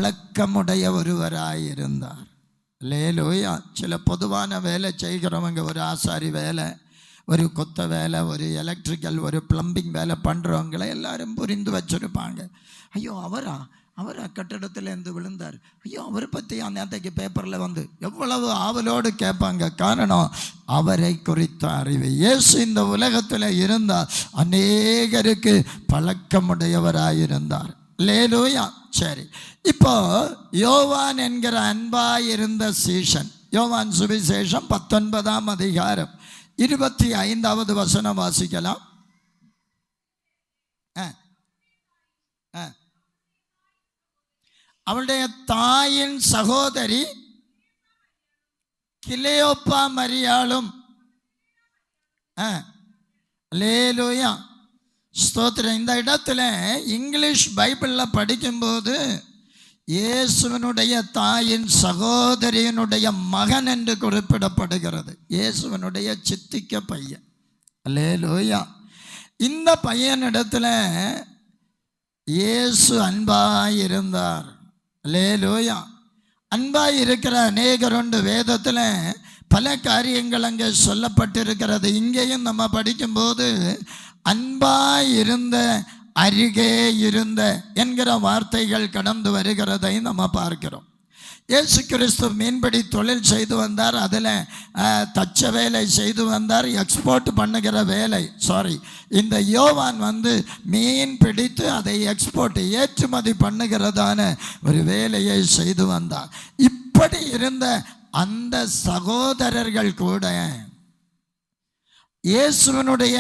பழக்கமுடைய ஒருவராயிருந்தார். அல்லேலூயா. சில பொதுவான வேலை செய்கிறவங்க, ஒரு ஆசாரி வேலை, ஒரு கொத்த வேலை, ஒரு எலக்ட்ரிக்கல், ஒரு பிளம்பிங் வேலை பண்ணுறவங்களை எல்லாரும் புரிந்து வச்சுருப்பாங்க. ஐயோ அவரா கட்டடத்திலேருந்து விழுந்தார், ஐயோ அவரை பற்றி அன்னைக்கு பேப்பரில் வந்து எவ்வளவு ஆவலோடு கேட்பாங்க. காரணம், அவரை குறித்த அறிவு. இயேசு இந்த உலகத்தில் இருந்தால் அநேகருக்கு பழக்கமுடையவராயிருந்தார். அல்லேலூயா. சரி, இப்போ யோவான் என்கிற அன்பாயிருந்த சீஷன், யோவான் சுவிசேஷம் 19ஆம் அதிகாரம் 25வது வசனம் வாசிக்கலாம். அவளுடைய தாயின் சகோதரி கிலெயோப்பா மரியாளும், அல்லேலூயா ஸ்தோத்திரம். இந்த இடத்துல இங்கிலீஷ் பைபிளில் படிக்கும்போது இயேசுவனுடைய தாயின் சகோதரியினுடைய மகன் என்று குறிப்பிடப்படுகிறது. இயேசுவனுடைய சித்திக்க பையன். அல்லேலூயா. இந்த பையனிடத்துல இயேசு அன்பாயிருந்தார். அல்லேலூயா. அன்பாயிருக்கிற அநேகருண்டு. வேதத்தில் பல காரியங்கள் அங்கே சொல்லப்பட்டிருக்கிறது. இங்கேயும் நம்ம படிக்கும்போது அன்பாயிருந்த, அருகே இருந்த என்கிற வார்த்தைகள் கடந்து வருகிறதை நம்ம பார்க்கிறோம். இயேசு கிறிஸ்து மீன்பிடி தொழில் செய்து வந்தார். அதில் தச்ச வேலை செய்து வந்தார். எக்ஸ்போர்ட் பண்ணுகிற வேலை, இந்த யோவான் மீன் பிடித்து அதை எக்ஸ்போர்ட், ஏற்றுமதி பண்ணுகிறதான ஒரு வேலையை செய்து வந்தார். இப்படி இருந்த அந்த சகோதரர்கள் கூட, இயேசுவனுடைய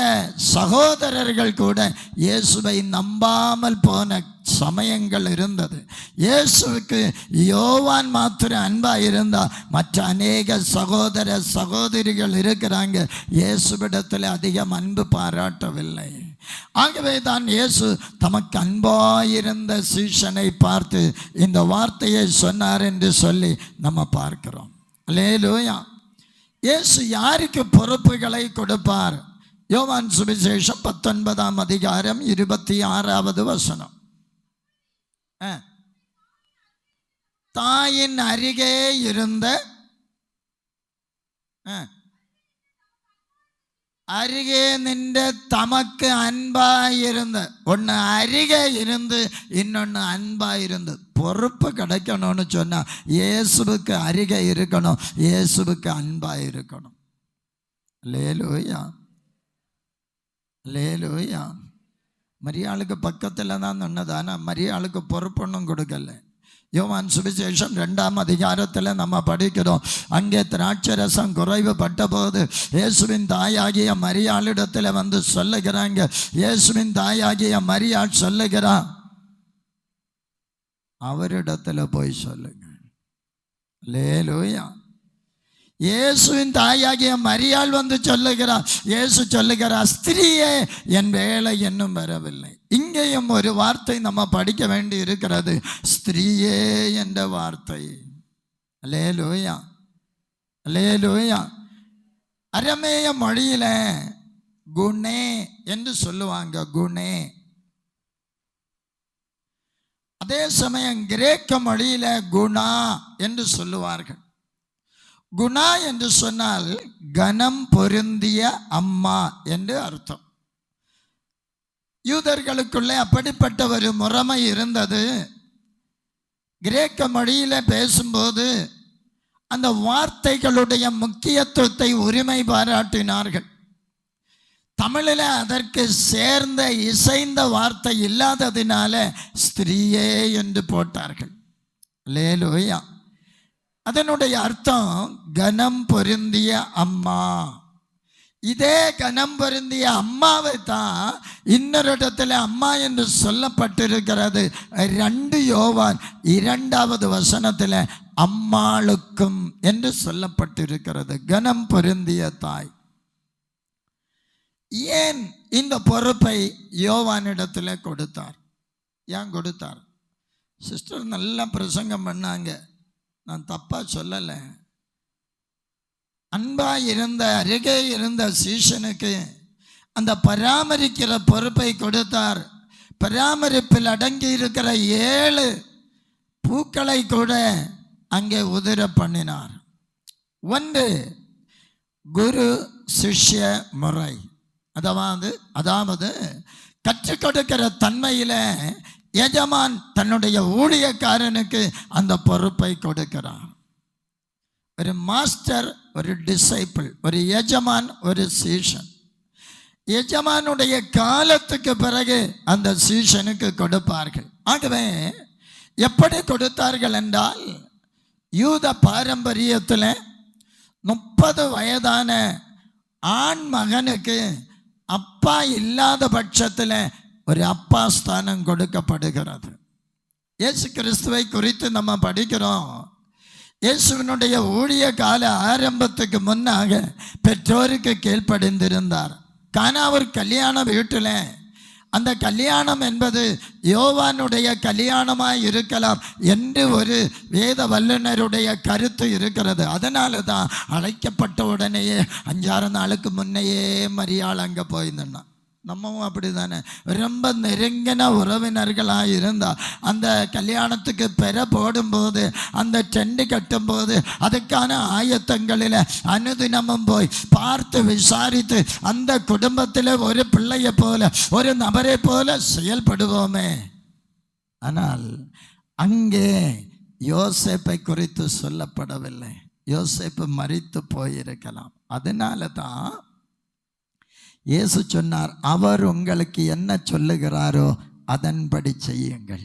சகோதரர்கள் கூட இயேசுவை நம்பாமல் போன சமயங்கள் இருந்தது. இயேசுவுக்கு யோவான் மாத்திரம் அன்பா இருந்தா, மற்ற அநேக சகோதர சகோதரிகள் இருக்கிறாங்க, இயேசுவிடத்தில் அதிகம் அன்பு பாராட்டவில்லை. ஆகவே தான் இயேசு தமக்கு அன்பாயிருந்த சீஷனை பார்த்து இந்த வார்த்தையை சொன்னார் என்று சொல்லி நம்ம பார்க்கிறோம். அல்லேலூயா. இயேசு யாருக்கு பொறுப்புகளை கொடுப்பார்? யோவான் சுவிசேஷம் 19ஆம் அதிகாரம் 26வது வசனம். தாயின் அருகே இருந்த, அருகே நின்ற தமக்கு அன்பாயிருந்த. ஒன்று அருகே இருந்து, இன்னொன்று அன்பாயிருந்து. பொறுப்பு கிடைக்கணும்னு சொன்னால் இயேசுவுக்கு அருகே இருக்கணும், இயேசுவுக்கு அன்பாக இருக்கணும். அல்லேலூயா. அல்லேலூயா. மரியாளுக்கு பக்கத்தில் தான் சொன்னது, ஆனால் மரியாளுக்கு பொறுப்பொன்னும் கொடுக்கல. யோவான் சுவிசேஷம் 2ஆம் அதிகாரத்தில் நம்ம படிக்கிறோம். அங்கே திராட்சரசம் குறைவுபட்ட போது இயேசுவின் தாயாகிய மரியாளிடத்தில் சொல்லுகிறாங்க. இயேசுவின் தாயாகிய மரியாள் சொல்லுகிறான், அவரிடத்துல போய் சொல்லுங்க. அல்லேலூயா. இயேசுவின் தாயாகிய மரியாள் சொல்லுகிறார். இயேசு சொல்லுகிறார், ஸ்திரீயே என் வேலை இன்னும் வரவில்லை. இங்கேயும் ஒரு வார்த்தை நம்ம படிக்க வேண்டி இருக்கிறது, ஸ்திரீயே என்ற வார்த்தை. அல்லேலூயா. அல்லேலூயா. அரமேய மொழியில குணே என்று சொல்லுவாங்க. குணே. அதே சமயம் கிரேக்க மொழியில குணா என்று சொல்லுவார்கள். குணா என்று சொன்னால் கனம் பொருந்திய அம்மா என்று அர்த்தம். யூதர்களுக்குள்ளே அப்படிப்பட்ட ஒரு முறைமை இருந்தது. கிரேக்க மொழியில பேசும்போது அந்த வார்த்தைகளுடைய முக்கியத்துவத்தை உரிமை பாராட்டினார்கள். தமிழில் அதற்கு சேர்ந்த இசைந்த வார்த்தை இல்லாததினால ஸ்திரீயே என்று போட்டார்கள். அல்லேலூயா. அதனுடைய அர்த்தம் கனம் பொருந்திய அம்மா. இதே கனம் பொருந்திய அம்மாவை தான் இன்னொரு இடத்துல அம்மா என்று சொல்லப்பட்டிருக்கிறது. 2 யோவான் 2வது வசனத்தில் அம்மாளுக்கும் என்று சொல்லப்பட்டிருக்கிறது. கனம் பொருந்திய தாய். ஏன் இந்த பொறுப்பை யோவானிடத்தில் கொடுத்தார்? ஏன் கொடுத்தார்? சிஸ்டர் நல்லா பிரசங்கம் பண்ணாங்க, நான் தப்பாக சொல்லலை. அன்பாக இருந்த, அருகே இருந்த சீஷனுக்கு அந்த பராமரிக்கிற பொறுப்பை கொடுத்தார். பராமரிப்பில் அடங்கி இருக்கிற 7 பூக்களை கூட அங்கே உதிர பண்ணினார். ஒன்று குரு சிஷ்ய முறை, அதாவது கற்றுக் கொடுக்கிற தன்மையில் எஜமான் தன்னுடைய ஊழியக்காரனுக்கு அந்த பொறுப்பை கொடுக்கிறார். ஒரு மாஸ்டர், ஒரு டிசைபிள், ஒரு எஜமான், ஒரு சீஷன். எஜமானுடைய காலத்துக்கு பிறகு அந்த சீஷனுக்கு கொடுப்பார்கள். ஆகவே எப்படி கொடுத்தார்கள் என்றால், யூத பாரம்பரியத்தில் 30 வயதான ஆண் மகனுக்கு அப்பா இல்லாத பட்சத்தில் ஒரு அப்பா ஸ்தானம் கொடுக்கப்படுகிறது. இயேசு கிறிஸ்துவை குறித்து நம்ம படிக்கிறோம். இயேசுவினுடைய ஊழிய கால ஆரம்பத்துக்கு முன்னாக பெற்றோருக்கு கீழ்ப்படிந்திருந்தார். கானாவூர் கல்யாண வீட்டில் அந்த கல்யாணம் என்பது யோவானுடைய கல்யாணமாக இருக்கலாம் என்று ஒரு வேத வல்லுநருடைய கருத்து இருக்கிறது. அதனால தான் அழைக்கப்பட்ட உடனேயே 5-6 நாளுக்கு முன்னையே மரியாள் அங்கே போயிருந்தான். நம்மவும் அப்படி தானே, ரொம்ப நெருங்கின உறவினர்களாக இருந்தால் அந்த கல்யாணத்துக்கு பெற போடும்போது, அந்த டெண்டு கட்டும்போது, அதுக்கான ஆயத்தங்களில் அனுதினமும் போய் பார்த்து விசாரித்து அந்த குடும்பத்தில் ஒரு பிள்ளையை போல, ஒரு நபரை போல செயல்படுவோமே. ஆனால் அங்கே யோசேப்பை குறித்து சொல்லப்படவில்லை. யோசேப்பு மரித்து போயிருக்கலாம். அதனால தான் இயேசு சொன்னார், அவர் உங்களுக்கு என்ன சொல்லுகிறாரோ அதன்படி செய்யுங்கள்.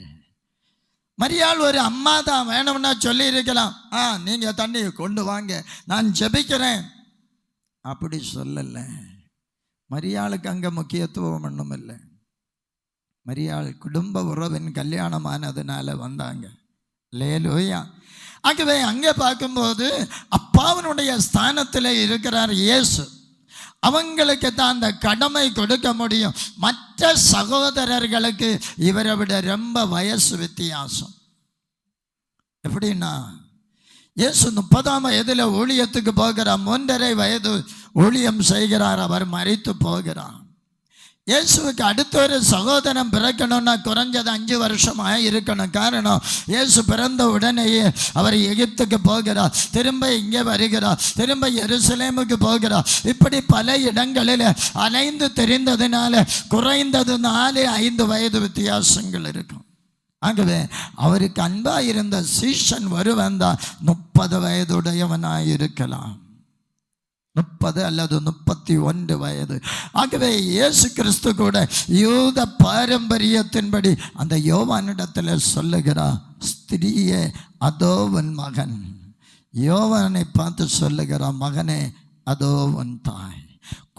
மரியாள் ஒரு அம்மா தான், வேணும்னா சொல்லி இருக்கலாம், நீங்கள் தண்ணியை கொண்டு வாங்க, நான் ஜெபிக்கிறேன், அப்படி சொல்லலை. மரியாளுக்கு அங்கே முக்கியத்துவம் ஒன்றும் இல்லை. மரியாள் குடும்ப உறவின் கல்யாணமானதுனால வந்தாங்க. அல்லேலூயா. ஆகவே அங்கே பார்க்கும்போது அப்பாவினுடைய ஸ்தானத்தில் இருக்கிறார் இயேசு. அவங்களுக்கு தான் அந்த கடமை கொடுக்க முடியும். மற்ற சகோதரர்களுக்கு இவரை விட ரொம்ப வயசு வித்தியாசம். எப்படின்னா, இயேசு 30ஆம் வயதில் ஊழியத்துக்கு போகிறார். 3.5 வயது ஊழியம் செய்கிறார். அவர் மரித்து போகிறார். இயேசுவுக்கு அடுத்த ஒரு சகோதரன் பிறக்கணும்னா குறைஞ்சது 5 வருஷமாக இருக்கணும். காரணம், இயேசு பிறந்த உடனேயே அவர் எகிப்துக்கு போகிறார், திரும்ப இங்கே வருகிறார், திரும்ப எருசலேமுக்கு போகிறார். இப்படி பல இடங்களில் அலைந்து தெரிந்ததுனால குறைந்தது 4-5 வயது வித்தியாசங்கள் இருக்கும். ஆகவே அவருக்கு அன்பாக இருந்த சீஷன் ஒருவன் தான் 30 வயதுடையவனாக இருக்கலாம், 30 அல்லது 31 வயது. ஆகவே இயேசு கிறிஸ்து கூட யூத பாரம்பரியத்தின்படி அந்த யோவானிடத்தில் சொல்லுகிறார், ஸ்திரீயே அதோ உன் மகன். யோவானை பார்த்து சொல்லுகிறார், மகனே அதோ உன் தாய்.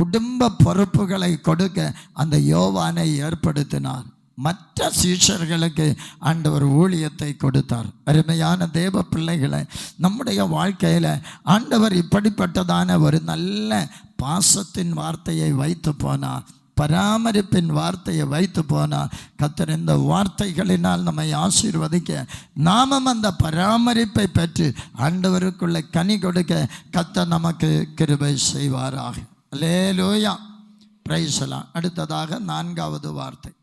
குடும்ப பொறுப்புகளை கொடுக்க அந்த யோவானை ஏற்படுத்தினார். மற்ற சீஷர்களுக்கு ஆண்டவர் ஊழியத்தை கொடுத்தார். அருமையான தேவ பிள்ளைகளை, நம்முடைய வாழ்க்கையில் ஆண்டவர் இப்படிப்பட்டதான ஒரு நல்ல பாசத்தின் வார்த்தையை வைத்து போனார், பராமரிப்பின் வார்த்தையை வைத்து போனார். கர்த்தர் இந்த வார்த்தைகளினால் நம்மை ஆசீர்வதிக்க, நாமும் அந்த பராமரிப்பை பெற்று ஆண்டவருக்குள்ள கனி கொடுக்க கர்த்தர் நமக்கு கிருபை செய்வாராக. அல்லேலூயா, பிரைஸ் எல்லாம். அடுத்ததாக 4வது வார்த்தை.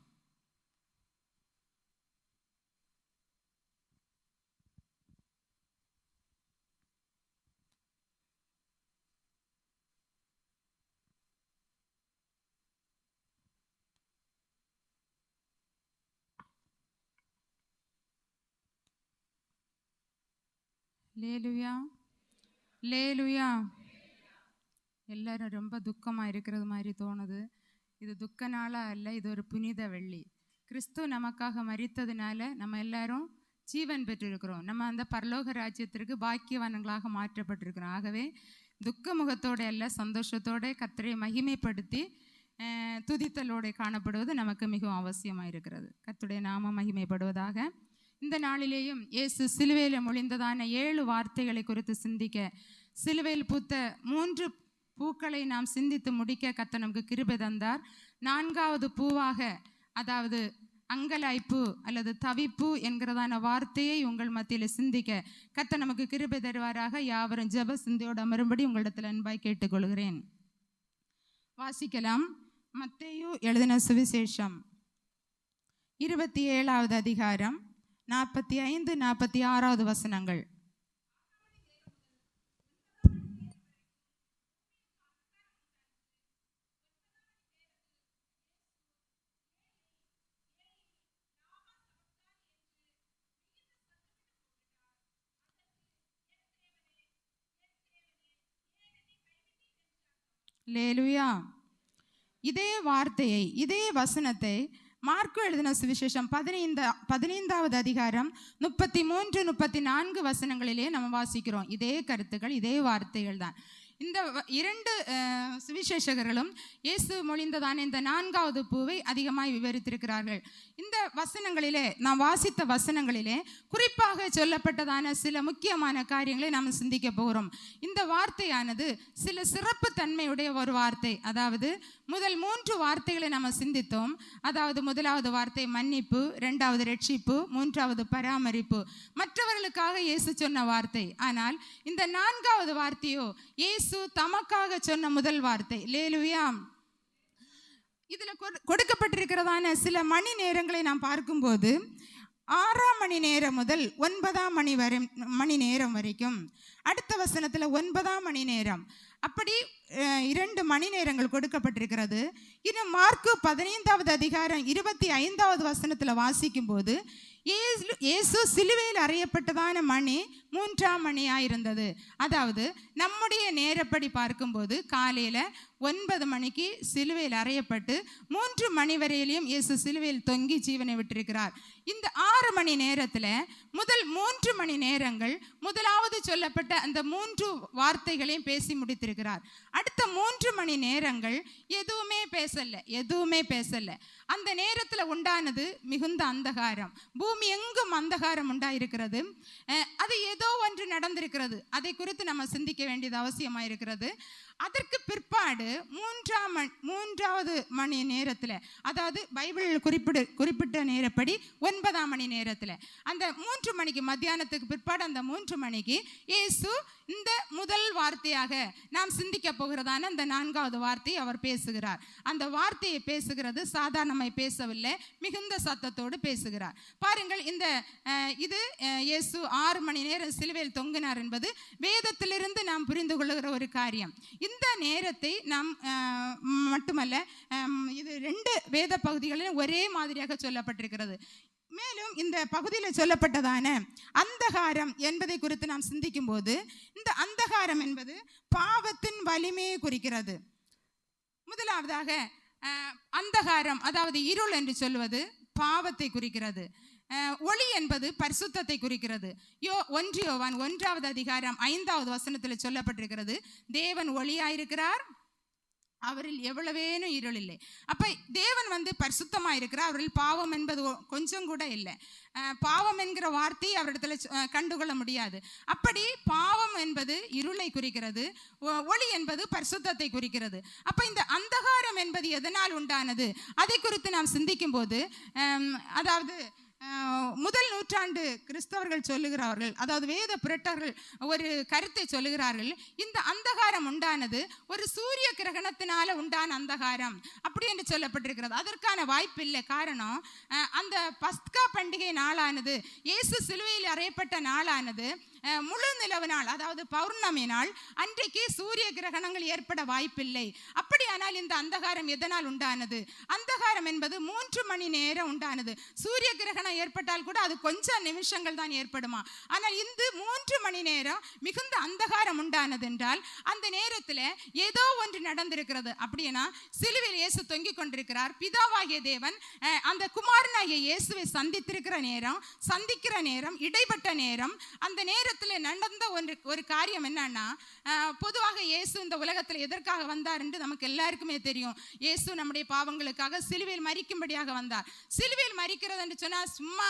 லேலுயா, லேலுயா. எல்லாரும் ரொம்ப துக்கமாக இருக்கிறது மாதிரி தோணுது. இது துக்க நாளாக அல்ல, இது ஒரு புனித வெள்ளி. கிறிஸ்து நமக்காக மரித்ததுனால நம்ம எல்லாரும் ஜீவன் பெற்றிருக்கிறோம். நம்ம அந்த பரலோக ராஜ்யத்திற்கு பாக்கியவான்களாக மாற்றப்பட்டிருக்கிறோம். ஆகவே துக்க முகத்தோடு அல்ல, சந்தோஷத்தோடு கர்த்தரை மகிமைப்படுத்தி துதித்தலோடு காணப்படுவது நமக்கு மிகவும் அவசியமாக இருக்கிறது. கர்த்தருடைய நாமம் மகிமைப்படுவதாக. இந்த நாளிலேயும் இயேசு சிலுவையில் மொழிந்ததான 7 வார்த்தைகளை குறித்து சிந்திக்க, சிலுவையில் பூத்த 3 பூக்களை நாம் சிந்தித்து முடிக்க கர்த்தர் நமக்கு கிருபை தந்தார். 4வது பூவாக, அதாவது அங்கலாய்ப்பு அல்லது தவிப்பு என்கிறதான வார்த்தையை உங்கள் மத்தியில் சிந்திக்க கர்த்தர் நமக்கு கிருபை தருவாராக. யாவரும் ஜெப சிந்தையோடு அமரும்படி உங்களிடத்தில் அன்பாய் கேட்டுக்கொள்கிறேன். வாசிக்கலாம். மத்தேயு எழுதின சுவிசேஷம் 27வது அதிகாரம் 45, 46 வசனங்கள். அல்லேலூயா. இதே வார்த்தையை, இதே வசனத்தை மார்க்கு எழுதின சுவிசேஷம் 15வது அதிகாரம் 33, 34 வசனங்களிலே நம்ம வாசிக்கிறோம். இதே கருத்துக்கள், இதே வார்த்தைகள் தான். இந்த இரண்டு சுவிசேஷகர்களும் இயேசு மொழிந்ததான இந்த 4வது பூவை அதிகமாய் விவரித்திருக்கிறார்கள். இந்த வசனங்களிலே, நாம் வாசித்த வசனங்களிலே குறிப்பாக சொல்லப்பட்டதான சில முக்கியமான காரியங்களை நாம் சிந்திக்க போகிறோம். இந்த வார்த்தையானது சில சிறப்பு தன்மையுடைய ஒரு வார்த்தை. அதாவது முதல் 3 வார்த்தைகளை நாம் சிந்தித்தோம். அதாவது முதலாவது வார்த்தை மன்னிப்பு, 2வது ரட்சிப்பு, 3வது பராமரிப்பு. மற்றவர்களுக்காக இயேசு சொன்ன வார்த்தை. ஆனால் இந்த 4வது வார்த்தையோ இயேசு தமக்காக சொன்ன முதல் வார்த்தை. அல்லேலூயா. இதுல கொடுக்கப்பட்டிருக்கிறதான சில மணி நேரங்களை நாம் பார்க்கும்போது 6ஆம் மணி நேரம் முதல் 9ஆம் மணி நேரம் வரைக்கும், அடுத்த வசனத்துல 9ஆம் மணி நேரம், அப்படி 2 மணி நேரங்கள் கொடுக்கப்பட்டிருக்கிறது. இன்னும் மார்க்கு 15வது அதிகாரம் 25வது வசனத்துல வாசிக்கும் போது இயேசு சிலுவையில் அறையப்பட்டதான மணி 3ஆம் மணியாயிருந்தது. அதாவது நம்முடைய நேரப்படி பார்க்கும்போது காலையில 9 மணிக்கு சிலுவையில் அறையப்பட்டு 3 மணி வரையிலையும் இயேசு சிலுவையில் தொங்கி ஜீவனை விட்டிருக்கிறார். இந்த 6 மணி நேரத்துல முதல் 3 மணி நேரங்கள் முதலாவது சொல்லப்பட்ட அந்த 3 வார்த்தைகளையும் பேசி முடித்திருக்கிறார். அடுத்த 3 மணி நேரங்கள் எதுவுமே பேசல. அந்த நேரத்துல உண்டானது மிகுந்த அந்தகாரம். பூமி எங்கும் அந்தகாரம் உண்டாயிருக்கிறது. அது ஏதோ ஒன்று நடந்திருக்கிறது. அதை குறித்து நம்ம சிந்திக்க வேண்டியது அவசியமாயிருக்கிறது. அதற்கு பிற்பாடு 3வது மணி நேரத்தில், அதாவது பைபிள் குறிப்பிட்ட நேரப்படி 9ஆம் மணி நேரத்தில், அந்த 3 மணிக்கு, மத்தியானத்துக்கு பிற்பாடு அந்த 3 மணிக்கு இயேசு இந்த முதல் வார்த்தையாக நாம் சிந்திக்க போகிறதான அந்த 4வது வார்த்தையை அவர் பேசுகிறார். அந்த வார்த்தையை பேசுகிறது சாதாரணமாய் பேசவில்லை, மிகுந்த சத்தத்தோடு பேசுகிறார். பாருங்கள், இது இயேசு 6 மணி நேரம் சிலுவையில் தொங்கினார் என்பது வேதத்திலிருந்து நாம் புரிந்து கொள்ளுகிற ஒரு காரியம். இந்த நேரத்தை நாம் மட்டுமல்ல, இது 2 வேத பகுதிகளிலும் ஒரே மாதிரியாக சொல்லப்பட்டிருக்கிறது. மேலும் இந்த பகுதியில் சொல்லப்பட்டதான அந்தகாரம் என்பதை குறித்து நாம் சிந்திக்கும் போது, இந்த அந்தகாரம் என்பது பாவத்தின் வலிமையை குறிக்கிறது. முதலாவதாக அந்தகாரம், அதாவது இருள் என்று சொல்வது பாவத்தை குறிக்கிறது. ஒளி என்பது பரிசுத்தத்தை குறிக்கிறது. 1 யோவான் 1வது அதிகாரம் 5வது வசனத்தில் சொல்லப்பட்டிருக்கிறது, தேவன் ஒளியாயிருக்கிறார், அவரில் எவ்வளவேனும் இருள் இல்லை. அப்ப தேவன் பரிசுத்தமா இருக்கிறார், அவரில் பாவம் என்பது கொஞ்சம் கூட இல்லை. பாவம் என்கிற வார்த்தையை அவரிடத்துல கண்டுகொள்ள முடியாது. அப்படி பாவம் என்பது இருளை குறிக்கிறது, ஒளி என்பது பரிசுத்தத்தை குறிக்கிறது. அப்ப இந்த அந்தகாரம் என்பது எதனால் உண்டானது, அதை குறித்து நாம் சிந்திக்கும் போது, அதாவது முதல் நூற்றாண்டு கிறிஸ்தவர்கள் சொல்லுகிறார்கள், அதாவது வேத புரட்டர்கள் ஒரு கருத்தை சொல்லுகிறார்கள், இந்த அந்தகாரம் உண்டானது ஒரு சூரிய கிரகணத்தினால உண்டான அந்தகாரம் அப்படி என்று சொல்லப்பட்டிருக்கிறது. அதற்கான வாய்ப்பில்லை. காரணம், அந்த பஸ்கா பண்டிகை நாளானது, இயேசு சிலுவையில் அறையப்பட்ட நாளானது முழு நிலவு நாள், அதாவது பௌர்ணமி நாள். அன்றைக்கு சூரிய கிரகணங்கள் ஏற்பட வாய்ப்பில்லை. அப்படியானால் இந்த அந்தகாரம் எதனால் உண்டானது? அந்தகாரம் என்பது 3 மணி நேரம் உண்டானது. சூரிய கிரகணம் ஏற்பட்டால் கூட அது கொஞ்சம் நிமிஷங்கள் தான் ஏற்படுமா. ஆனால் இந்த 3 மணி நேரம் மிகுந்த அந்தகாரம் உண்டானது என்றால் அந்த நேரத்தில் ஏதோ ஒன்று நடந்திருக்கிறது. அப்படின்னா சிலுவையில் இயேசு தொங்கிக் கொண்டிருக்கிறார். பிதாவாகிய தேவன் அந்த குமாரனாகிய இயேசுவை சந்திக்கிற நேரம், இடைப்பட்ட நேரம், அந்த நேரத்தில் நடந்த ஒரு காரியம் என்னன்னா, பொதுவாக இயேசு இந்த உலகத்தில் எதற்காக வந்தார் என்று நமக்கு எல்லாருக்குமே தெரியும். இயேசு நம்முடைய பாவங்களுக்காக சிலுவையில் மரிக்கும்படியாக வந்தார். சிலுவையில் மரிக்கிறது என்று சொன்னால் சும்மா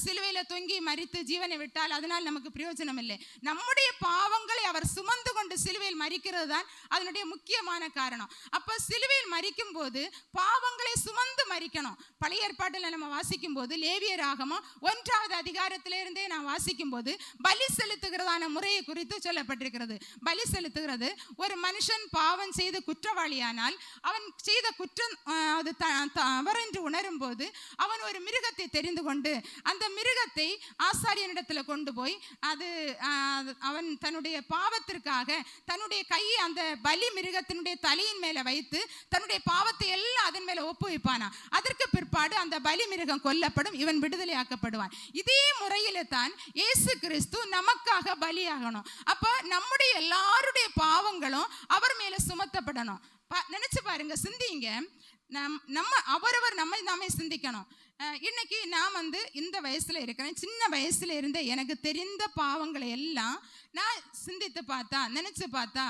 சிலுவையில் தொங்கி மரித்து ஜீவனை விட்டால் அதனால் நமக்கு பிரயோஜனம் இல்லை. நம்முடைய பாவங்களை அவர் சுமந்து கொண்டு சிலுவையில் மரிக்கிறது தான் அதனுடைய முக்கியமான காரணம். அப்போ சிலுவையில் மரிக்கும் போது பாவங்களை சுமந்து மரிக்கணும். பழைய ஏற்பாட்டில் நம்ம வாசிக்கும் போது லேவியராகமம் 1வது அதிகாரத்திலிருந்தே நான் வாசிக்கும் போது பலி செலுத்துகிறதான முறையை குறித்து சொல்லப்பட்டிருக்கிறது. பலி செலுத்துகிறது, ஒரு மனுஷன் பாவம் செய்து குற்றவாளியானால் அவன் செய்த குற்றம் அது தவறென்று உணரும் போது அவன் ஒரு மிருகத்தை தெரிந்து கொண்டு அந்த மிருகத்தை ஆசாரியனிடத்தில் கொண்டு போய் அது அவன் தன்னுடைய பாவத்திற்காக தன்னுடைய கையை அந்த பலி மிருகத்தினுடைய தலையின் மேல வைத்து தன்னுடைய பாவத்தை எல்லாம் அதன் மேல ஒப்புவிப்பானா. அதற்கு பிற்பாடு அந்த பலி மிருகம் கொல்லப்படும், இவன் விடுதலையாக்கப்படுவான். இதே முறையில தான் இயேசு கிறிஸ்து நமக்காக பலியாகணும். அப்ப நம்முடைய எல்லாருடைய பாவங்களும் அவர் மேல சுமத்தப்படணும். நினைச்சு பாருங்க, சிந்திங்க. நம்ம அவரவர் நாமே சிந்திக்கணும். இன்னைக்கு நான் இந்த வயசுல இருக்கிறேன். சின்ன வயசுல இருந்த எனக்கு தெரிந்த பாவங்களை எல்லாம் நான் சிந்தித்து பார்த்தா, நினைச்சு பார்த்தா,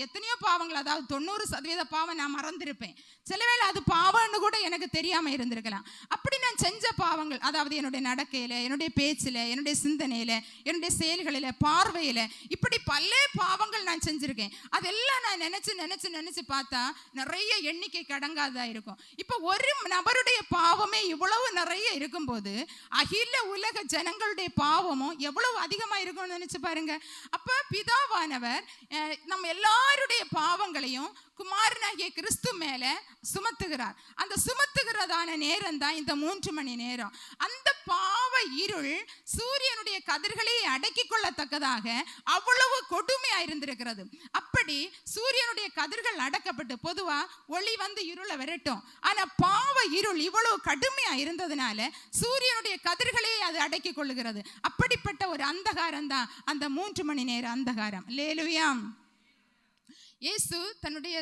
எத்தனையோ பாவங்கள், அதாவது 90% பாவம் நான் மறந்திருப்பேன். சிலவேளை அது பாவம்னு கூட எனக்கு தெரியாம இருந்திருக்கலாம். அப்படி நான் செஞ்ச பாவங்கள், அதாவது என்னுடைய நடக்கையில, என்னுடைய பேச்சில, என்னுடைய சிந்தனையில, என்னுடைய செயல்களில, பார்வையில, இப்படி பல பாவங்கள் நான் செஞ்சிருக்கேன். அதெல்லாம் நான் நினைச்சு பார்த்தா நிறைய எண்ணிக்கை கடங்காதா இருக்கும். இப்ப ஒரு நபருடைய பாவமே இவ்வளவு நிறைய இருக்கும்போது அகில உலக ஜனங்களுடைய பாவமும் எவ்வளவு அதிகமா இருக்கும்னு நினைச்சு பாருங்க. அப்ப பிதாவானவர் நம்ம எல்லாருடைய பாவங்களையும் குமாரனாகிய கிறிஸ்து மேல சுமத்துகிறார். அந்த சுமத்துகிறதான நேரம் தான் இந்த 3 மணி நேரம். அந்த பாவ இருள் சூரியனுடைய கதிர்களை அடக்கி கொள்ளத்தக்கதாக அவ்வளவு கொடுமையா இருந்திருக்கிறது. அப்படி சூரியனுடைய கதிர்கள் அடக்கப்பட்டு, பொதுவா ஒளி இருளை விரட்டும், ஆனா பாவ இருள் இவ்வளவு கடுமையா இருந்ததுனால சூரியனுடைய கதிர்களை அது அடக்கி கொள்ளுகிறது. அப்படிப்பட்ட ஒரு அந்தகாரம் தான் அந்த 3 மணி நேர அந்தகாரம். அல்லேலூயா. இயேசு தன்னுடைய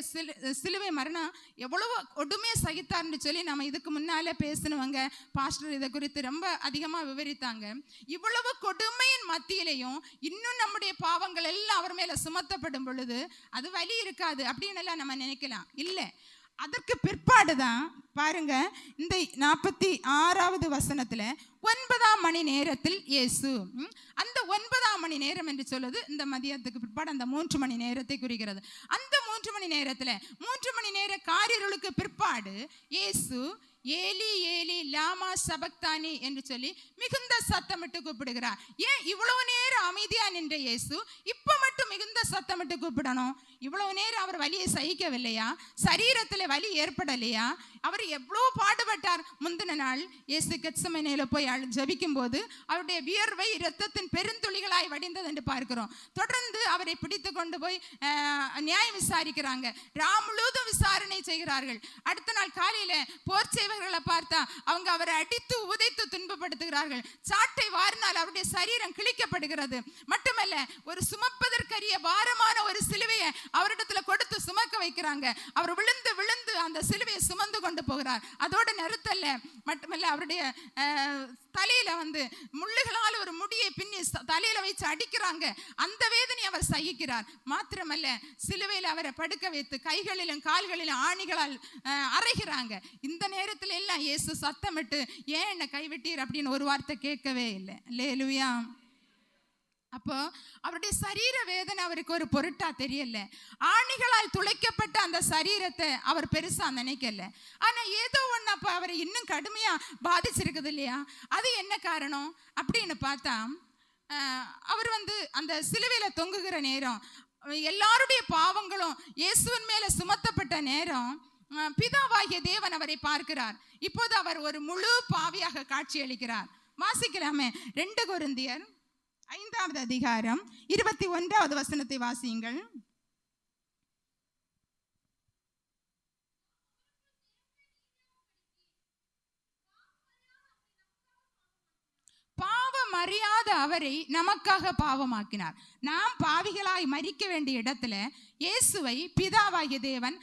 சிலுவை மரணம் எவ்வளவு கொடுமையை சகித்தார்னு சொல்லி நம்ம இதுக்கு முன்னாலே பேசினவங்க பாஸ்டர் இதை குறித்து ரொம்ப அதிகமாக விவரித்தாங்க. இவ்வளவு கொடுமையின் மத்தியிலையும் இன்னும் நம்முடைய பாவங்கள் எல்லாம் அவர் மேல சுமத்தப்படும் பொழுது அது வலி இருக்காது அப்படின்னு எல்லாம் நம்ம நினைக்கலாம். இல்லை, அதற்கு பிற்பாடுதான் பாருங்க, இந்த 46வது வசனத்துல 9ஆம் மணி நேரத்தில் இயேசு, அந்த 9ஆம் மணி நேரம் என்று சொல்லுது இந்த மதியத்துக்கு பிற்பாடு அந்த 3 மணி நேரத்தை குறிக்கிறது. அந்த 3 மணி நேரத்துல 3 மணி நேர காரிருளுக்கு பிற்பாடு இயேசு ஏலி ஏலி லாமா சபக்தானி என்று சொல்லி மிகுந்த சத்தமிட்டு கூப்பிடுகிறார். ஏன் இவ்வளவு நேரம் அமைதியா நின்ற இயேசு இப்ப மட்டும் மிகுந்த சத்தமிட்டு கூப்பிடணும்? இவ்வளவு நேரம் அவர் வலியை சகிக்கவில்லையா? சரீரத்துல வலி ஏற்படலையா? அவர் எவ்வளவு பாடுபட்டார். முந்தின நாள் இயேசு கெத்செமனேல போய் ஜெபிக்கும் போது அவருடைய வியர்வை இரத்தத்தின் பெருந்துளிகளாய் வடிந்தது என்று பார்க்கிறோம். தொடர்ந்து அவரை பிடித்து கொண்டு போய் நியாயம் விசாரிக்கிறாங்க. முழுவதும் விசாரணை செய்கிறார்கள். அடுத்த நாள் காலையில போர் செய்வர்களை பார்த்தா அவங்க அவரை அடித்து உதைத்து துன்பப்படுத்துகிறார்கள். சாட்டை வாரினால் அவருடைய சரீரம் கிழிக்கப்படுகிறது. மட்டுமல்ல, ஒரு சுமப்பதற்கரிய பாரமான ஒரு சிலுவையை அவரிடத்துல கொடுத்து சுமக்க வைக்கிறாங்க. அவர் விழுந்து விழுந்து அந்த சிலுவையை சுமந்து கொண்டு போகிறார். அதோட நிறுத்தல்ல, மட்டுமல்ல அவருடைய தலையில முள்ளுகளால் ஒரு முடியை பின்னி தலையில வச்சு அடிக்கிறாங்க. அந்த வேதனை அவர் சகிக்கிறார். மாத்திரமல்ல, சிலுவையில் அவரை படுக்க வைத்து கைகளிலும் கால்களிலும் ஆணிகளால் அரைகிறாங்க. இந்த நேரத்துல எல்லாம் இயேசு சத்தமிட்டு ஏன் என்னை கைவிட்டீர் அப்படின்னு ஒரு வார்த்தை கேட்கவே இல்லை. அல்லேலூயா. அப்போ அவருடைய சரீர வேதனை அவருக்கு ஒரு பொருட்டா தெரியல. ஆணிகளால் துளைக்கப்பட்ட அந்த சரீரத்தை அவர் பெருசா நினைக்கல. ஆனா ஏதோ ஒண்ணு அப்ப அவரை இன்னும் கடுமையா பாதிச்சிருக்குது இல்லையா? அது என்ன காரணம் அப்படின்னு பார்த்தா, அவர் அந்த சிலுவையில தொங்குகிற நேரம், எல்லாருடைய பாவங்களும் இயேசுவின் மேல சுமத்தப்பட்ட நேரம், பிதாவாகிய தேவன் அவரை பார்க்கிறார். இப்போது அவர் ஒரு முழு பாவியாக காட்சி அளிக்கிறார். வாசிக்கலாமே, 2 கொரிந்தியர் 5வது அதிகாரம் 21வது வசனத்தை வாசியுங்கள். பாவம் அறியாத அவரை நமக்காக பாவமாக்கினார். நாம் பாவிகளாய் மரிக்க வேண்டிய இடத்துல இயேசுவை பிதாவாகிய தேவன்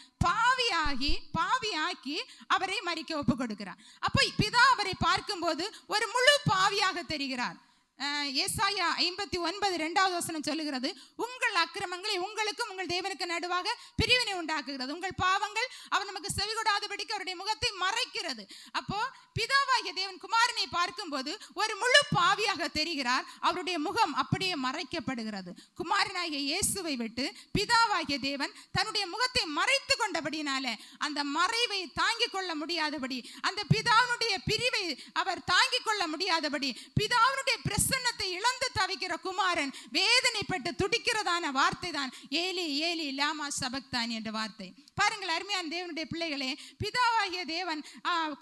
பாவியாக்கி அவரை மரிக்க ஒப்பு கொடுக்கிறார். அப்போ பிதா அவரை பார்க்கும்போது ஒரு முழு பாவியாக தெரிகிறார். ஏசாயா 59 2வது வசனம் சொல்லுகிறது, உங்கள் அக்கிரமங்களை உங்களுக்கும் உங்கள் தேவனுக்கு நடுவாக பிரிவினை உண்டாக்குகிறது, உங்கள் பாவங்கள் அவர் நமக்கு செவிகொடாதபடிக்கு அவருடைய முகத்தை மறைக்கிறது. அப்போ பிதாவாகிய தேவன் குமாரனை பார்க்கும்போது ஒரு முழு பாவியாக தெரிகிறார். அவருடைய முகம் அப்படியே மறைக்கப்படுகிறது. குமாரனாகிய இயேசுவை விட்டு பிதாவாகிய தேவன் தன்னுடைய முகத்தை மறைத்து கொண்டபடினால அந்த மறைவை தாங்கிக் கொள்ள முடியாதபடி, அந்த பிதாவுடைய பிரிவை அவர் தாங்கிக் கொள்ள முடியாதபடி, பிதாவுடைய பிரசன்னத்தை இழந்து தவிக்கிற இருக்கிற குமாரன் வேதனைப்பட்டு துடிக்கிறதான வார்த்தை தான் ஏலி ஏலி லாமா சபக்தானி என்ற வார்த்தை. பாருங்கள் அருமையான தேவனுடைய பிள்ளைகளே, பிதாவாகிய தேவன்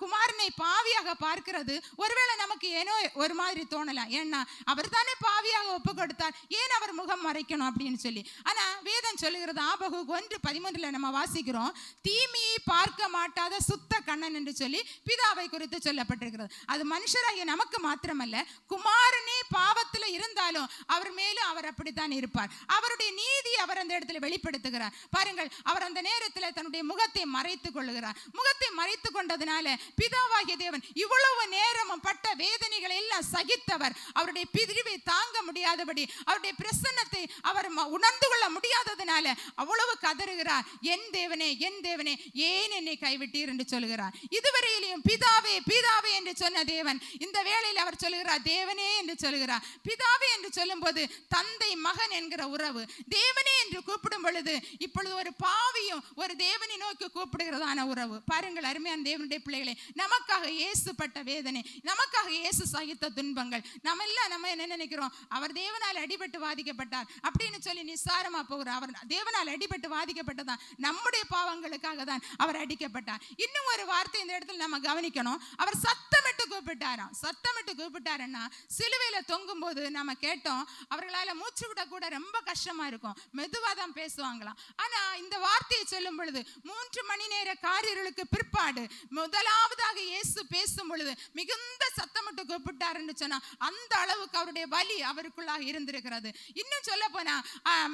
குமாரனை பாவியாக பார்க்கிறது ஒருவேளை நமக்கு ஏனோ ஒரு மாதிரி தோணலாம். ஏன்னா அவர் தானே பாவியாக ஒப்பு கொடுத்தார், ஏன் அவர் முகம் மறைக்கணும் அப்படின்னு சொல்லி. ஆனா வேதம் சொல்லுகிறது, ஆபகு 1:13 நம்ம வாசிக்கிறோம், தீமையை பார்க்க மாட்டாத சுத்த கண்ணன் என்று சொல்லி பிதாவை குறித்து சொல்லப்பட்டிருக்கிறது. அது மனுஷராகிய நமக்கு மாத்திரமல்ல, குமாரனே பாவத்தில் இருந்தாலும் அவர் மேலும் அவர் அப்படித்தான் இருப்பார். அவருடைய நீதி அவர் அந்த இடத்துல வெளிப்படுத்துகிறார். பாருங்கள், அவர் அந்த நேரத்தில் தன்னுடைய முகத்தை மறைத்துக் கொள்ளுகிறார். முகத்தை மறைத்துக் கொண்டதுனால பிதாவாகிய தேவன் இவ்வளவு நேரமும் பட்ட வேதனைகளை எல்லாம் சகித்தவர். அவருடைய பிரிவை தாங்க முடியாதபடி, அவருடைய பிரசன்னத்தை அவர் உணர்ந்து கொள்ள முடியாததுனால அவ்வளவு கதறுகிறார், என் தேவனே என் தேவனே ஏன் என்னை கைவிட்டீர் என்று சொல்கிறார். இதுவரையிலும் பிதாவே பிதாவே என்று சொன்ன தேவன் இந்த வேளையில் அவர் சொல்கிறார் தேவனே என்று சொல்கிறார். பிதாவே என்று சொல்லும் போது தந்தை மகன் என்கிற உறவு. தேவனே என்று கூப்பிடும் பொழுது இப்பொழுது ஒரு பாவியும் ஒரு தேவனை நோக்கி கூப்பிடுகிறதான உறவு. பாருங்கள் அருமையான தேவனுடைய பிள்ளைகளே, நமக்காக இயேசு பட்ட வேதனை, நமக்காக இயேசு சகித்த துன்பங்கள், நம்ம என்ன நினைக்கிறோம், அவர் தேவனால் அடிபட்டு வாதிக்கப்பட்டார் அப்படின்னு சொல்லி நிசாரமா போகிறோம். அவர் தேவனால் அடிபட்டு வாதிக்கப்பட்டதான், நம்முடைய பாவங்களுக்காக தான் அவர் அடிக்கப்பட்டார். இன்னும் ஒரு வார்த்தை இந்த இடத்துல நம்ம கவனிக்கணும், அவர் சத்தமிட்டு கூப்பிட்டாராம். சத்தமிட்டு கூப்பிட்டாருன்னா சிலுவையில தொங்கும் போது நம்ம கேட்டோம், அவர்களால மூச்சு விட கூட ரொம்ப கஷ்டமா இருக்கும், மெதுவா தான் பேசுவாங்களாம். ஆனா இந்த வார்த்தையை சொல்லும் பொழுது 3 மணி நேர காரிருளுக்கு பிற்பாடு முதலாவதாக இயேசு பேசும் பொழுது மிகுந்த சத்தமிட்டு கூப்பிட்டார் என்று சொன்னா அந்த அளவுக்கு அவருடைய வலி அவருக்குள்ளாக இருந்திருக்கிறது. இன்னும் சொல்ல போனா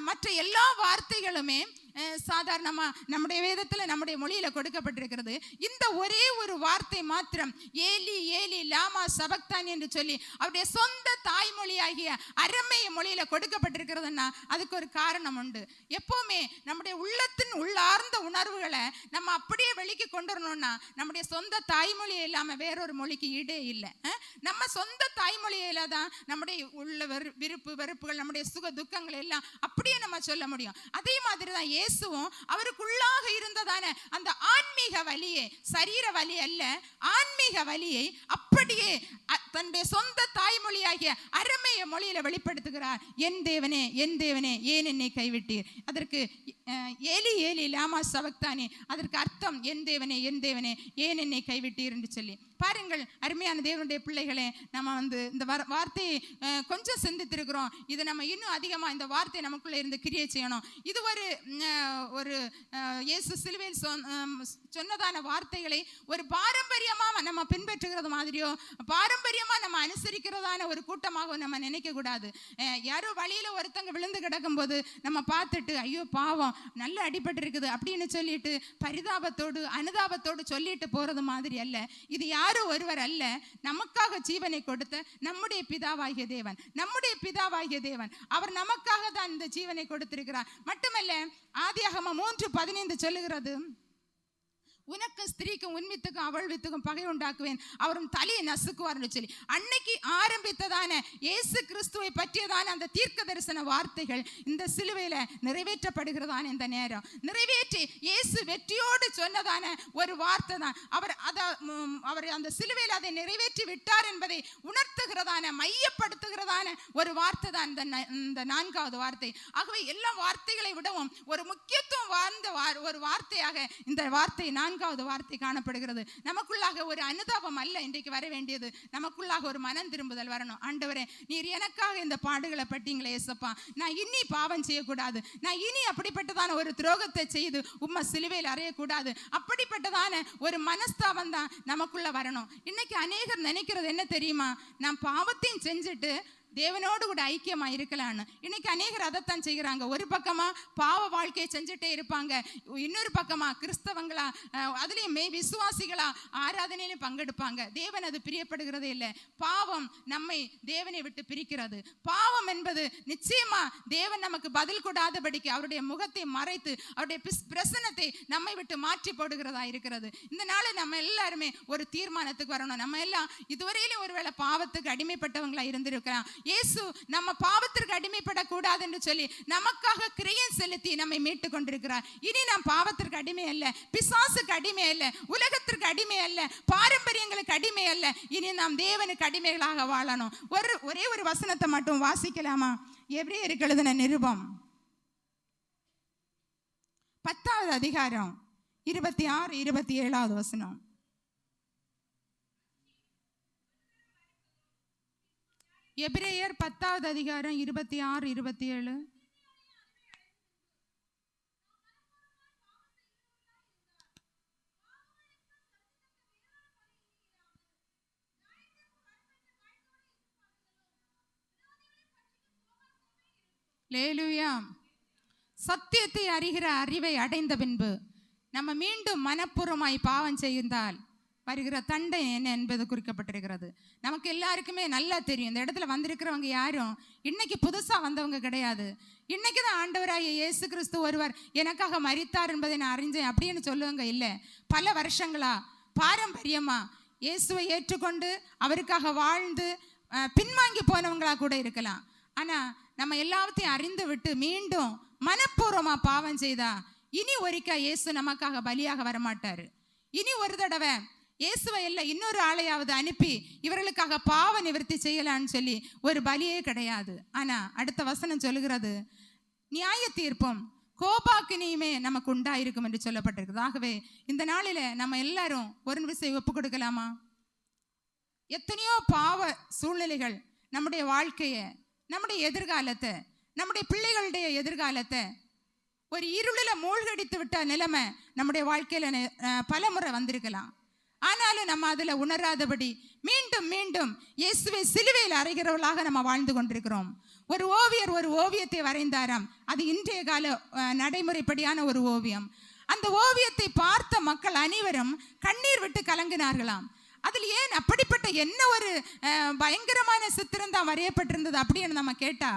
மற்ற எல்லா வார்த்தைகளுமே சாதாரணமா நம்முடைய வேதத்துல நம்முடைய மொழியில கொடுக்கப்பட்டிருக்கிறது. இந்த ஒரே ஒரு வார்த்தை மாத்திரம் ஏலி ஏலி லாமா சபக்தானி என்று சொல்லி அவருடைய சொந்த தாய்மொழியாகிய அரமேய மொழியில கொடுக்கப்பட்டிருக்கிறதுன்னா அதுக்கு ஒரு காரணம் உண்டு. எப்பவுமே நம்முடைய உள்ளத்தின் உள்ளார்ந்த உணர்வுகளை நம்ம அப்படியே வெளிக்கு கொண்டு வரணும்னா நம்முடைய சொந்த தாய்மொழியை இல்லாம வேறொரு மொழிக்கு ஈடே இல்லை. நம்ம சொந்த தாய்மொழியில தான் நம்முடைய உள்ள விருப்பு வெறுப்புகள், நம்முடைய சுக துக்கங்கள் எல்லாம் அப்படியே நம்ம சொல்ல முடியும். அதே மாதிரி தான் இயேசுவும் அவருக்குள்ளாக இருந்ததான அந்த ஆன்மீக வலியை, சரீர வலி அல்ல, ஆன்மீக வலியை அப்படியே தன்னுடைய சொந்த தாய்மொழியாகிய அரமேய மொழியில வெளிப்படுத்துகிறார். என் தேவனே என் தேவனே ஏன் என்னை கைவிட்டீர். அதற்கு ஏலி ஏலி லாமா சபக்தானி, அதற்கு அர்த்தம் என் தேவனே ஏன் என்னை கைவிட்டீர் என்று சொல்லி. பாருங்கள் அருமையான தேவனுடைய பிள்ளைகளே, நம்ம இந்த வார்த்தையை கொஞ்சம் சிந்தித்திருக்கிறோம். இதை நம்ம இன்னும் அதிகமாக இந்த வார்த்தை நமக்குள்ள இருந்து கிரியை செய்யணும். இது ஒரு இயேசு சிலுவையில் சொன்னதான வார்த்தைகளை ஒரு பாரம்பரியமாக நம்ம பின்பற்றுகிறது மாதிரியோ பாரம்பரியமா நம்ம அனுசரிக்கிறதான ஒரு கூட்டமாக நம்ம நினைக்க கூடாது. யாரோ வழியில ஒருத்தங்க விழுந்து கிடக்கும் போது நம்ம பார்த்துட்டு ஐயோ பாவம் நல்ல அடிபட்டு இருக்குது அப்படின்னு சொல்லிட்டு பரிதாபத்தோடு அனுதாபத்தோடு சொல்லிட்டு போறது மாதிரி அல்ல. இது யாரோ ஒருவர் அல்ல, நமக்காக ஜீவனை கொடுத்த நம்முடைய பிதாவாகிய தேவன் அவர் நமக்காக தான் இந்த ஜீவனை கொடுத்திருக்கிறார். மட்டுமல்ல, ஆதியாகமம் 3:15 சொல்லுகிறது, உனக்கு ஸ்திரீக்கும் உன் வித்துக்கும் அவள் வித்துக்கும் பகை உண்டாக்குவேன், அவரும் தலையை நசுக்குவார்னு சொல்லி அன்னைக்கு ஆரம்பித்ததான இயேசு கிறிஸ்துவை பற்றியதான அந்த தீர்க்க தரிசன வார்த்தைகள் இந்த சிலுவையில நிறைவேற்றப்படுகிறதான இந்த நேரம் நிறைவேற்றி இயேசு வெற்றியோடு சொன்னதான ஒரு வார்த்தை தான். அவர் அந்த சிலுவையில் அதை நிறைவேற்றி விட்டார் என்பதை உணர்த்துகிறதான மையப்படுத்துகிறதான ஒரு வார்த்தை தான் இந்த 4வது வார்த்தை. ஆகவே எல்லா வார்த்தைகளை விடவும் ஒரு முக்கியத்துவம் வாய்ந்த ஒரு வார்த்தையாக இந்த வார்த்தை 4வது வார்த்தை காணப்படுகிறது. நமக்குள்ளாக ஒரு அனுதாபம் அல்ல இன்றைக்கு வர வேண்டியது, நமக்குள்ளாக ஒரு மனம் திரும்புதல் வரணும். ஆண்டவரே, நீர் எனக்காக இந்த பாடுகளை பட்டீங்களே ஏசப்பா, நான் இனி பாவம் செய்யக்கூடாது, நான் இனி அப்படிப்பட்டதான ஒரு துரோகத்தை செய்து உம்மை சிலுவையில் அறையக்கூடாது, அப்படிப்பட்டதான ஒரு மனஸ்தாபம் தான் நமக்குள்ள வரணும். இன்னைக்கு அநேகர் நினைக்கிறது என்ன தெரியுமா, நான் பாவத்தையும் செஞ்சுட்டு தேவனோடு கூட ஐக்கியமா இருக்கலான்னு. இன்னைக்கு அநேகர் அதைத்தான் செய்கிறாங்க. ஒரு பக்கமா பாவ வாழ்க்கையை செஞ்சுட்டே இருப்பாங்க, இன்னொரு பக்கமா கிறிஸ்தவங்களா அதுலயும் விசுவாசிகளா ஆராதனையிலும் பங்கெடுப்பாங்க. தேவன் அது பிரியப்படுகிறதே இல்லை. பாவம் நம்மை தேவனை விட்டு பிரிக்கிறது. பாவம் என்பது நிச்சயமா தேவன் நமக்கு பதில் கொடாதபடிக்கு அவருடைய முகத்தை மறைத்து அவருடைய பிரசன்னத்தை நம்மை விட்டு மாற்றி போடுகிறதா இருக்கிறது. இந்த நாளை நம்ம எல்லாருமே ஒரு தீர்மானத்துக்கு வரணும். நம்ம எல்லாம் இதுவரையிலும் ஒருவேளை பாவத்துக்கு அடிமைப்பட்டவங்களா இருந்திருக்கலாம், இயேசு நம்ம பாவத்திற்கு அடிமைப்படக்கூடாது என்று சொல்லி நமக்காக கிரியம் செலுத்தி நம்மை மீட்டு கொண்டிருக்கிறார். இனி நாம் பாவத்திற்கு அடிமை அல்ல, பிசாசுக்கு அடிமை அல்ல, உலகத்திற்கு அடிமை அல்ல, பாரம்பரியங்களுக்கு அடிமை அல்ல. இனி நாம் தேவனுக்கு அடிமைகளாக வாழணும். ஒரே ஒரு வசனத்தை மட்டும் வாசிக்கலாமா? எபிரேயருக்கு எழுதின நிருபம் 10வது அதிகாரம் 26, 27வது வசனம். எபிரேயர் 10வது அதிகாரம் 26, 27. லேலுயா. சத்தியத்தை அறிகிற அறிவை அடைந்த பின்பு நம்ம மீண்டும் மனப்பூர்வமாய் பாவம் செய்தால் வருகிற தண்டனை என்ன என்பது குறிக்கப்பட்டிருக்கிறது. நமக்கு எல்லாருக்குமே நல்லா தெரியும். இந்த இடத்துல வந்திருக்கிறவங்க யாரும் இன்னைக்கு புதுசாக வந்தவங்க கிடையாது. இன்னைக்கு தான் ஆண்டவராகிய இயேசு கிறிஸ்து ஒருவர் எனக்காக மரித்தார் என்பதை நான் அறிஞ்சேன் அப்படின்னு சொல்லுவாங்க. இல்லை, பல வருஷங்களா பாரம்பரியமா இயேசுவை ஏற்றுக்கொண்டு அவருக்காக வாழ்ந்து பின்வாங்கி போனவங்களா கூட இருக்கலாம். ஆனால் நம்ம எல்லாத்தையும் அறிந்து விட்டு மீண்டும் மனப்பூர்வமா பாவம் செய்தா இனி ஒருக்கா இயேசு நமக்காக பலியாக வரமாட்டாரு. இனி ஒரு தடவை இயேசுவை இல்லை இன்னொரு ஆளையாவது அனுப்பி இவர்களுக்காக பாவ நிவர்த்தி செய்யலான்னு சொல்லி ஒரு பலியே கிடையாது. ஆனா அடுத்த வசனம் சொல்லுகிறது, நியாய தீர்ப்பும் கோபாக்கினியுமே நமக்கு உண்டாயிருக்கும் என்று சொல்லப்பட்டிருக்குது. ஆகவே இந்த நாளில நம்ம எல்லாரும் ஒரு விஷயம் ஒப்பு கொடுக்கலாமா? எத்தனையோ பாவ சூழ்நிலைகள் நம்முடைய வாழ்க்கையை, நம்முடைய எதிர்காலத்தை, நம்முடைய பிள்ளைகளுடைய எதிர்காலத்தை ஒரு இருளில மூழ்கடித்து விட்ட நிலைமை நம்முடைய வாழ்க்கையில பல முறை வந்திருக்கலாம். ஆனாலும் நம்ம அதுல உணராதபடி மீண்டும் மீண்டும் இயேசுவை சிலுவையில் அறைகிறவர்களாக நம்ம வாழ்ந்து கொண்டிருக்கிறோம். ஒரு ஓவியர் ஒரு ஓவியத்தை வரைந்தாராம். அது இன்றைய கால நடைமுறைப்படியான ஒரு ஓவியம். அந்த ஓவியத்தை பார்த்த மக்கள் அனைவரும் கண்ணீர் விட்டு கலங்கினார்களாம். அதில் ஏன் அப்படிப்பட்ட என்ன ஒரு பயங்கரமான சித்திரம் தான் வரையப்பட்டிருந்தது அப்படின்னு நம்ம கேட்டா,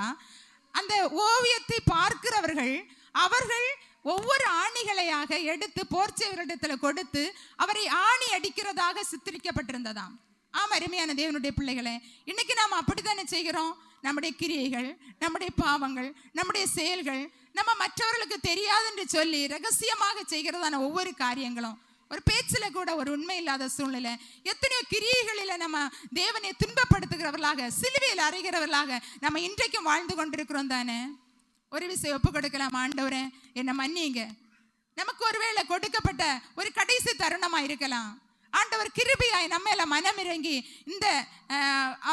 அந்த ஓவியத்தை பார்க்கிறவர்கள் அவர்கள் ஒவ்வொரு ஆணிகளையாக எடுத்து போர்ச்சேவரிடத்துல கொடுத்து அவரை ஆணி அடிக்கிறதாக சித்தரிக்கப்பட்டிருந்ததாம். ஆமா, அருமையான தேவனுடைய பிள்ளைகளே, இன்னைக்கு நாம் அப்படித்தானே செய்கிறோம். நம்முடைய கிரியைகள், நம்முடைய பாவங்கள், நம்முடைய செயல்கள் நம்ம மற்றவர்களுக்கு தெரியாது என்று சொல்லி ரகசியமாக செய்கிறதான ஒவ்வொரு காரியங்களும், ஒரு பேச்சில கூட ஒரு உண்மை இல்லாத சூழ்நிலை, எத்தனையோ கிரியைகளில நம்ம தேவனை துன்பப்படுத்துகிறவர்களாக, சிலுவையில் அறைகிறவர்களாக நம்ம இன்றைக்கும் வாழ்ந்து கொண்டிருக்கிறோம் தானே. ஒரு விஷயம் ஒப்பு கொடுக்கலாம், ஆண்டவரே என்ன மன்னிங்க. நமக்கு ஒருவேளை கொடுக்கப்பட்ட ஒரு கடைசி தருணமா இருக்கலாம். ஆண்டவர் கிருபையாய் நம்ம மேல மனமிறங்கி இந்த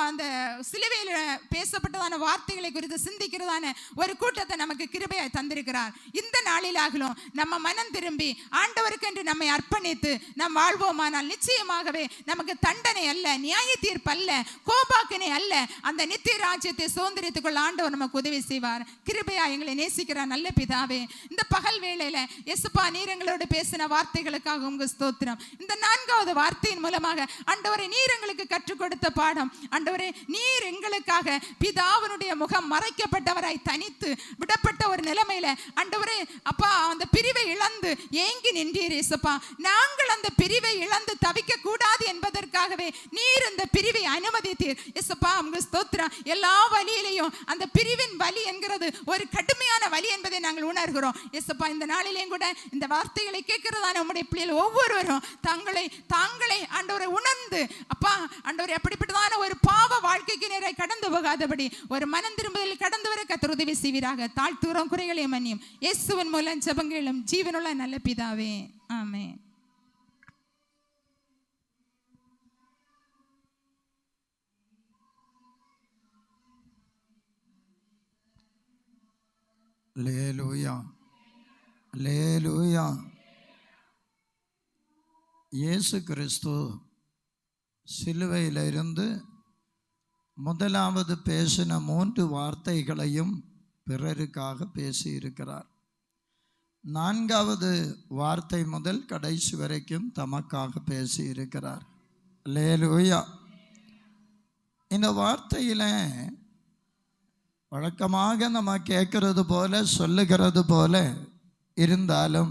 அந்த சிலுவையில் பேசப்பட்டதான வார்த்தைகளை குறித்து சிந்திக்கிறதான ஒரு கூட்டத்தை நமக்கு கிருபையாய் தந்திருக்கிறார். இந்த நாளிலாகலும் நம்ம மனம் திரும்பி ஆண்டவருக்கு என்று நம்மை அர்ப்பணித்து நம் வாழ்வோமானால் நிச்சயமாகவே நமக்கு தண்டனை அல்ல, நியாய தீர்ப்பு அல்ல, கோபாக்கினை அல்ல, அந்த நித்திய ராஜ்யத்தை சுதந்திரித்துக் கொள்ள ஆண்டவர் நமக்கு உதவி செய்வார். கிருபையா எங்களை நேசிக்கிறார் நல்ல பிதாவே. இந்த பகல் வேளையில எசுப்பா நீர் எங்களோடு பேசின வார்த்தைகளுக்காக உங்க ஸ்தோத்திரம். இந்த 4வது வார்த்தையின் மூலமாக ஆண்டவரே நீர் எங்களுக்கு கற்றுக் கொடுத்த பாடம், ஆண்டவரே நீர் எங்களுக்காக பிதாவினுடைய முகம் மறைக்கப்பட்டவராய் தனித்து விடப்பட்ட ஒரு நிலைமையில ஆண்டவரே அப்பா அந்த பிரிவை இழந்து ஏங்கி நின்றீர் இயேசுப்பா. நாங்கள் அந்த பிரிவை இழந்து தவிக்க கூடாது என்பதற்காகவே நீர் அந்த பிரிவை அனுமதித்தீர் இயேசுப்பா. உங்க ஸ்தோத்திரம். எல்லா வலியிலையும் அந்த பிரிவின் வலி என்கிறது ஒரு கடுமையான வலி என்பதை நாங்கள் உணர்கிறோம் இயேசுப்பா. இந்த நாளிலேயும் கூட இந்த வார்த்தைகளை கேட்கிறதான உம்முடைய பிள்ளைகள் ஒவ்வொருவரும் தாங்களை ஆண்டவரை உணர்ந்து அப்பா ஆண்டவரை அப்படிப்பட்டதான ஒரு பாவ வாழ்க்கைக்கு நேராக கடந்து போகாதபடி ஒரு மனம் திரும்புதலில் கடந்து வர கர்த்தர் உதவி செய்வீராக. தாழ்த்துறோம், குறைகளை மன்னியும். இயேசுவின் மூலம் ஜெபங்களும் ஜீவனுள்ள நல்ல பிதாவே, ஆமென். அல்லேலூயா, அல்லேலூயா. இயேசு கிறிஸ்து சிலுவையில் இருந்து முதலாவது பேசின 3 வார்த்தைகளையும் பிறருக்காக பேசியிருக்கிறார். 4வது வார்த்தை முதல் கடைசி வரைக்கும் தமக்காக பேசியிருக்கிறார். அல்லேலூயா. இந்த வார்த்தையில் வழக்கமாக நம்ம கேட்கறது போல சொல்லுகிறது போல இருந்தாலும்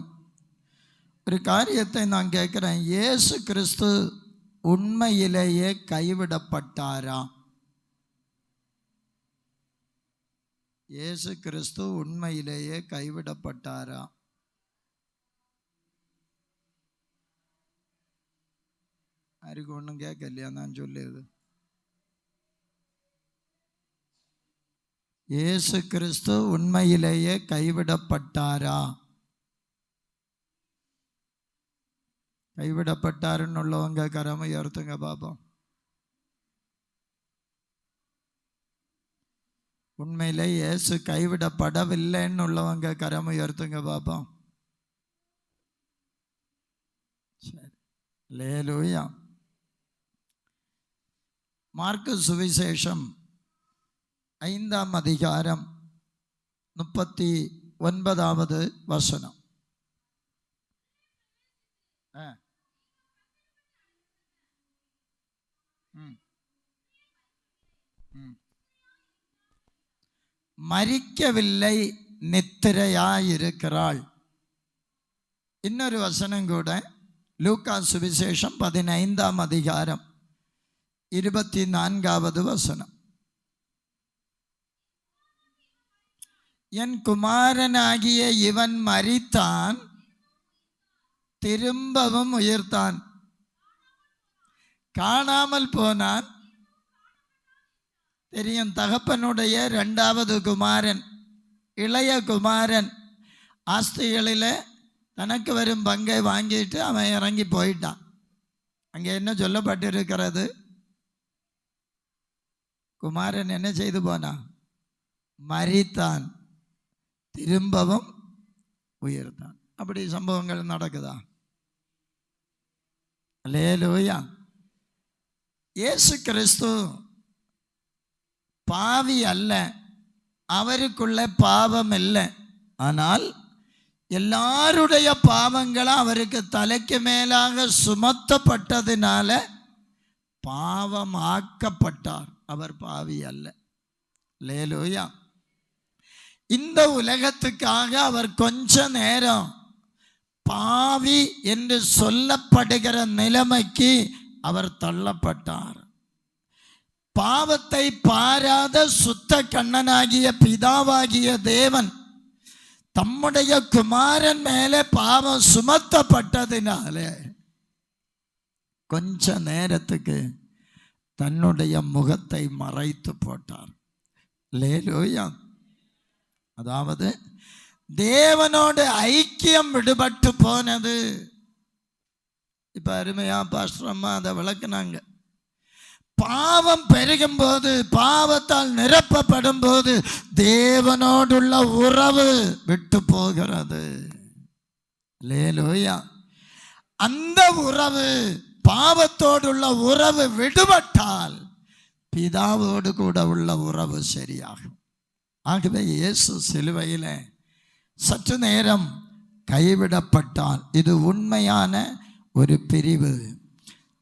ஒரு காரியத்தை நான் கேட்குறேன். இயேசு கிறிஸ்து உண்மையிலேயே கைவிடப்பட்டாரா? இயேசு கிறிஸ்து உண்மையிலேயே கைவிடப்பட்டாரா? யாருக்கும் ஒன்றும் கேட்கலையா நான் சொல்லியது? இயேசு கிறிஸ்து உண்மையிலேயே கைவிடப்பட்டாரா? கைவிடப்பட்டாருன்னு உள்ளவங்க கரம் உயர்த்துங்க பாப்போம். உண்மையிலே இயேசு கைவிடப்படவில்லைன்னு உள்ளவங்க கரம் உயர்த்துங்க பாப்போம். சரி, அல்லேலூயா. மார்க்கு சுவிசேஷம் 5ஆம் அதிகாரம் 39வது வசனம். மரிக்கவில்லை, நித்திரையாயிருக்கிறாள். இன்னொரு வசனம் கூட லூக்கா சுவிசேஷம் 15ஆம் அதிகாரம் 24வது வசனம். என் குமாரனாகிய இவன் மரித்தான், திரும்பவும் உயிர்த்தான், காணாமல் போனான். தெரியும், தகப்பனுடைய 2வது குமாரன், இளைய குமாரன் ஆஸ்திகளில் தனக்கு வரும் பங்கை வாங்கிட்டு அவன் இறங்கி போயிட்டான். அங்கே என்ன சொல்லப்பட்டிருக்கிறது? குமாரன் என்ன செய்து போனான்? மரித்தான், திரும்பவும் உயிர்த்தான். அப்படி சம்பவங்கள் நடக்குதா? அல்லேலூயா. இயேசு கிறிஸ்து பாவி அல்ல, அவருக்குள்ள பாவம் இல்லை. ஆனால் எல்லாருடைய பாவங்களும் அவருக்கு தலைக்கு மேலாக சுமத்தப்பட்டதினால பாவம் ஆக்கப்பட்டார். அவர் பாவி அல்ல. அல்லேலூயா. இந்த உலகத்துக்காக அவர் கொஞ்ச நேரம் பாவி என்று சொல்லப்படுகிற நிலைமைக்கு அவர் தள்ளப்பட்டார். பாவத்தை பாராத சுத்த கண்ணனாகிய பிதாவாகிய தேவன் தம்முடைய குமாரன் மேலே பாவம் சுமத்தப்பட்டதினால கொஞ்ச நேரத்துக்கு தன்னுடைய முகத்தை மறைத்து போட்டார். அல்லேலூயா. அதாவது தேவனோடு ஐக்கியம் விடுபட்டு போனது. இப்ப அருமையா பாஸ்டர் அம்மா அதை விளக்குனாங்க. பாவம் பெருகும் போது, பாவத்தால் நிரப்பப்படும் போது தேவனோடுள்ள உறவு விட்டு போகிறது. அல்லேலூயா. அந்த உறவு, பாவத்தோடுள்ள உறவு விடுபட்டால் பிதாவோடு கூட உள்ள உறவு சரியாகும். ஆகவே இயேசு சிலுவையில் சற்று நேரம் கைவிடப்பட்டால் இது உண்மையான ஒரு பிரிவு.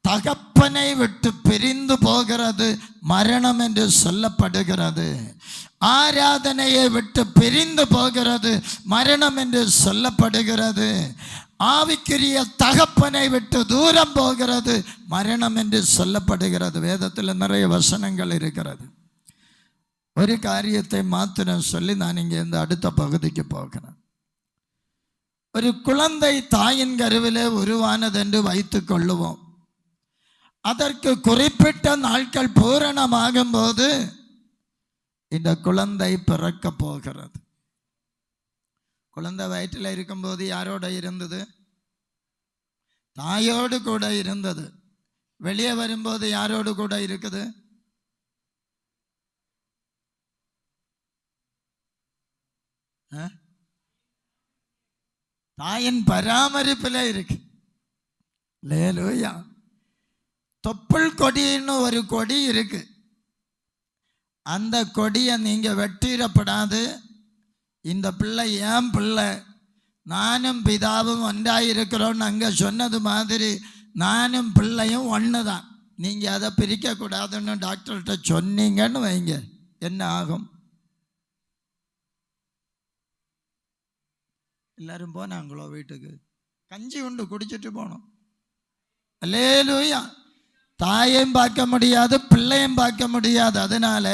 தகப்பனை விட்டு பிரிந்து போகிறது மரணம் என்று சொல்லப்படுகிறது. ஆராதனையை விட்டு பிரிந்து போகிறது மரணம் என்று சொல்லப்படுகிறது. ஆவிக்குரிய தகப்பனை விட்டு தூரம் போகிறது மரணம் என்று சொல்லப்படுகிறது. வேதத்தில் நிறைய வசனங்கள் இருக்கிறது. ஒரு காரியத்தை மாத்திரம் சொல்லி நான் இங்கே இந்த அடுத்த பகுதிக்கு போகிறேன். ஒரு குழந்தை தாயின் கருவிலே உருவானது என்று வைத்துக் கொள்ளுவோம். அதற்கு குறிப்பிட்ட நாட்கள் பூரணமாகும் போது இந்த குழந்தை பிறக்க போகிறது. குழந்தை வயிற்றில் இருக்கும்போது யாரோட இருந்தது? தாயோடு கூட இருந்தது. வெளியே வரும்போது யாரோடு கூட இருக்குது? தாயின் பராமரிப்பில் இருக்கு. அல்லேலூயா. தொப்புள் கொடின்னு ஒரு கொடி இருக்கு. அந்த கொடியை நீங்க வெட்டிடப்படாது. இந்த பிள்ளை ஏன் பிள்ளை, நானும் பிதாவும் ஒன்றாயிருக்கிறோன்னு அங்கே சொன்னது மாதிரி நானும் பிள்ளையும் ஒன்று தான். நீங்கள் அதை பிரிக்கக்கூடாதுன்னு டாக்டர்கிட்ட சொன்னீங்கன்னு வைங்க, என்ன ஆகும்? எல்லாரும் போனாங்களோ வீட்டுக்கு, கஞ்சி உண்டு குடிச்சிட்டு போனோம். அல்லேலூயா. தாயையும் பார்க்க முடியாது, பிள்ளையும் பார்க்க முடியாது. அதனால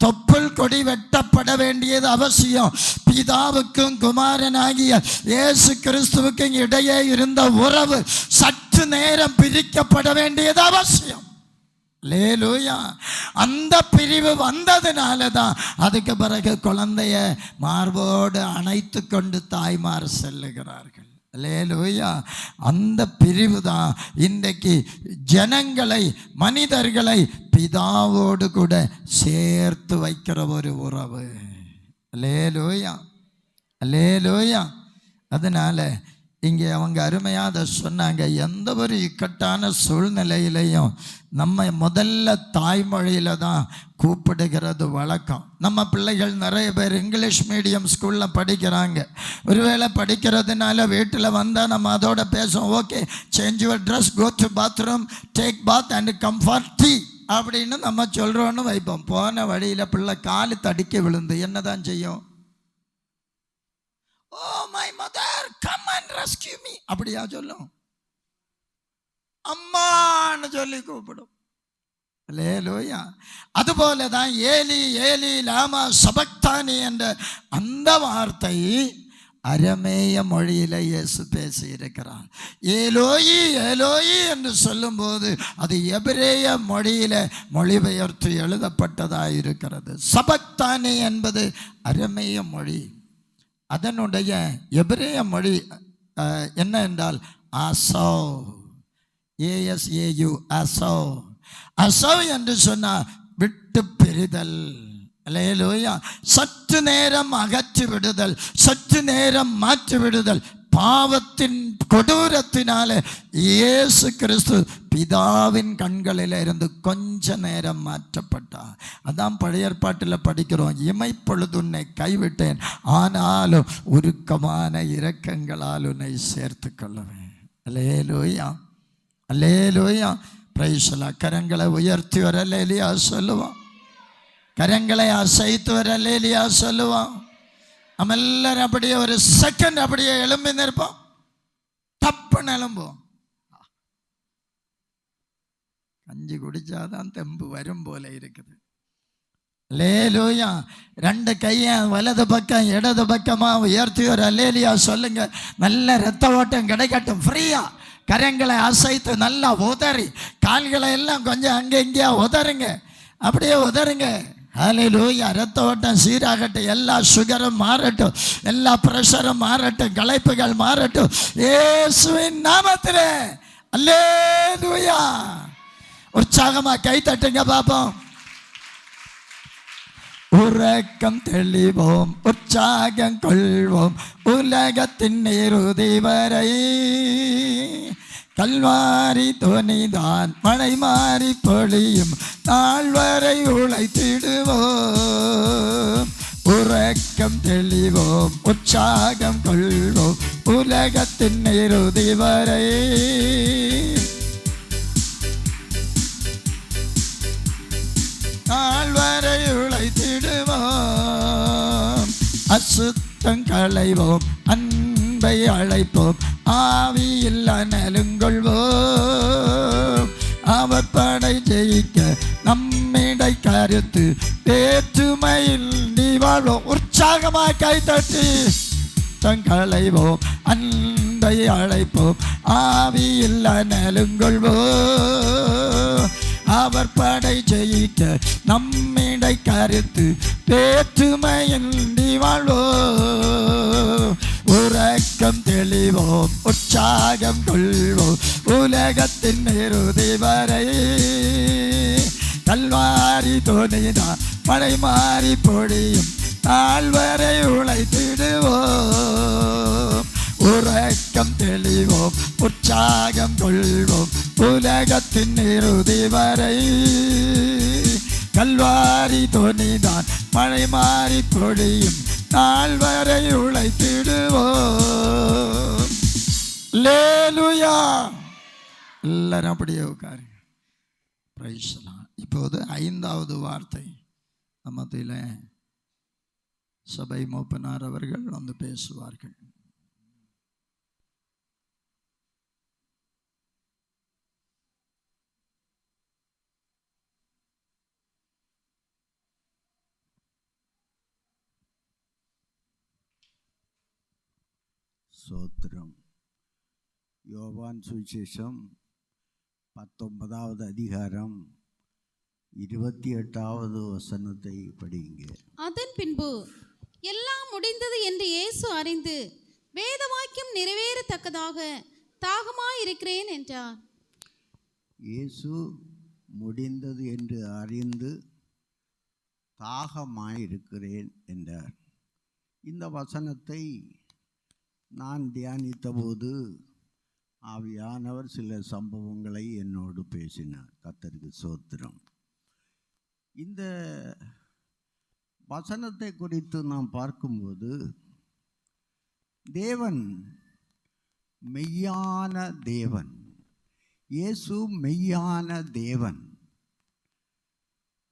தொப்புள் கொடி வெட்டப்பட வேண்டியது அவசியம். பிதாவுக்கும் குமாரனாகிய இயேசு கிறிஸ்துவுக்கும் இடையே இருந்த உறவு சற்று நேரம் பிரிக்கப்பட வேண்டியது அவசியம். அல்லேலூயா. அந்த பிரிவு வந்ததுனால தான் அதுக்கு பிறகு குழந்தைய மார்போடு அணைத்து கொண்டு தாய்மார் செல்லுகிறார்கள். அல்லேலூயா. அந்த பிரிவு தான் இன்றைக்கு ஜனங்களை, மனிதர்களை பிதாவோடு கூட சேர்த்து வைக்கிற ஒரு உறவு. அல்லேலூயா, அல்லேலூயா. அதனால இங்கே அவங்க அருமையாக அதை சொன்னாங்க. எந்த ஒரு இக்கட்டான சூழ்நிலையிலையும் நம்ம முதல்ல தாய்மொழியில் தான் கூப்பிடுகிறது வழக்கம். நம்ம பிள்ளைகள் நிறைய பேர் இங்கிலீஷ் மீடியம் ஸ்கூலில் படிக்கிறாங்க. ஒருவேளை படிக்கிறதுனால வீட்டில் வந்தால் நம்ம அதோட பேசுவோம். Okay, change your dress, go to bathroom, take bath and come for tea அப்படின்னு நம்ம சொல்கிறோன்னு வைப்போம். போன வழியில் பிள்ளை காலு தடிக்க விழுந்து என்ன தான் செய்யும்? Oh my mother, come and rescue me அப்படியா சொல்லும்? அம்மான்னு சொல்லி கூப்பிடும். அல்லேலூயா. அதுபோல தான் ஏலி ஏலி லாமா சபக்தானி என்ற அந்த வார்த்தை அரமேய மொழியில இயேசு பேசி இருக்கிறார். ஏலோயி ஏலோயி என்று சொல்லும்போது அது எபிரேய மொழியில மொழிபெயர்த்து எழுதப்பட்டதாக இருக்கிறது. சபக்தானி என்பது அரமேய மொழி. அதனுடைய எபிரேய மொழி என்ன என்றால் ஆசோ, ASAU, ஆசோ. அசோ என்று சொன்னால் விட்டு பிரிதல். அல்லேலூயா. சற்று நேரம் அகற்றி விடுதல், சற்று நேரம் மாற்றி விடுதல். பாவத்தின் கொடூரத்தினாலே இயேசு கிறிஸ்து பிதாவின் கண்களில் இருந்து கொஞ்ச நேரம் மாற்றப்பட்டார். அதான் பழைய ஏற்பாட்டில் படிக்கிறோம். இமைப்பொழுது உன்னை கைவிட்டேன், ஆனாலும் உருக்கமான இரக்கங்களால் உன்னை சேர்த்து கொள்ளுவேன். அல்லேலூயா, அல்லேலூயா. பிரைஸ். கரங்களை உயர்த்தி வர அல்லேலூயா சொல்லுவான். கரங்களை அசைத்து வர அல்லேலூயா சொல்லுவான். நம்ம எல்லாரும் அப்படியே ஒரு செகண்ட் அப்படியே எழும்பி நிற்போம். தப்புன்னு எழும்போம். கஞ்சி குடிச்சாதான் தெம்பு வரும் போல இருக்குது. அல்லேலூயா. ரெண்டு கையை வலது பக்கம் இடது பக்கமா உயர்த்தி ஒரு அல்லேலூயா சொல்லுங்க. நல்ல ரத்த ஓட்டம் கிடைக்கட்டும். ஃப்ரீயா கரங்களை அசைத்து நல்லா உதறி, கால்களை எல்லாம் கொஞ்சம் அங்கே இங்கேயா உதறுங்க. அப்படியே உதறுங்க. ஹல்லேலூயா. ரத்த ஓட்டம் சீராகட்டும். எல்லா சுகரும் மாறட்டும், எல்லா பிரஷரும் மாறட்டும், களைப்புகள் மாறட்டும் இயேசுவின் நாமத்திலே. அல்லேலூயா. உற்சாகமா கை தட்டுங்க பாப்போம். உறக்கம் தெளிவோம், உற்சாகம் கொள்வோம், உலகத்தின் இறுதி வரை. கல்வாரி துணிதான் மழை மாறி பொழியும் நாள் வரை உழைத்திடுவோம். உறக்கம் தெளிவோம், உற்சாகம் கொள்வோம், உலகத்தின் இறுதி வரை. நாள் வரை உழைத்திடுவோம். அசுத்தம் களைவோம், அன்பை அழைப்போம், ஆவியில் அனலுங்கொள்வோம். அவர் படை ஜெயிக்க நம்மிடை கருத்து வேற்றுமையில் நீ வாழ்வோம். உற்சாகமாய் கை தட்டி களைவோம், அன்பை அழைப்போம், ஆவியில் அனலுங்கொள்வோம். அவர் படை ஜெயிக்க நம்மிடை கருத்து வேற்றுமையில் நீ வாழ்வோம். உறக்கம் தெளிவோம், உற்சாகம் கொள்வோம், உலகத்தின் இறுதி வரை. கல்வாரி துணிதான் மழை மாறி பொழியும் நாள் வரை உழைத்திடுவோம். உறக்கம் தெளிவோம், உற்சாகம் கொள்வோம், உலகத்தின் இறுதி வரை. கல்வாரி துணிதான் மழை மாறி பொழியும் நாள் வரை உழைத்திடுவோம். அல்லேலூயா. எல்லாரும் அப்படியே உட்காருங்க. Price the Lord. இப்போது 5வது வார்த்தை மத்தியில் சபை மூப்பனார் அவர்கள் வந்து பேசுவார்கள். சோத்திரம். யோவான் சுவிசேஷம் 19வது அதிகாரம் 28வது வசனத்தை படிங்க. அதன் பின்பு எல்லாம் முடிந்தது என்று இயேசு அறிந்து வேத வாக்கியம் நிறைவேறத்தக்கதாக தாகமாயிருக்கிறேன் என்றார். இயேசு முடிந்தது என்று அறிந்து தாகமாயிருக்கிறேன் என்றார். இந்த வசனத்தை நான் தியானித்தபோது ஆவியானவர் சில சம்பவங்களை என்னோடு பேசினார். கர்த்தருக்கு சோத்திரம். இந்த வசனத்தை குறித்து நாம் பார்க்கும்போது தேவன் மெய்யான தேவன், இயேசு மெய்யான தேவன்,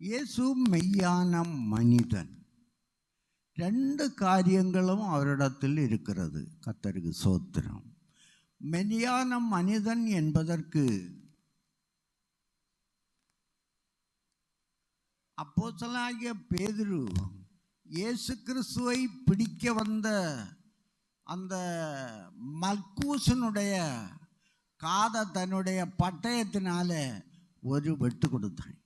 இயேசு மெய்யான மனிதன். ரெண்டு காரியங்களும் அவரிடத்தில் இருக்கிறது. கர்த்தருக்கு சோத்திரம். மெய்யான மனிதன் என்பதற்கு அப்போஸ்தலனாகிய பேதுரு இயேசு கிறிஸ்துவை பிடிக்க வந்த அந்த மல்கூசனுடைய காதை தன்னுடைய பட்டயத்தினால ஒரு வெட்டு கொடுத்தான்.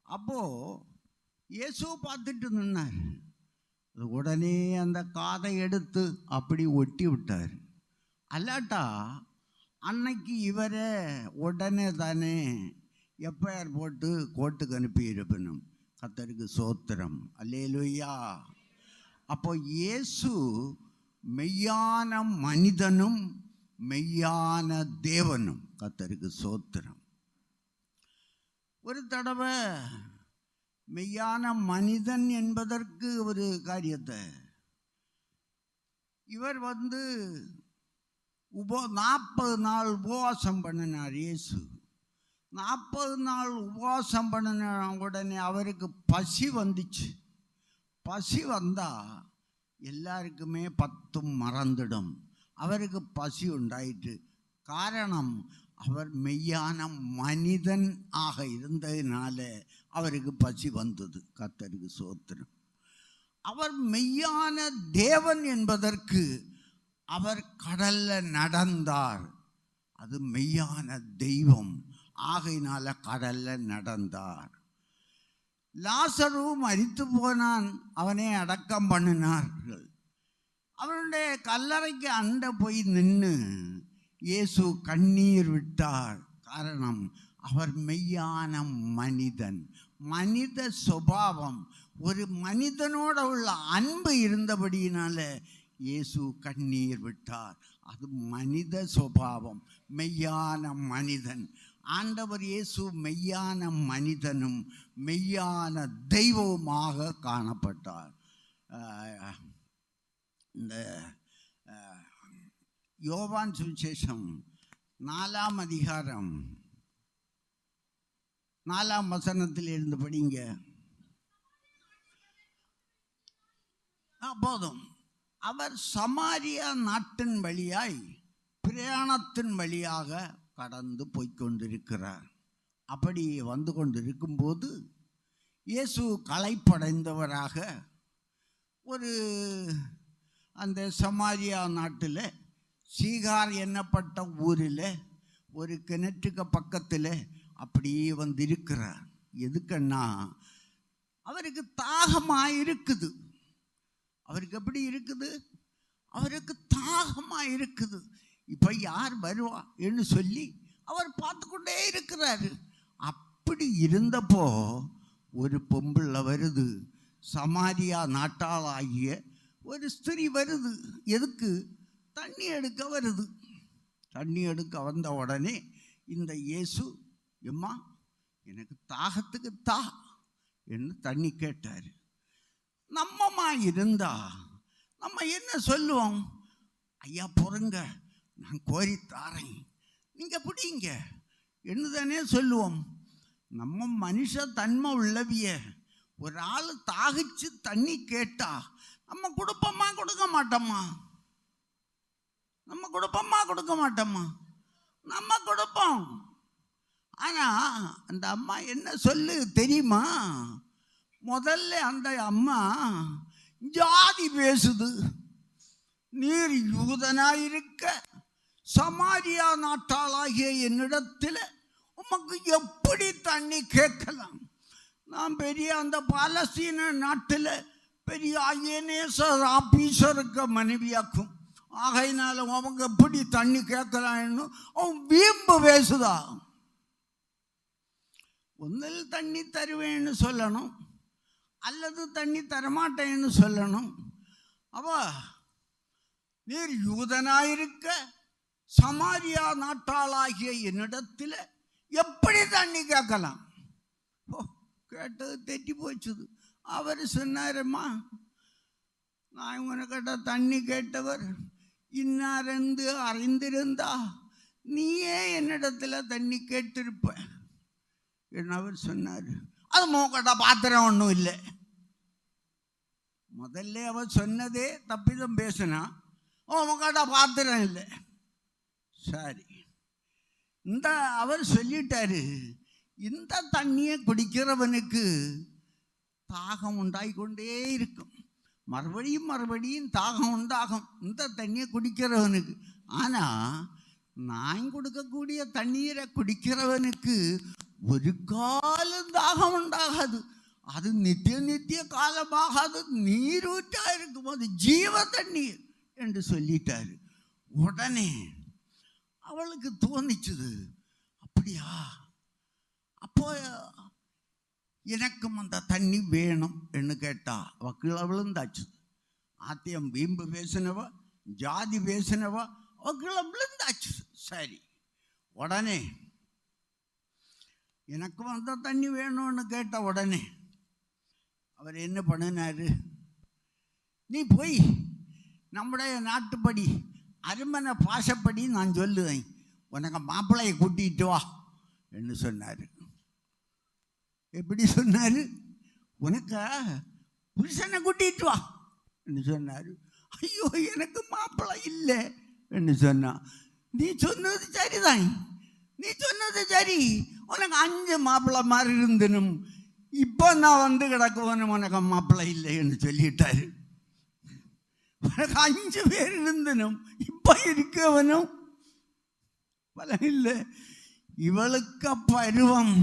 அப்போ இயேசு பார்த்துட்டு நின்னார். உடனே அந்த காதை எடுத்து அப்படி ஒட்டி விட்டார். அல்லாட்டா அன்னைக்கு இவரை உடனே தானே எஃப்ஐஆர் போட்டு கோர்ட்டுக்கு அனுப்பி இருப்பணும். கர்த்தருக்கு சோத்திரம். அல்லேலூயா. அப்போ இயேசு மெய்யான மனிதனும் மெய்யான தேவனும். கர்த்தருக்கு சோத்திரம். ஒரு தடவை மெய்யான மனிதன் என்பதற்கு ஒரு காரியத்தை இவர் 40 நாள் உபவாசம் பண்ணினார். இயேசு 40 நாள் உபவாசம் பண்ணின உடனே அவருக்கு பசி வந்துச்சு. பசி வந்தால் எல்லாருக்குமே 10 மறந்துடும். அவருக்கு பசி உண்டாயிற்று. காரணம், அவர் மெய்யான மனிதன் ஆக இருந்ததினால அவருக்கு பசி வந்தது. கர்த்தருக்கு சோத்திரம். அவர் மெய்யான தேவன் என்பதற்கு அவர் கடல்ல நடந்தார். அது மெய்யான தெய்வம் ஆகையினால கடல்ல நடந்தார். லாசரு மரித்து போனான். அவனை அடக்கம் பண்ணினார்கள். அவனுடைய கல்லறைக்கு அண்ட போய் நின்று இயேசு கண்ணீர் விட்டார். காரணம், அவர் மெய்யான மனிதன். மனித சுபாவம், ஒரு மனிதனோட உள்ள அன்பு இருந்தபடியினால இயேசு கண்ணீர் விட்டார். அது மனித சுபாவம், மெய்யான மனிதன். ஆண்டவர் இயேசு மெய்யான மனிதனும் மெய்யான தெய்வமாக காணப்பட்டார். இந்த யோவான் சுவிசேஷம் 4ஆம் அதிகாரம் 4ஆம் வசனத்தில் இருந்து படிங்க. போதும். அவர் சமாரியா நாட்டின் வழியாய் பிரயாணத்தின் வழியாக கடந்து போய்கொண்டிருக்கிறார். அப்படி வந்து கொண்டிருக்கும்போது இயேசு களைப்படைந்தவராக ஒரு அந்த சமாரியா நாட்டில் சீகார் என்னப்பட்ட ஊரில் ஒரு கிணற்றுக்கு பக்கத்தில் அப்படியே வந்திருக்கிறார். எதுக்குன்னா அவருக்கு தாகமாக இருக்குது. அவருக்கு எப்படி இருக்குது? அவருக்கு தாகமாக இருக்குது. இப்போ யார் வருவா என்று சொல்லி அவர் பார்த்து கொண்டே இருக்கிறாரு. அப்படி இருந்தப்போ ஒரு பொம்பளை வருது. சமாரியா நாட்டாளாகிய ஒரு ஸ்திரீ வருது. எதுக்கு? தண்ணி எடுக்க வருது. தண்ணி எடுக்க வந்த உடனே இந்த இயேசு, எம்மா எனக்கு தாகத்துக்கு தா என்று தண்ணி கேட்டார். நம்மம்மா இருந்தா நம்ம என்ன சொல்லுவோம்? ஐயா பொறுங்க, நான் கோரி தாரேன், நீங்கள் குடிங்க என்று தானே சொல்லுவோம். நம்ம மனுஷ தன்மை உள்ளவிய ஒரு ஆள் தாகிச்சு தண்ணி கேட்டா நம்ம கொடுப்போமா கொடுக்க மாட்டோமா? நம்ம கொடுப்போமா கொடுக்க மாட்டோமா? நம்ம கொடுப்போம். ஆனால் அந்த அம்மா என்ன சொல்லு தெரியுமா? முதல்ல அந்த அம்மா ஜாதி பேசுது. நீர் யூதனாயிருக்க சமாரியா நாட்டாளாகிய என்னிடத்தில் உமக்கு எப்படி தண்ணி கேட்கலாம்? நான் பெரிய அந்த பாலஸ்தீன நாட்டில் பெரிய ஐஎன்எஸ் ஆபீசருக்கு மனைவியாக்கும். ஆகையினால அவங்க எப்படி தண்ணி கேட்கலான்னு அவன் வீம்பு பேசுதா. ஒன்றில் தண்ணி தருவேன்னு சொல்லணும், அல்லது தண்ணி தரமாட்டேன்னு சொல்லணும். அவ நீர் யூதனாயிருக்க சமாரியா நாட்டாளாகிய என்னிடத்தில் எப்படி தண்ணி கேட்கலாம்? கேட்டது தெட்டி போச்சுது. அவர் சொன்னாரம்மா, நான் உனக்கிட்ட தண்ணி கேட்டவர் இன்னாரெந்து அறிந்திருந்தா நீயே என்னிடத்துல தண்ணி கேட்டிருப்ப என்ன அவர் சொன்னார். அது மோக்கட்ட பாத்திரம் ஒன்றும் இல்லை. முதல்ல அவர் சொன்னதே தப்பிதம் பேசினா மோக்கட்ட பாத்திரம் இல்லை. சரி, இந்த அவர் சொல்லிட்டாரு, இந்த தண்ணியை குடிக்கிறவனுக்கு தாகம் உண்டாகிக்கொண்டே இருக்கும், மறுபடியும் மறுபடியும் தாகம் உண்டாகும் இந்த தண்ணியை குடிக்கிறவனுக்கு. ஆனால் நான் கொடுக்கக்கூடிய தண்ணீரை குடிக்கிறவனுக்கு ஒரு காலம் தாகம் உண்டாகாது. அது நித்திய நித்திய காலமாக அது நீரூற்றா இருக்கும், அது ஜீவ தண்ணீர் என்று சொல்லிட்டாரு. உடனே அவளுக்கு தோணிச்சுது, அப்படியா, அப்போ எனக்கும் அந்த தண்ணி வேணும் என்று கேட்டா. அவ கீழே விழுந்தாச்சு. ஆத்தியம் வீம்பு பேசினவ, ஜாதி பேசினவ, அவ கீழே விழுந்தாச்சு. சரி, உடனே எனக்கும் அந்த தண்ணி வேணும்னு கேட்ட உடனே அவர் என்ன பண்ணினாரு, நீ போய் நம்முடைய நாட்டுப்படி அரண்மனை பாசப்படி நான் சொல்லுவேன், உனக்கு மாப்பிள்ளையை கூட்டிகிட்டு வா என்று சொன்னார். எப்படி சொன்னார்? உனக்கு புருஷனை கூட்டிகிட்டு வா என்று சொன்னார். ஐயோ, எனக்கு மாப்பிள்ளை இல்லை என்று சொன்னான். நீ சொன்னது சரிதான், நீ சொன்னது சரி, உனக்கு 5 மாப்பிள்ளை மாதிரி இருந்தனும், இப்போ நான் வந்து கிடக்குவனும் உனக்கு மாப்பிள்ளை இல்லை என்று சொல்லிட்டாரு. உனக்கு 5 பேர் இருந்தனும், இப்போ இருக்கவனும் பலம் இல்லை. இவளுக்கு பருவம்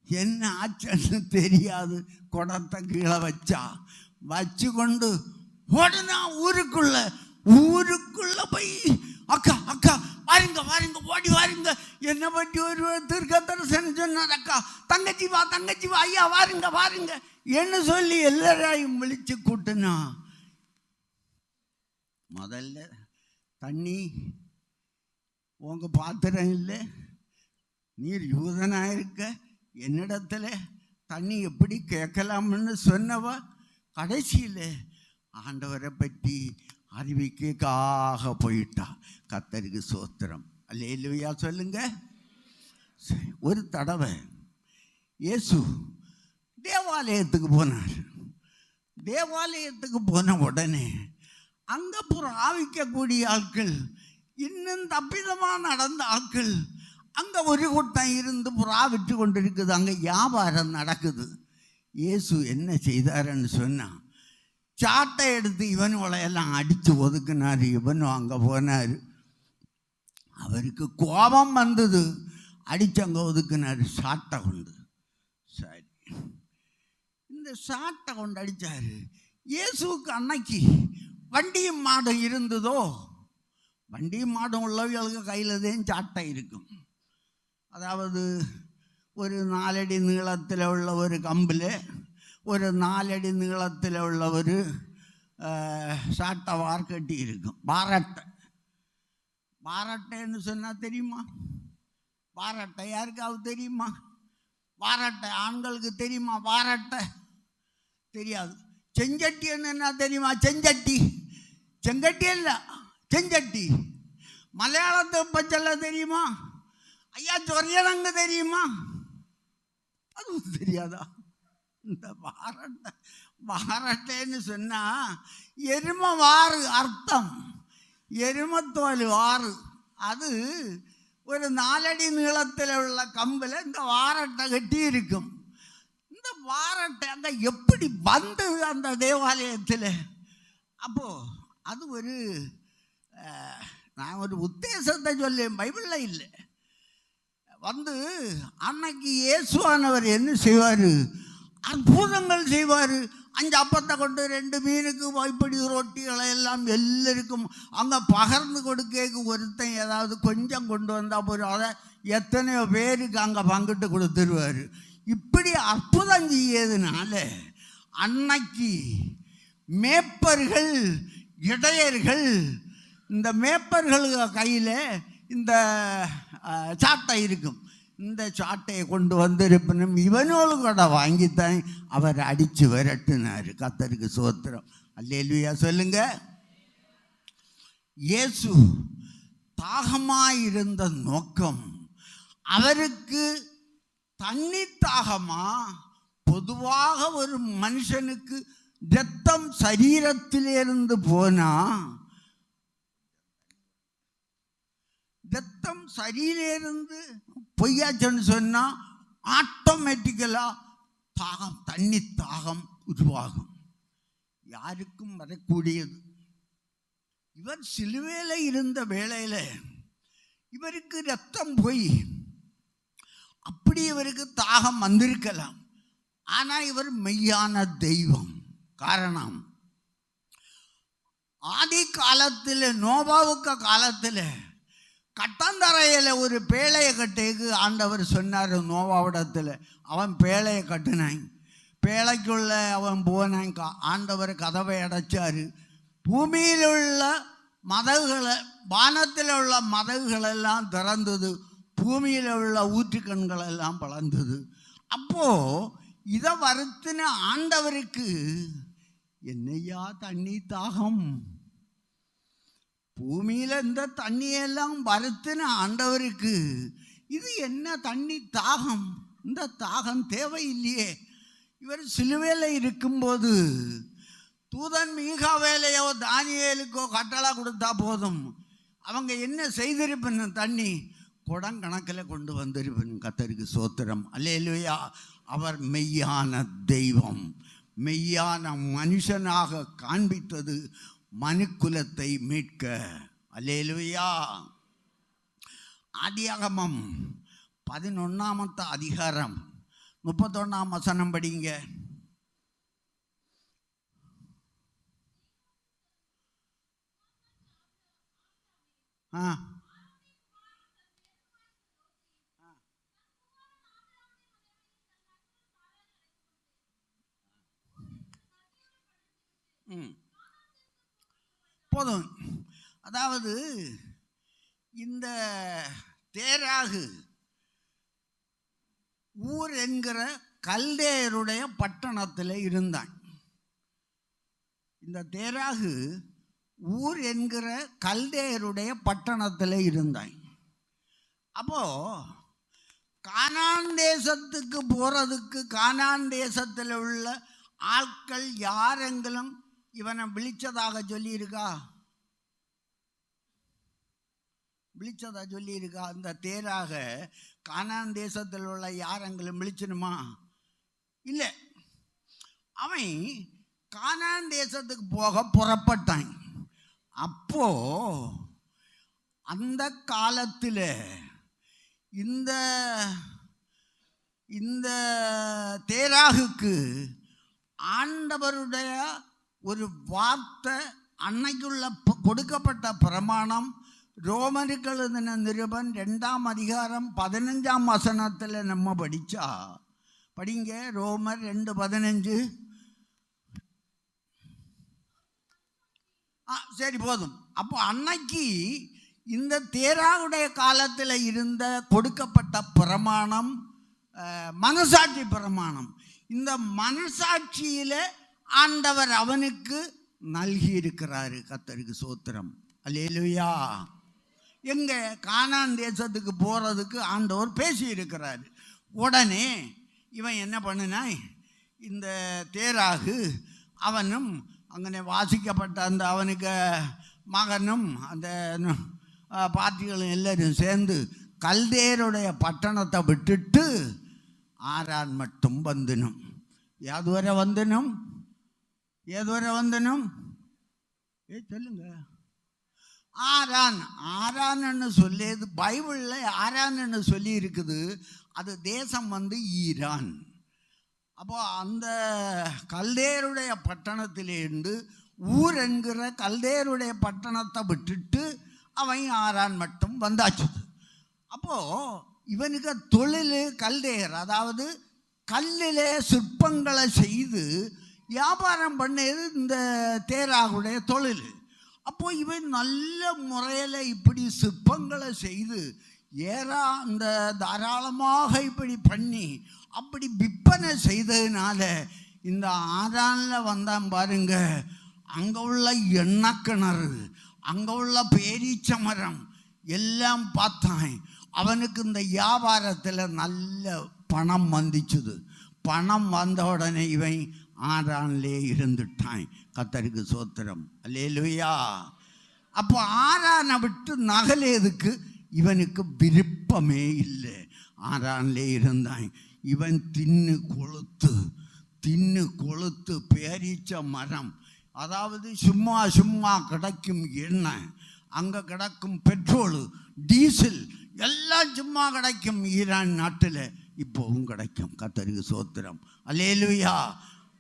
என்ன ஆச்சுன்னு தெரியாது. குடத்தை கீழே வச்சு கொண்டு உடனே ஊருக்குள்ள போய் அக்கா அக்கா வாருங்க வாருங்க ஓடி வாருங்க, என்னை பற்றி ஒரு தீர்க்கதரிசனம் சொன்னார், அக்கா தங்கச்சி வா ஐயா வாருங்க வாருங்க என்ன சொல்லி எல்லாரையும் விழிச்சு கூட்டுனா. முதல்ல தண்ணி உங்க பாத்திரம் இல்லை, நீர் யூதனாயிருக்க என்னிடத்துல தண்ணி எப்படி கேட்கலாம்னு சொன்னவ கடைசியில் ஆண்டவரை பற்றி அறிவிக்காக போயிட்டா. கர்த்தருக்கு ஸ்தோத்திரம். அல்லேலூயா சொல்லுங்க. ஒரு தடவை இயேசு தேவாலயத்துக்கு போனார். தேவாலயத்துக்கு போன உடனே அங்கே புறாவிக்கக்கூடிய ஆட்கள், இன்னும் தப்பிதமாக நடந்த ஆட்கள் அங்கே ஒரு கூட்டம் இருந்து புறா விட்டு கொண்டிருக்குது, அங்கே வியாபாரம் நடக்குது. இயேசு என்ன செய்தாருன்னு சொன்னால், சாட்டை எடுத்து இவனுங்களையெல்லாம் அடித்து ஒதுக்குனார். இவனும் அங்கே போனார். அவருக்கு கோபம் வந்தது, அடித்து அங்கே ஒதுக்குனார் சாட்டை கொண்டு. சரி, இந்த சாட்டை கொண்டு அடித்தார். இயேசுக்கு அன்னைக்கு வண்டியும் மாடும் இருந்ததோ, வண்டியும் மாடும் உள்ளவர்களுக்கு கையில் தான் சாட்டை இருக்கும். அதாவது ஒரு 4 அடி நீளத்தில் உள்ள ஒரு கம்பில் ஒரு 4 அடி நீளத்தில் உள்ள ஒரு சாட்டை வார்க்கட்டி இருக்கும். பாரட்டைன்னு சொன்னால் தெரியுமா? பாரட்டை யாருக்காவது தெரியுமா? பாரட்டை ஆண்களுக்கு தெரியுமா? பாரட்டை தெரியாது. செஞ்சட்டி என்ன தெரியுமா? செங்கட்டி இல்லை, செஞ்சட்டி. மலையாளத்தை பச்சல்ல தெரியுமா? ஐயா சொரியனங்க தெரியுமா? அதுவும் தெரியாதா? இந்த பாரட்டைன்னு சொன்னா எரும வாறு அர்த்தம், எருமத்தோல் வாறு. அது ஒரு 4 அடி நீளத்தில் உள்ள கம்பில் இந்த வாரட்டை கட்டி இருக்கும். இந்த வாரட்டை அங்கே எப்படி வந்தது அந்த தேவாலயத்தில்? அப்போ அது ஒரு நான் ஒரு உத்தேசத்தை சொல்லி பைபிளில் இல்லை. வந்து அன்னைக்கு இயேசுவானவர் என்ன செய்வார்? அற்புதங்கள் செய்வார். 5 அப்பத்தை கொண்டு 2 மீனுக்கு இப்படி ரொட்டிகளை எல்லாம் எல்லாருக்கும் அங்கே பகர்ந்து கொடுக்க ஒருத்தன் ஏதாவது கொஞ்சம் கொண்டு வந்தால் போதும், அதை எத்தனையோ பேருக்கு அங்கே பங்கிட்டு கொடுத்துருவார். இப்படி அற்புதம் செய்யறதுனால அன்னைக்கு மேப்பர்கள், இடையர்கள், இந்த மேப்பர்கள் கையில் இந்த சாட்டை இருக்கும். இந்த சாட்டையை கொண்டு வந்திருப்பினும் இவனோடு கூட வாங்கித்தான் அவர் அடித்து விரட்டினார். கர்த்தருக்கு ஸ்தோத்திரம். அல்லேலூயா சொல்லுங்க. இயேசு தாகமாயிருந்த நோக்கம் அவருக்கு தண்ணி தாகமா? பொதுவாக ஒரு மனுஷனுக்கு இரத்தம் சரீரத்திலிருந்து போனா, ரத்தம் சரியிலிருந்து பொய்யாச்சுன்னு சொன்னால் ஆட்டோமேட்டிக்கலாக தாகம், தண்ணி தாகம் உருவாகும். யாருக்கும் வரக்கூடியது. இவர் சிலுவையில் இருந்த வேளையில் இவருக்கு ரத்தம் போய் அப்படி இவருக்கு தாகம் வந்திருக்கலாம். ஆனால் இவர் மெய்யான தெய்வம். காரணம், ஆதி காலத்தில், நோவாவுக்கு காலத்தில் கட்டந்தரையில் ஒரு பேழையை கட்டிக்கு ஆண்டவர் சொன்னார் நோவாவிடத்தில். அவன் பேழையை கட்டினான். பேழைக்குள்ள அவன் போனான். ஆண்டவர் கதவை அடைச்சார். பூமியில் உள்ள மதகுகளை, வானத்தில் உள்ள மதகுகளெல்லாம் திறந்தது. பூமியில் உள்ள ஊற்றுக்கண்கள் எல்லாம் பளர்ந்தது. அப்போது இதை வருத்தின ஆண்டவருக்கு என்னையா தண்ணி தாகம்? பூமியில் இந்த தண்ணியெல்லாம் வருத்தின ஆண்டவருக்கு இது என்ன தண்ணி தாகம்? இந்த தாகம் தேவையில்லையே. இவர் சிலுவையில் இருக்கும்போது தூதன் மீகாவேலையோ தானியேலுக்கோ கட்டளை கொடுத்தா போதும், அவங்க என்ன செய்திருப்பேன்னு தண்ணி குடங்கணக்கில் கொண்டு வந்திருப்பேன். கர்த்தருக்கு ஸ்தோத்திரம். அல்லேலூயா. அவர் மெய்யான தெய்வம், மெய்யான மனுஷனாக காண்பித்தது மனுக்குலத்தை மீட்க. அல்லேலூயா. ஆதியாகமம் 11ஆம் அதிகாரம் 31ஆம் வசனம் படிங்க. போதும். அதாவது இந்த தேராகு ஊர் என்கிற கல்தேயருடைய பட்டணத்தில் இருந்தான். இந்த தேராகு ஊர் என்கிற கல்தேயருடைய பட்டணத்தில் இருந்தான். அப்போ கானான் தேசத்துக்கு போகிறதுக்கு கானான் தேசத்தில் உள்ள ஆட்கள் யாரெങ്കിലും இவனை விழிச்சதாக சொல்லியிருக்கா? விழிச்சதா சொல்லியிருக்கா? இந்த தேராக கானான் தேசத்தில் உள்ள யாரெങ്കിലും விழிச்சணுமா? இல்லை. அவன் கானான் தேசத்துக்கு போக புறப்பட்டான். அப்போ அந்த காலத்தில் இந்த இந்த தேராகுக்கு ஆண்டவருடைய ஒரு வார்த்தை, அன்னைக்குள்ள கொடுக்கப்பட்ட பிரமாணம், ரோமருக்கு எழுதின நிருபம் 2ஆம் அதிகாரம் 15ஆம் வசனத்தில் நம்ம படித்தா, படிங்க ரோமர் 2:15. சரி போதும். அப்போ அன்னைக்கு இந்த தேராவுடைய காலத்தில் இருந்த கொடுக்கப்பட்ட பிரமாணம் மனசாட்சி பிரமாணம். இந்த மனசாட்சியில் ஆண்டவர் அவனுக்கு நல்கி இருக்கிறாரு. கர்த்தருக்கு ஸ்தோத்திரம். அல்லேலூயா. எங்கே கானான் தேசத்துக்கு போகிறதுக்கு ஆண்டவர் பேசி இருக்கிறாரு. உடனே இவன் என்ன பண்ணினான்? இந்த தேராகு அவனும் அங்கே வாசிக்கப்பட்ட அந்த அவனுக்கு மகனும் அந்த பார்ட்டிகளும் எல்லாரும் சேர்ந்து கல்தேருடைய பட்டணத்தை விட்டுட்டு ஆரான் மட்டும் வந்தனும். ஏதுவரை வந்தனும்? ஏதுவரை வந்தனும்? சொல்லுங்க. ஆரான். ஆரான்னு சொல்லியது பைபிளில் ஆரான்னு சொல்லி இருக்குது. அது தேசம் ஈரான். அப்போ அந்த கல்தேருடைய பட்டணத்திலேருந்து ஊர் என்கிற கல்தேருடைய பட்டணத்தை விட்டுட்டு அவன் ஆரான் மட்டும் வந்தாச்சு. அப்போது இவனுக்கு தொழில் கல்தேர், அதாவது கல்லிலே சிற்பங்களை செய்து வியாபாரம் பண்ணது இந்த தேராகுடைய தொழில். அப்போது இவன் நல்ல முறையில் இப்படி சிற்பங்களை செய்து இந்த தாராளமாக இப்படி பண்ணி அப்படி விற்பனை செய்ததுனால இந்த ஆரானில் வந்தான் பாருங்க. அங்கே உள்ள எண்ணெய் கிணறு, அங்கே உள்ள பேரீச்ச மரம் எல்லாம் பார்த்தான். அவனுக்கு இந்த வியாபாரத்தில் நல்ல பணம் வந்துச்சுது. பணம் வந்த உடனே இவன் ஆரான்லே இருந்துட்டான். கர்த்தருக்கு சோத்திரம். அல்லேலூயா. அப்போ ஆரானை விட்டு நகலேதுக்கு இவனுக்கு விருப்பமே இல்லை. ஆரான்லே இருந்தான். இவன் தின்னு கொளுத்து பேரீச்ச மரம், அதாவது சும்மா கிடைக்கும் எண்ணெய், அங்கே கிடக்கும் பெட்ரோலு, டீசல் எல்லாம் சும்மா கிடைக்கும் ஈரான் நாட்டில். இப்போவும் கிடைக்கும். கர்த்தருக்கு சோத்திரம். அல்லேலூயா.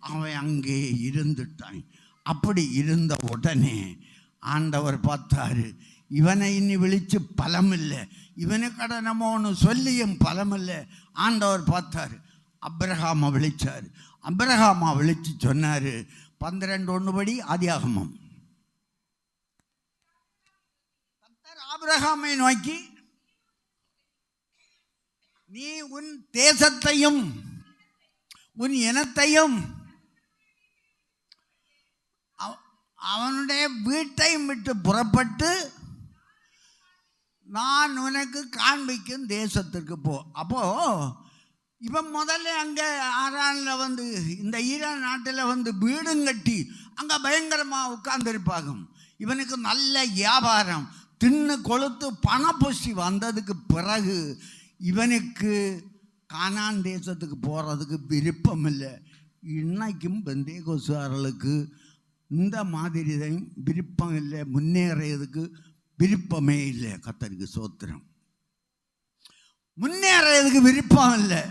அவன் அங்கே இருந்துட்டான். அப்படி இருந்த உடனே ஆண்டவர் பார்த்தாரு, இவனை இன்னி விழித்து பலமில்லை, இவனுக்கட நம்ம ஒன்று சொல்லியும் பலமில்லை. ஆண்டவர் பார்த்தாரு, அப்ரஹாமை விழிச்சார். அப்ரஹாமா விழித்து சொன்னார், 12:1 படி ஆதியாகமம். கர்த்தர் ஆபிரகாமை நோக்கி, நீ உன் தேசத்தையும் உன் இனத்தையும் அவனுடைய வீட்டையும் விட்டு புறப்பட்டு நான் உனக்கு காண்பிக்கும் தேசத்திற்கு போ. அப்போது இவன் முதல்ல அங்கே ஆரானில் இந்த ஈரான் நாட்டில் வீடும் கட்டி அங்கே பயங்கரமாக உட்கார்ந்துருப்பாங்க. இவனுக்கு நல்ல வியாபாரம், தின்னு கொளுத்து பணப்புஷ்டி வந்ததுக்கு பிறகு இவனுக்கு கானான் தேசத்துக்கு போகிறதுக்கு விருப்பம் இல்லை. இன்னைக்கும் பெந்தேகோஸ்தேயர்களுக்கு இந்த மாதிரி தான் விருப்பம் இல்லை, முன்னேறதுக்கு விருப்பமே இல்லை. கர்த்தருக்கு சோத்திரம். முன்னேறதுக்கு விருப்பம் இல்லை,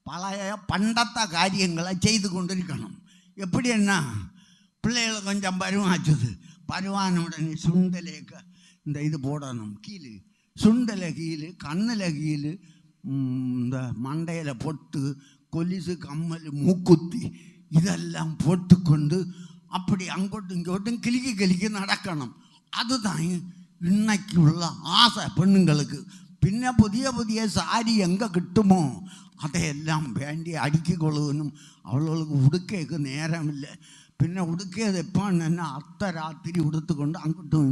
பழைய பண்டத்த காரியங்களை செய்து கொண்டிருக்கணும். எப்படின்னா, பிள்ளைகளை கொஞ்சம் பருவாச்சுது, பருவான உடனே சுண்டலேக்க இந்த இது போடணும், கீழே சுண்டலை கீழே, கண்ணில் கீழே, இந்த மண்டையில் பொட்டு, கொலிசு, கம்மல், மூக்குத்தி இதெல்லாம் போட்டுக்கொண்டு அப்படி அங்கோட்டும் இங்கோட்டும் கிளிக்கி நடக்கணும். அதுதான் இன்னைக்கு உள்ள ஆசை பெண்ணுங்களுக்கு. பின்ன புதிய சாரி எங்கே கிட்டுமோ அதையெல்லாம் வேண்டி அடுக்கி கொள்ளுவனும். அவளுக்கு உடுக்கைக்கு நேரம் இல்லை. பின்ன உடுக்கையது எப்பான்னு அர்த்த ராத்திரி உடுத்துக்கொண்டு அங்கிட்டும்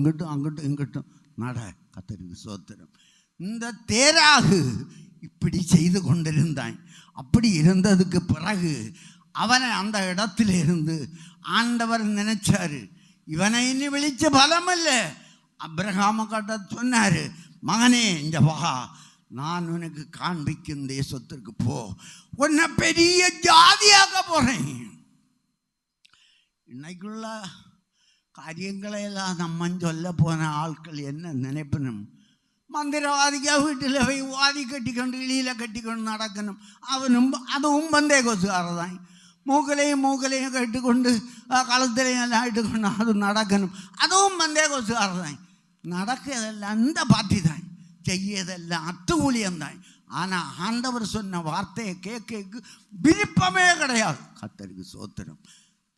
இங்கிட்டும் நட. கர்த்தருக்கு சோத்திரம். இந்த தேராகு இப்படி செய்து கொண்டிருந்தான். அப்படி இருந்ததுக்கு பிறகு அவனை அந்த இடத்துல இருந்து ஆண்டவர் நினைச்சாரு, இவனை இன்னி விழிச்ச பலம் இல்லை. அப்ரஹாம கிட்ட சொன்னாரு, மகனே இங்க வா, நான் உனக்கு காண்பிக்கும் தேசத்திற்கு போ, உன்னை பெரிய ஜாதியாக போறேன். இன்னைக்குள்ள காரியங்களை எல்லாம் நம்ம சொல்ல போன ஆட்கள் என்ன நினைப்பணும்? மந்திரவாதிக்காக வீட்டில் போய் வாதி கட்டிக்கொண்டு இழியில் கட்டிக்கொண்டு நடக்கணும். அதுவும் பெந்தேகோஸ்தேயர்தான். மூக்கலையும் கட்டிக்கொண்டு கழுத்திலையும் எல்லாம் இட்டுக்கொண்டு அது நடக்கணும். அதுவும் பெந்தேகோஸ்தேயர்தான். நடக்கிறதெல்லாம் இந்த பார்ட்டி தான், செய்யதெல்லாம் அத்துக்கூலியம்தான். ஆனால் ஆண்டவர் சொன்ன வார்த்தையை கேட்க விருப்பமே கிடையாது. கர்த்தருக்கு சோத்திரம்.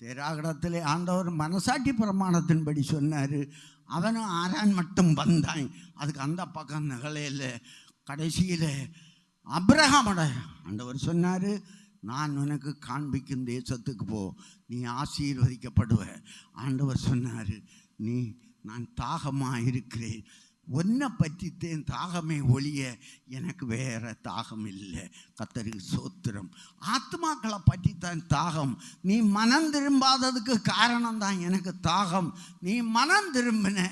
தேராகடத்தில் ஆண்டவர் மனசாட்சி பிரமாணத்தின்படி சொன்னார். அவனும் ஆரான் மட்டும் வந்தான். அதுக்கு அந்த பக்கம் நகலையில் கடைசியில் அப்ரஹாமோட ஆண்டவர் சொன்னார், நான் உனக்கு காண்பிக்கும் தேசத்துக்கு போ, நீ ஆசீர்வதிக்கப்படுவ. ஆண்டவர் சொன்னார், நான் தாகமாக இருக்கிறேன், ஒன்றை பற்றித்தேன் தாகமே ஒழிய எனக்கு வேற தாகம் இல்லை. கர்த்தருக்கு சோத்திரம். ஆத்மாக்களை பற்றித்தான் தாகம். நீ மனம் திரும்பாததுக்கு காரணம்தான் எனக்கு தாகம். நீ மனம் திரும்பின,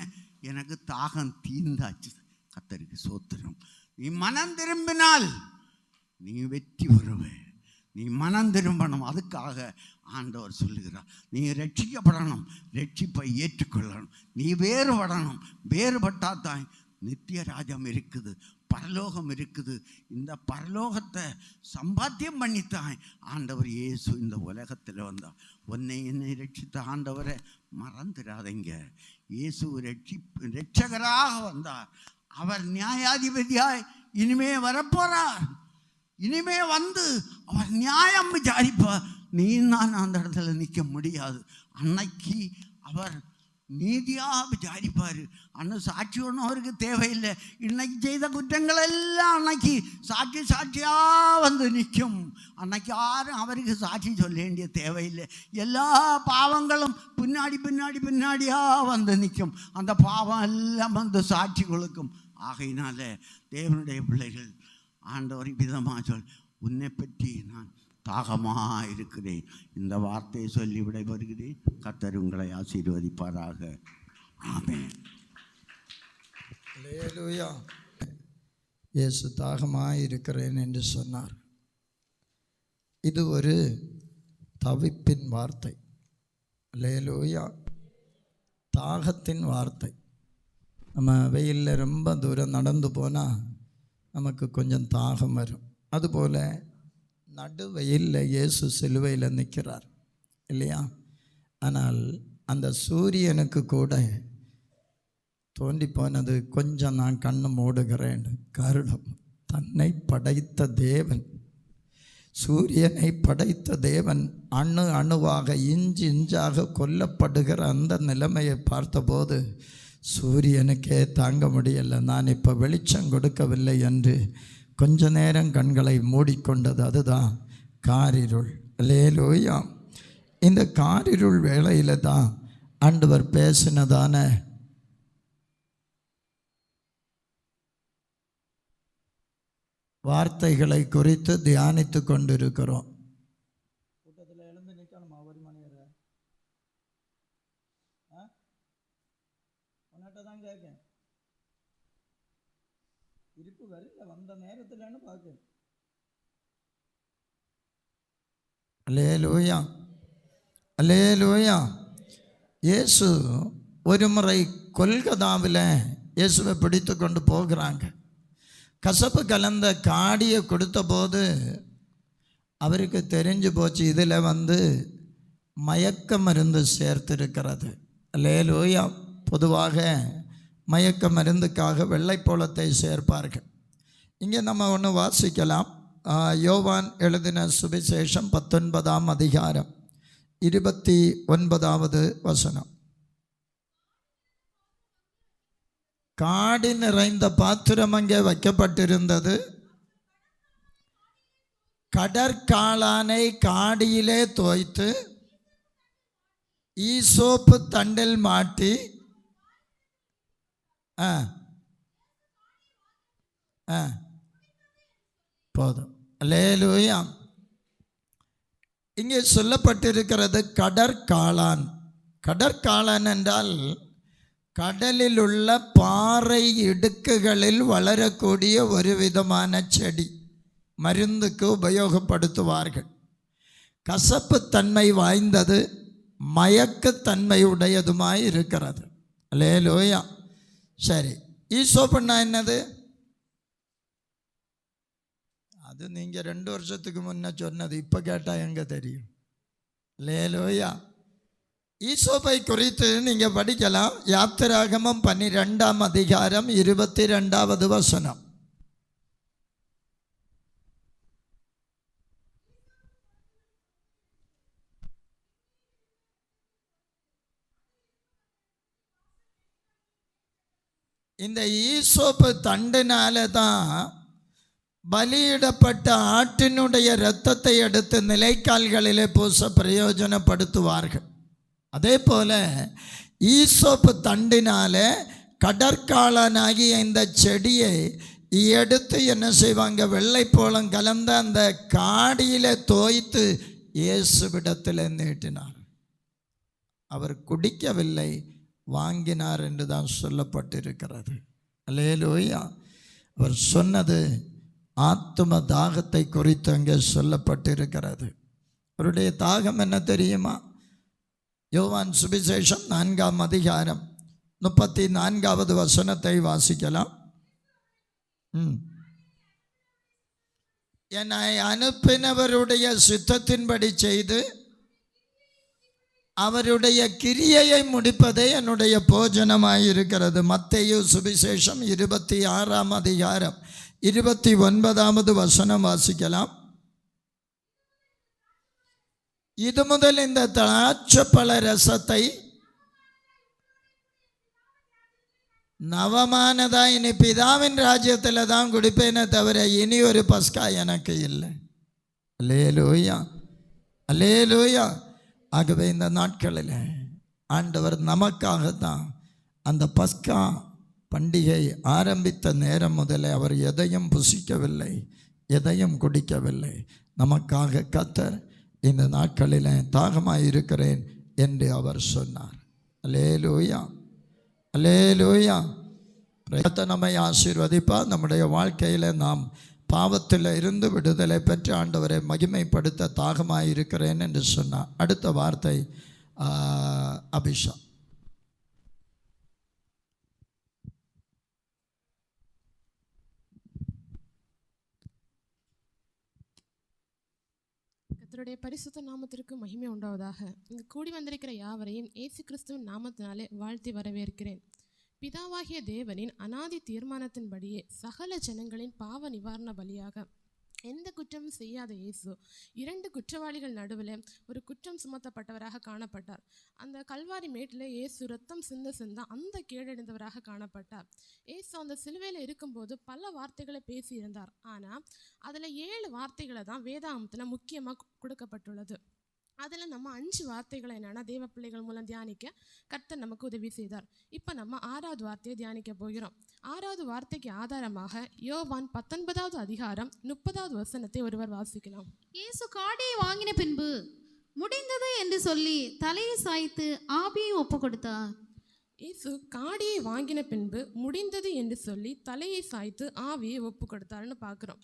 எனக்கு தாகம் தீர்ந்தாச்சு. கர்த்தருக்கு சோத்திரம். நீ மனம் திரும்பினால் நீ வெற்றி பெறுவ. நீ நீ மனம் திரும்பணும். அதுக்காக ஆண்டவர் சொல்லுகிறார், நீ ரட்சிக்கப்படணும், ரட்சிப்பை ஏற்றுக்கொள்ளணும், நீ வேறுபடணும். வேறுபட்டால் தான் நித்திய ராஜ்யம் இருக்குது, பரலோகம் இருக்குது. இந்த பரலோகத்தை சம்பாத்தியம் பண்ணித்தான் ஆண்டவர் இயேசு இந்த உலகத்தில் வந்தார். என்னை ரட்சித்த ஆண்டவரை மறந்துடாதீங்க. இயேசு ரட்சகராக வந்தார். அவர் நியாயாதிபதியாய் இனிமே வரப்போறார். இனிமே வந்து அவர் நியாயம் விசாரிப்பார். நீ நான் அந்த இடத்துல நிற்க முடியாது. அன்னைக்கு அவர் நீதியாக விசாரிப்பார். அன்னைக்கு சாட்சி ஒன்றும் அவருக்கு தேவையில்லை. இன்னைக்கு செய்த குற்றங்கள் எல்லாம் அன்னைக்கு சாட்சியாக வந்து நிற்கும். அன்னைக்கு யாரும் அவருக்கு சாட்சி சொல்ல வேண்டிய தேவையில்லை. எல்லா பாவங்களும் பின்னாடியாக வந்து நிற்கும். அந்த பாவம் எல்லாம் வந்து சாட்சி கொடுக்கும். ஆகையினால தேவனுடைய பிள்ளைகள், ஆண்டவர் விதமாக உன்னை பற்றி நான் தாகமாக இருக்கிறேன். இந்த வார்த்தையை சொல்லி விடைபெறுகிறேன். கர்த்தர் உங்களை ஆசீர்வதிப்பாராக. ஆமென். அல்லேலூயா. இயேசு தாகமாக இருக்கிறேன் என்று சொன்னார். இது ஒரு தவிப்பின் வார்த்தை. அல்லேலூயா. தாகத்தின் வார்த்தை. நம்ம வெயிலில் ரொம்ப தூரம் நடந்து போனால் நமக்கு கொஞ்சம் தாகம் வரும். அதுபோல் நடு வெயிலில் இயேசு சிலுவையில் நிற்கிறார் இல்லையா? ஆனால் அந்த சூரியனுக்கு கூட தோண்டி போனது, கொஞ்சம் நான் கண்ணு மூடுகிறேன். காரணம், தன்னை படைத்த தேவன், சூரியனை படைத்த தேவன் அணு அணுவாக இஞ்சு இஞ்சாக கொல்லப்படுகிற அந்த நிலைமையை பார்த்தபோது சூரியனுக்கே தாங்க முடியலை. நான் இப்போ வெளிச்சம் கொடுக்கவில்லை என்று கொஞ்ச நேரம் கண்களை மூடிக்கொண்டது. அதுதான் காரிருள். அல்லேலூயா. இந்த காரிருள் வேளையில் தான் ஆண்டவர் பேசினதான வார்த்தைகளை குறித்து தியானித்து கொண்டிருக்கிறோம். கூட்டத்தில் எழுந்து நிற்கணுமா? ஒரு மணியரை உன்னிட்ட தான் கேட்கேன். இருப்பு வரல, வந்த நேரத்தில்னு பார்க்க. அல்லேலூயா, அல்லேலூயா. இயேசு ஒரு முறை கொல்கதாவில் இயேசுவை பிடித்து கொண்டு போகிறாங்க. கசப்பு கலந்த காடியை கொடுத்த போது அவருக்கு தெரிஞ்சு போச்சு, இதில் மயக்க மருந்து சேர்த்திருக்கிறது. அல்லேலூயா. பொதுவாக மயக்க மருந்துக்காக வெள்ளைப்போளத்தை சேர்ப்பார்கள். இங்கே நம்ம ஒன்று வாசிக்கலாம். யோவான் எழுதின சுவிசேஷம் 19ஆம் அதிகாரம் 29வது வசனம். காடி நிறைந்த பாத்திரம் அங்கே வைக்கப்பட்டிருந்தது. கடற்காளானை காடியிலே தோய்த்து ஈசோப்பு தண்டில் மாட்டி போதும். அல்லேலூயா. இங்கே சொல்லப்பட்டிருக்கிறது கடற்காளான். கடற்காளான் என்றால் கடலில் உள்ள பாறை இடுக்குகளில் வளரக்கூடிய ஒரு விதமான செடி. மருந்துக்கு உபயோகப்படுத்துவார்கள். கசப்புத்தன்மை வாய்ந்தது, மயக்கத்தன்மை உடையதுமாய் இருக்கிறது. அல்லேலூயா. சரி, ஈசோப்புன்னா என்னது? அது நீங்கள் 2 வருஷத்துக்கு முன்னே சொன்னது, இப்போ கேட்டால் எங்கே தெரியும்? அல்லேலூயா. ஈசோப்பை குறித்து நீங்கள் படிக்கலாம். யாத்திராகமம் 12ஆம் அதிகாரம் 22வது வசனம். இந்த ஈசோப்பு தண்டினால தான் பலியிடப்பட்ட ஆட்டினுடைய இரத்தத்தை எடுத்து நிலைக்கால்களிலே பூச பிரயோஜனப்படுத்துவார்கள். அதே போல் ஈசோப்பு தண்டினால கடற்காளானாகிய இந்த செடியை எடுத்து என்ன செய்வாங்க? வெள்ளைப்போளம் கலந்த அந்த காடியில் தோய்த்து இயேசுவிடத்தில் நீட்டினார். அவர் குடிக்கவில்லை, வாங்கினார் என்று தான் சொல்லப்பட்டிருக்கிறது. அல்லேலூயா. அவர் சொன்னது, ஆத்தும தாகத்தை குறித்து அங்கே சொல்லப்பட்டிருக்கிறது. அவருடைய தாகம் என்ன தெரியுமா? யோவான் சுவிசேஷம் 4ஆம் அதிகாரம் 34வது வசனத்தை வாசிக்கலாம். என்னை அனுப்பினவருடைய சித்தத்தின்படி செய்து அவருடைய கிரியையை முடிப்பதே என்னுடைய போஜனமாயிருக்கிறது. மத்தேயு சுவிசேஷம் 26ஆம் அதிகாரம் 29வது வசனம் வாசிக்கலாம். இது முதல் இந்த திராட்சைப்பழ ரசத்தை நவமானதா இனி பிதாவின் ராஜ்யத்தில் தான் குடிப்பேனே தவிர இனி ஒரு பஸ்கா எனக்கு இல்லை. அல்லேலூயா, அல்லேலூயா. ஆகவே இந்த நாட்களில் ஆண்டவர் நமக்காகத்தான் அந்த பஸ்கா பண்டிகை ஆரம்பித்த நேரம் முதலே அவர் எதையும் புசிக்கவில்லை, எதையும் குடிக்கவில்லை. நமக்காக கர்த்தர் இந்த நாட்களில் தாகமாயிருக்கிறேன் என்று அவர் சொன்னார். அல்லேலூயா, அல்லேலூயா. கர்த்தர் நம்மை ஆசீர்வதிப்பார். நம்முடைய வாழ்க்கையில் நாம் பாவத்தில் இருந்து விடுதலை பெற்று ஆண்டவரை மகிமைப்படுத்த தாகமாயிருக்கிறேன் என்று சொன்னார். அடுத்த வார்த்தை அபிஷா. கர்த்தருடைய பரிசுத்த நாமத்திற்கு மகிமை உண்டாவதாக. இங்கு கூடி வந்திருக்கிற யாவரையும் இயேசு கிறிஸ்துவின் நாமத்தினாலே வாழ்த்தி வரவேற்கிறேன். பிதாவாகிய தேவனின் அநாதி தீர்மானத்தின்படியே சகல ஜனங்களின் பாவ நிவாரண பலியாக எந்த குற்றமும் செய்யாத இயேசு 2 குற்றவாளிகள் நடுவில் ஒரு குற்றம் சுமத்தப்பட்டவராக காணப்பட்டார். அந்த கல்வாரி மேட்டில் இயேசு ரத்தம் சிந்த அந்த கேடடைந்தவராக காணப்பட்டார். இயேசு அந்த சிலுவையில் இருக்கும்போது பல வார்த்தைகளை பேசியிருந்தார். ஆனால் அதில் 7 வார்த்தைகளை தான் வேதாகமத்தில் முக்கியமாக கொடுக்கப்பட்டுள்ளது. அதில் நம்ம 5 வார்த்தைகளை என்னென்னா தேவ பிள்ளைகள் மூலம் தியானிக்க கர்த்தர் நமக்கு உதவி செய்தார். இப்போ நம்ம 6வது வார்த்தையை தியானிக்க போகிறோம். 6வது வார்த்தைக்கு ஆதாரமாக யோவான் 19வது அதிகாரம் 30வது வசனத்தை ஒருவர் வாசிக்கலாம். இயேசு காடியை வாங்கின பின்பு முடிந்தது என்று சொல்லி தலையை சாய்த்து ஆவியை ஒப்பு கொடுத்தார். இயேசு காடியை வாங்கின பின்பு முடிந்தது என்று சொல்லி தலையை சாய்த்து ஆவியை ஒப்பு கொடுத்தாருன்னு பார்க்குறோம்.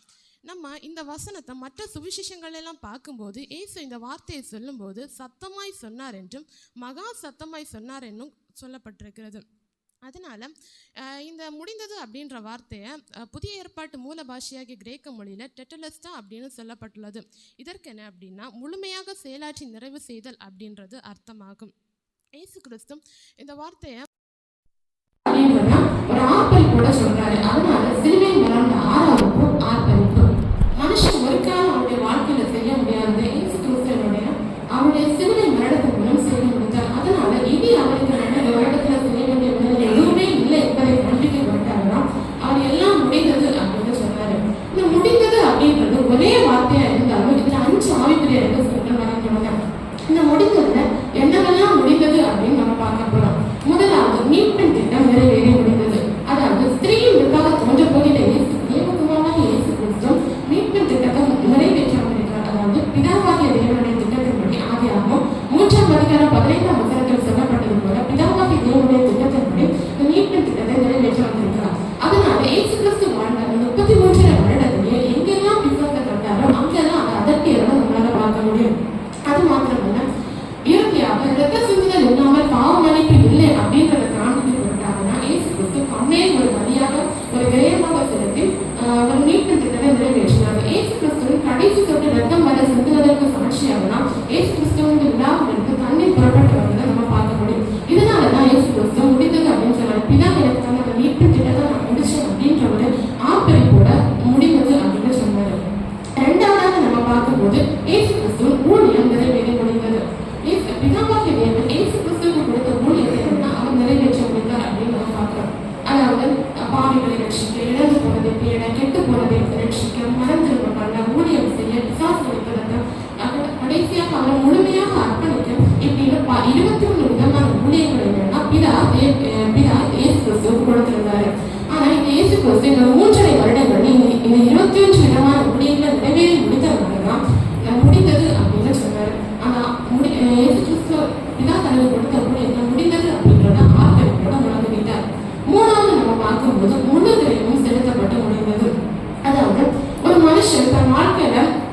நம்ம இந்த வசனத்தை மற்ற சுவிசேஷங்கள் எல்லாம் பார்க்கும்போது இயேசு இந்த வார்த்தையை சொல்லும்போது சத்தமாய் சொன்னார் என்றும் மகா சத்தமாய் சொன்னார் என்றும் சொல்லப்பட்டிருக்கிறது. அதனால இந்த முடிந்தது அப்படின்ற வார்த்தையை புதிய ஏற்பாட்டு மூல பாஷையாகிய கிரேக்க மொழியில் டெட்டலஸ்டா அப்படின்னு சொல்லப்பட்டுள்ளது. இதற்கு என்ன அப்படின்னா முழுமையாக செயலாற்றி நிறைவு செய்தல் அப்படின்றது அர்த்தமாகும். இயேசு கிறிஸ்து இந்த வார்த்தையை ஒரு ஆர்ப்பரிப்போட சொல்றாரு. அதனால சிலுவை மரண ஆறாவுக்கும் ஆர்ப்பரிப்பு மனுஷன் ஒரு காலம் அவருடைய வாழ்க்கையில செய்ய முடியாத இயேசு கிறிஸ்துவனுடைய அவருடைய சிலுவை மரணத்தின் மூலம் செய்ய முடித்தார். அதனால இனி அவருக்கு நடந்த வருடத்துல செய்ய வேண்டிய வேலை எதுவுமே இல்லை என்பதை நம்பிக்கை கொண்டாருன்னா அவர் எல்லாம் முடிந்தது அப்படின்னு சொன்னாரு. இந்த முடிந்தது அப்படின்றது ஒரே வார்த்தையா இருந்தாலும் இதுல 5 ஆவிக்குரிய சொல்ற வரைக்கும் இந்த முடிந்ததுல என்னவெல்லாம் முடிந்தது அப்படின்னு நம்ம பார்க்க போறோம். முதலாவது மீட்பின் திட்டம் நிறைவேறி முடிந்தது. அதாவது ஸ்திரீயின் விவாக தோன்ற போகிற தேவகுமாராக இயேசு கிறிஸ்து மீட்பின் திட்டத்தை நிறைவேற்றாமல். அதாவது பிதாவாகிய தேவனுடைய திட்டத்தின்படி ஆதியாகமம் 3ஆம் அதிகாரம் 15ஆம் வசனத்தில் சொல்லப்பட்டது போல பிதாவாகிய தேவனுடைய திட்டத்தின்படி மீட்பின் திட்டத்தை நிறைவேற்றாமல். அதனால இயேசு கிறிஸ்து வாழ்ந்த 33 வருடத்திலே எங்கெல்லாம் விசுவாசத்தை கண்டாரோ அங்கெல்லாம் அதை அதற்கேறத நம்மளால பார்க்க முடியும். அது மாத்திரமல்ல இறுதியாக இரத்த சிந்துதல் இல்லாமல் பாவ மன்னிப்பு இல்லை அப்படின்றத காண்பித்து கொடுத்தாங்கன்னா இயேசு கிறிஸ்து தன்னை ஒரு வழியாக ஒரு விரயமாக செலுத்தி ஒரு மீட்பின் திட்டத்தை நிறைவேற்றினார். இயேசு கிறிஸ்துவின் கடைசி தொட்டு ரத்தம் வர சிந்துவதற்கு சாட்சியாகனா இயேசு கிறிஸ்துவின் விழாவிலிருந்து தண்ணீர் புறப்பட்டு வந்ததை நம்ம பார்க்க முடியும். இதனாலதான் இயேசு கிறிஸ்து முடிந்தது அப்படின்னு சொன்னார். பிதா எனக்கு தந்த மீட்பின் திட்டத்தை நான் முடிச்சேன் அப்படின்ற ஒரு ஆர்ப்பரிப்போட முடிந்தது அப்படின்னு சொன்னாரு. 2ஆவதாக நம்ம பார்க்கும்போது இயேசு கிறிஸ்துவின் ஊழியம் நிறைவேறி முடிந்தது. பிதாவாகிய தேவன் இயேசு கிறிஸ்துவுக்கு கொடுத்த ஊழியத்தை அவர் நிறைவேற்ற முடிந்தார் அப்படின்னு நம்ம பார்க்கிறோம். அதாவது பாவிகளை ரட்சிக்க, இழந்து போனதை தேட, கெட்டு போனதை ரட்சிக்க, மனம் திரும்ப பண்ண, ஊழியம் செய்ய, விசுவாசத்தை கடைசியாக அவர் முழுமையாக அர்ப்பணிக்க இப்படின்னு 21 விதமான ஊழியங்கள் என்னன்னா பிதா இயேசு கிறிஸ்துவுக்கு கொடுத்திருந்தாரு. ஆனா இந்த இயேசு கிறிஸ்து இந்த 3.5 வருடங்கள் இந்த 21 விதமான ஊழியங்களை நிறைவேறி முடித்ததுனாலதான் முடிந்தது அப்படின்னு சொன்னாரு. ஆனா இயேசு கிறிஸ்து பிதா தனக்கு கொடுத்த ஊழியத்தை முடிந்தது அப்படின்றத ஆர்ப்பரிப்போட உணர்ந்துவிட்டார். 3ஆவது நம்ம பார்க்கும்போது முழு திரையும் செலுத்தப்பட்டு முடிந்தது. அதாவது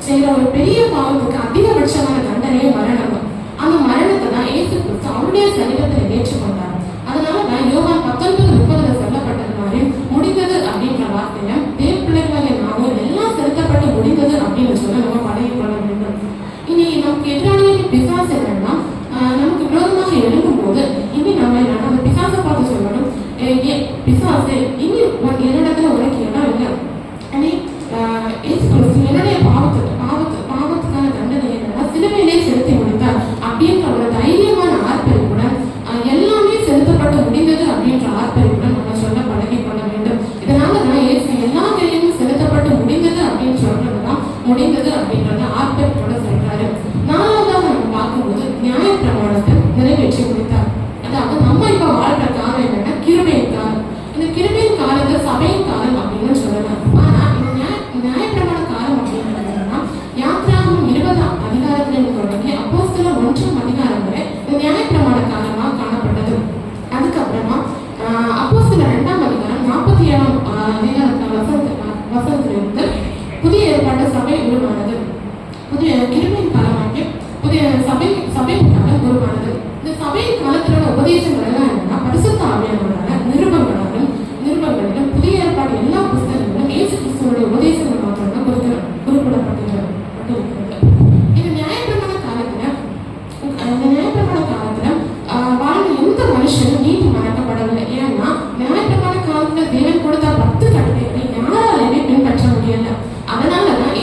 செய்யற ஒரு பெரிய பாவத்துக்கு அதிகபட்சமான தண்டனையே மரணம். அந்த மரணத்தை தான் இயேசு கிறிஸ்து அவருடைய சரீரத்தில் ஏற்றுக்கொண்டார். அதனாலதான் யோவான் 19:30 சொல்லப்பட்டது மாதிரி முடிந்தது அப்படின்ற வார்த்தையில தேவ பிள்ளைகளாகிய நாமும் எல்லாம் செலுத்தப்பட்டு முடிந்தது அப்படின்னு சொல்ல நம்ம பழகி கொள்ள வேண்டும். இனி நமக்கு எதிராளியாக பிசாசு என்னன்னா நமக்கு விரோதமாக எழுதும் போது இனி நம்ம பிசாசை பார்த்து சொல்லணும், பிசாசு இனி என்னிடத்துல உனக்கு இடம் இல்லை, என்னுடைய பாவத்துக்கான தண்டனை என்னன்னா சிலுவையிலே செலுத்தி முடித்தார் அப்படின்ற ஒரு தைரியமான ஆர்ப்பரிப்புடன் எல்லாமே செலுத்தப்பட்டு முடிந்தது அப்படின்ற ஆர்ப்பரிப்புடன் நம்ம சொல்ல பழகி கொள்ள வேண்டும். இதனாலதான் இயேசு எல்லாத்தையும் செலுத்தப்பட்டு முடிந்தது அப்படின்னு சொல்றதுதான் முடிந்தது அப்படின்றத ஆர்ப்பரிப்போட சொல்றாரு. நாலாவதாக நம்ம பார்க்கும்போது நியாயப்பிரமாணத்தை நிறைவேற்றி முடித்தார். அதாவது நம்ம இப்ப வாழ்ற காலம் என்னன்னா கிருபையின் காலம். இந்த கிருபையின் காலத்தை சபையின் காலம் அப்படின்னு சொல்லலாம். ஆனா நியாயப்பிரமாண காலம் அப்படின்னா யாத்ராகமம் 20ஆம் அதிகாரத்திலிருந்து தொடங்கி அப்போஸ்தலர் 1ஆம் அதிகாரம் வரை இந்த நியாயப்பிரமாண காலமா காணப்பட்டது. அதுக்கப்புறமா அப்போஸ்தலர் 2ஆம் அதிகாரம் 47ஆம் வசனத்திலிருந்து புதிய ஏற்பாட்டு சபை உருவானது. புதிய கிருபையின் காலமாகி புதிய சபையின் காலம் உருவானது. இந்த சபையின் காலத்திலோட உபதேசங்கள் எல்லாம் என்னன்னா பரிசுத்த ஆவியானவரால நிருபங்களிலும் புதிய ஏற்பாடு எல்லா புத்தகங்களும் இயேசு கிறிஸ்துவோட உபதேசங்கள் மாத்திரம் தான் குறிப்பிடப்பட்டிருக்கிறது. இந்த நியாயப்பிரமாண காலத்துல வாழ்ந்த எந்த மனுஷனும் நீதி மறக்கப்படவில்லை. ஏன்னா நியாயப்பிரமாண காலத்துல தேவன் கொடுத்த 10 கட்டளைகளை யாராலுமே பின்பற்ற முடியல. அதனாலதான்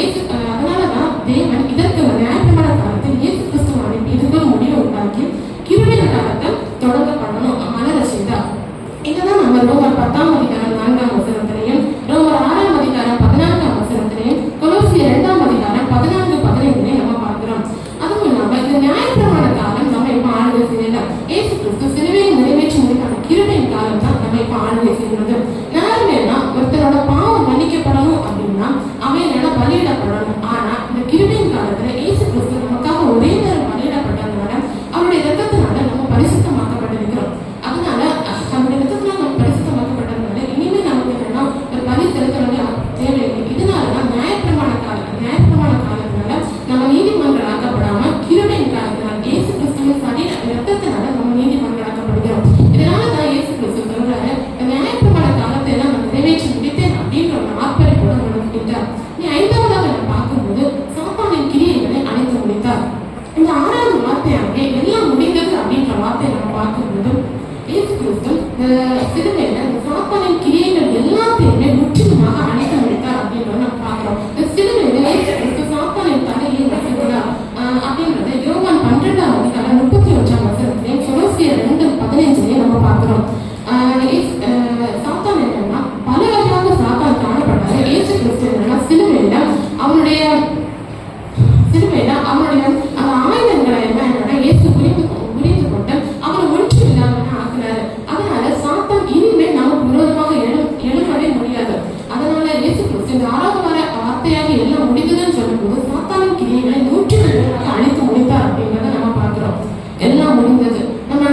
தேவன் இதற்கு நியாயப்பிரமாண காலத்தில் இயேசு கிறிஸ்துவ அனுப்பி இதுக்கு முடிவு உண்டாக்கி கிருபையின் காலத்தை தொடங்க பண்ணணும் மலர செய்தார். இதுதான் நம்ம ரோமர் 10ஆம் அதிகாரம் 4ஆம் வசனத்திலையும் ரோமர் 6ஆம் அதிகாரம் 14ஆம் வசனத்திலையும் கொலோசியர் 2ஆம் அதிகாரம் 14-15 நம்ம பார்க்கிறோம். அதுவும் இல்லாம இந்த நியாயப்பிரமாண காலம் நம்ம இப்ப ஆளுகை செய்யல. இயேசு கிறிஸ்து சிலுவையை நிறைவேற்றி முடிக்கான கிருபையின் காலம் தான் நம்ம இப்ப ஆளுகை செய்கிறது. யாருமேனா ஒருத்தரோட பாவம் மன்னிக்கப்படணும் அப்படின்னா அவன் இல்லைன்னா பலியிடப்படணும். ஆனா இந்த கிருபையின் காலத்துல இயேசு கிறிஸ்து நமக்காக ஒரே நேரம் பலியிடப்பட்டதுனால அவருடைய ரத்தத்தினால நம்ம பரிசுத்தமாக்கப்பட்டிருக்கிறோம். அதனால நம்முடைய ரத்தத்தினால நம்ம பரிசுத்தமாக்கப்பட்டதுனால இனிமே நமக்கு என்னன்னா ஒரு பலி செலுத்த வேண்டிய தேவையில்லை. இதனாலதான் நியாயப்பிரமாண காலத்தினால நம்ம நீதிமன்றமாக்கப்படாம கிருபையின் காலத்தினால இயேசு கிறிஸ்துவின் ரத்தத்தினால நம்ம நீதிமன்றமாக்கப்படுகிறோம். இதனாலதான் இயேசு கிறிஸ்து சொல்றாரு, நியாயப்பிரமாண காலத்தை எல்லாம் நான் நிறைவேற்றி முடித்தேன் அப்படின்ற ஒரு ஆர்ப்பரிப்போட முடித்தார். நீ 5ஆவதாக நம்ம பார்க்கும்போது சாத்தானின் கிரியைகளை அணைத்து முடித்தார். இந்த 6வது வார்த்தையாக எல்லாம் முடிந்தது அப்படின்ற வார்த்தையை நம்ம பார்க்கும்போது இயேசு கிறிஸ்து சிலுவையில இந்த சாத்தானின் கிரியைகள் எல்லாத்தையுமே முற்றிலுமாக அணைத்து முடித்தார் அப்படின்றத நம்ம பார்க்கிறோம். இந்த சிலுவையில இயேசு கிறிஸ்து சாத்தானின் தலையை நசுக்கிறார் அப்படின்றத யோவான் 12ஆம் அதிகாரம் 31ஆம் வசனத்திலையும் கொலோசியர் 2:15 நம்ம பார்க்கிறோம். சாத்தான் என்னன்னா பல வகையாக சாத்தான் காணப்பட்டாரு. இயேசு கிறிஸ்து என்னன்னா சிலுவையில அவனுடைய அந்த ஆயுதங்களை எல்லாம் என்னன்னா இயேசு புரிந்து கொண்டு அவரை ஒன்று இல்லாம ஆக்குனாரு. அதனால சாத்தான் இனிமேல் நமக்கு விரோதமாக எழும்பவே முடியாது. அதனால இயேசு கிறிஸ்து இந்த 6வது வார்த்தையாக எல்லாம் முடிந்ததுன்னு சொல்லும்போது சாத்தானின் கிரியைகளை 100% அழித்து முடித்தார் அப்படின்றத நம்ம பார்க்கிறோம். எல்லாம் முடிந்தது. நம்ம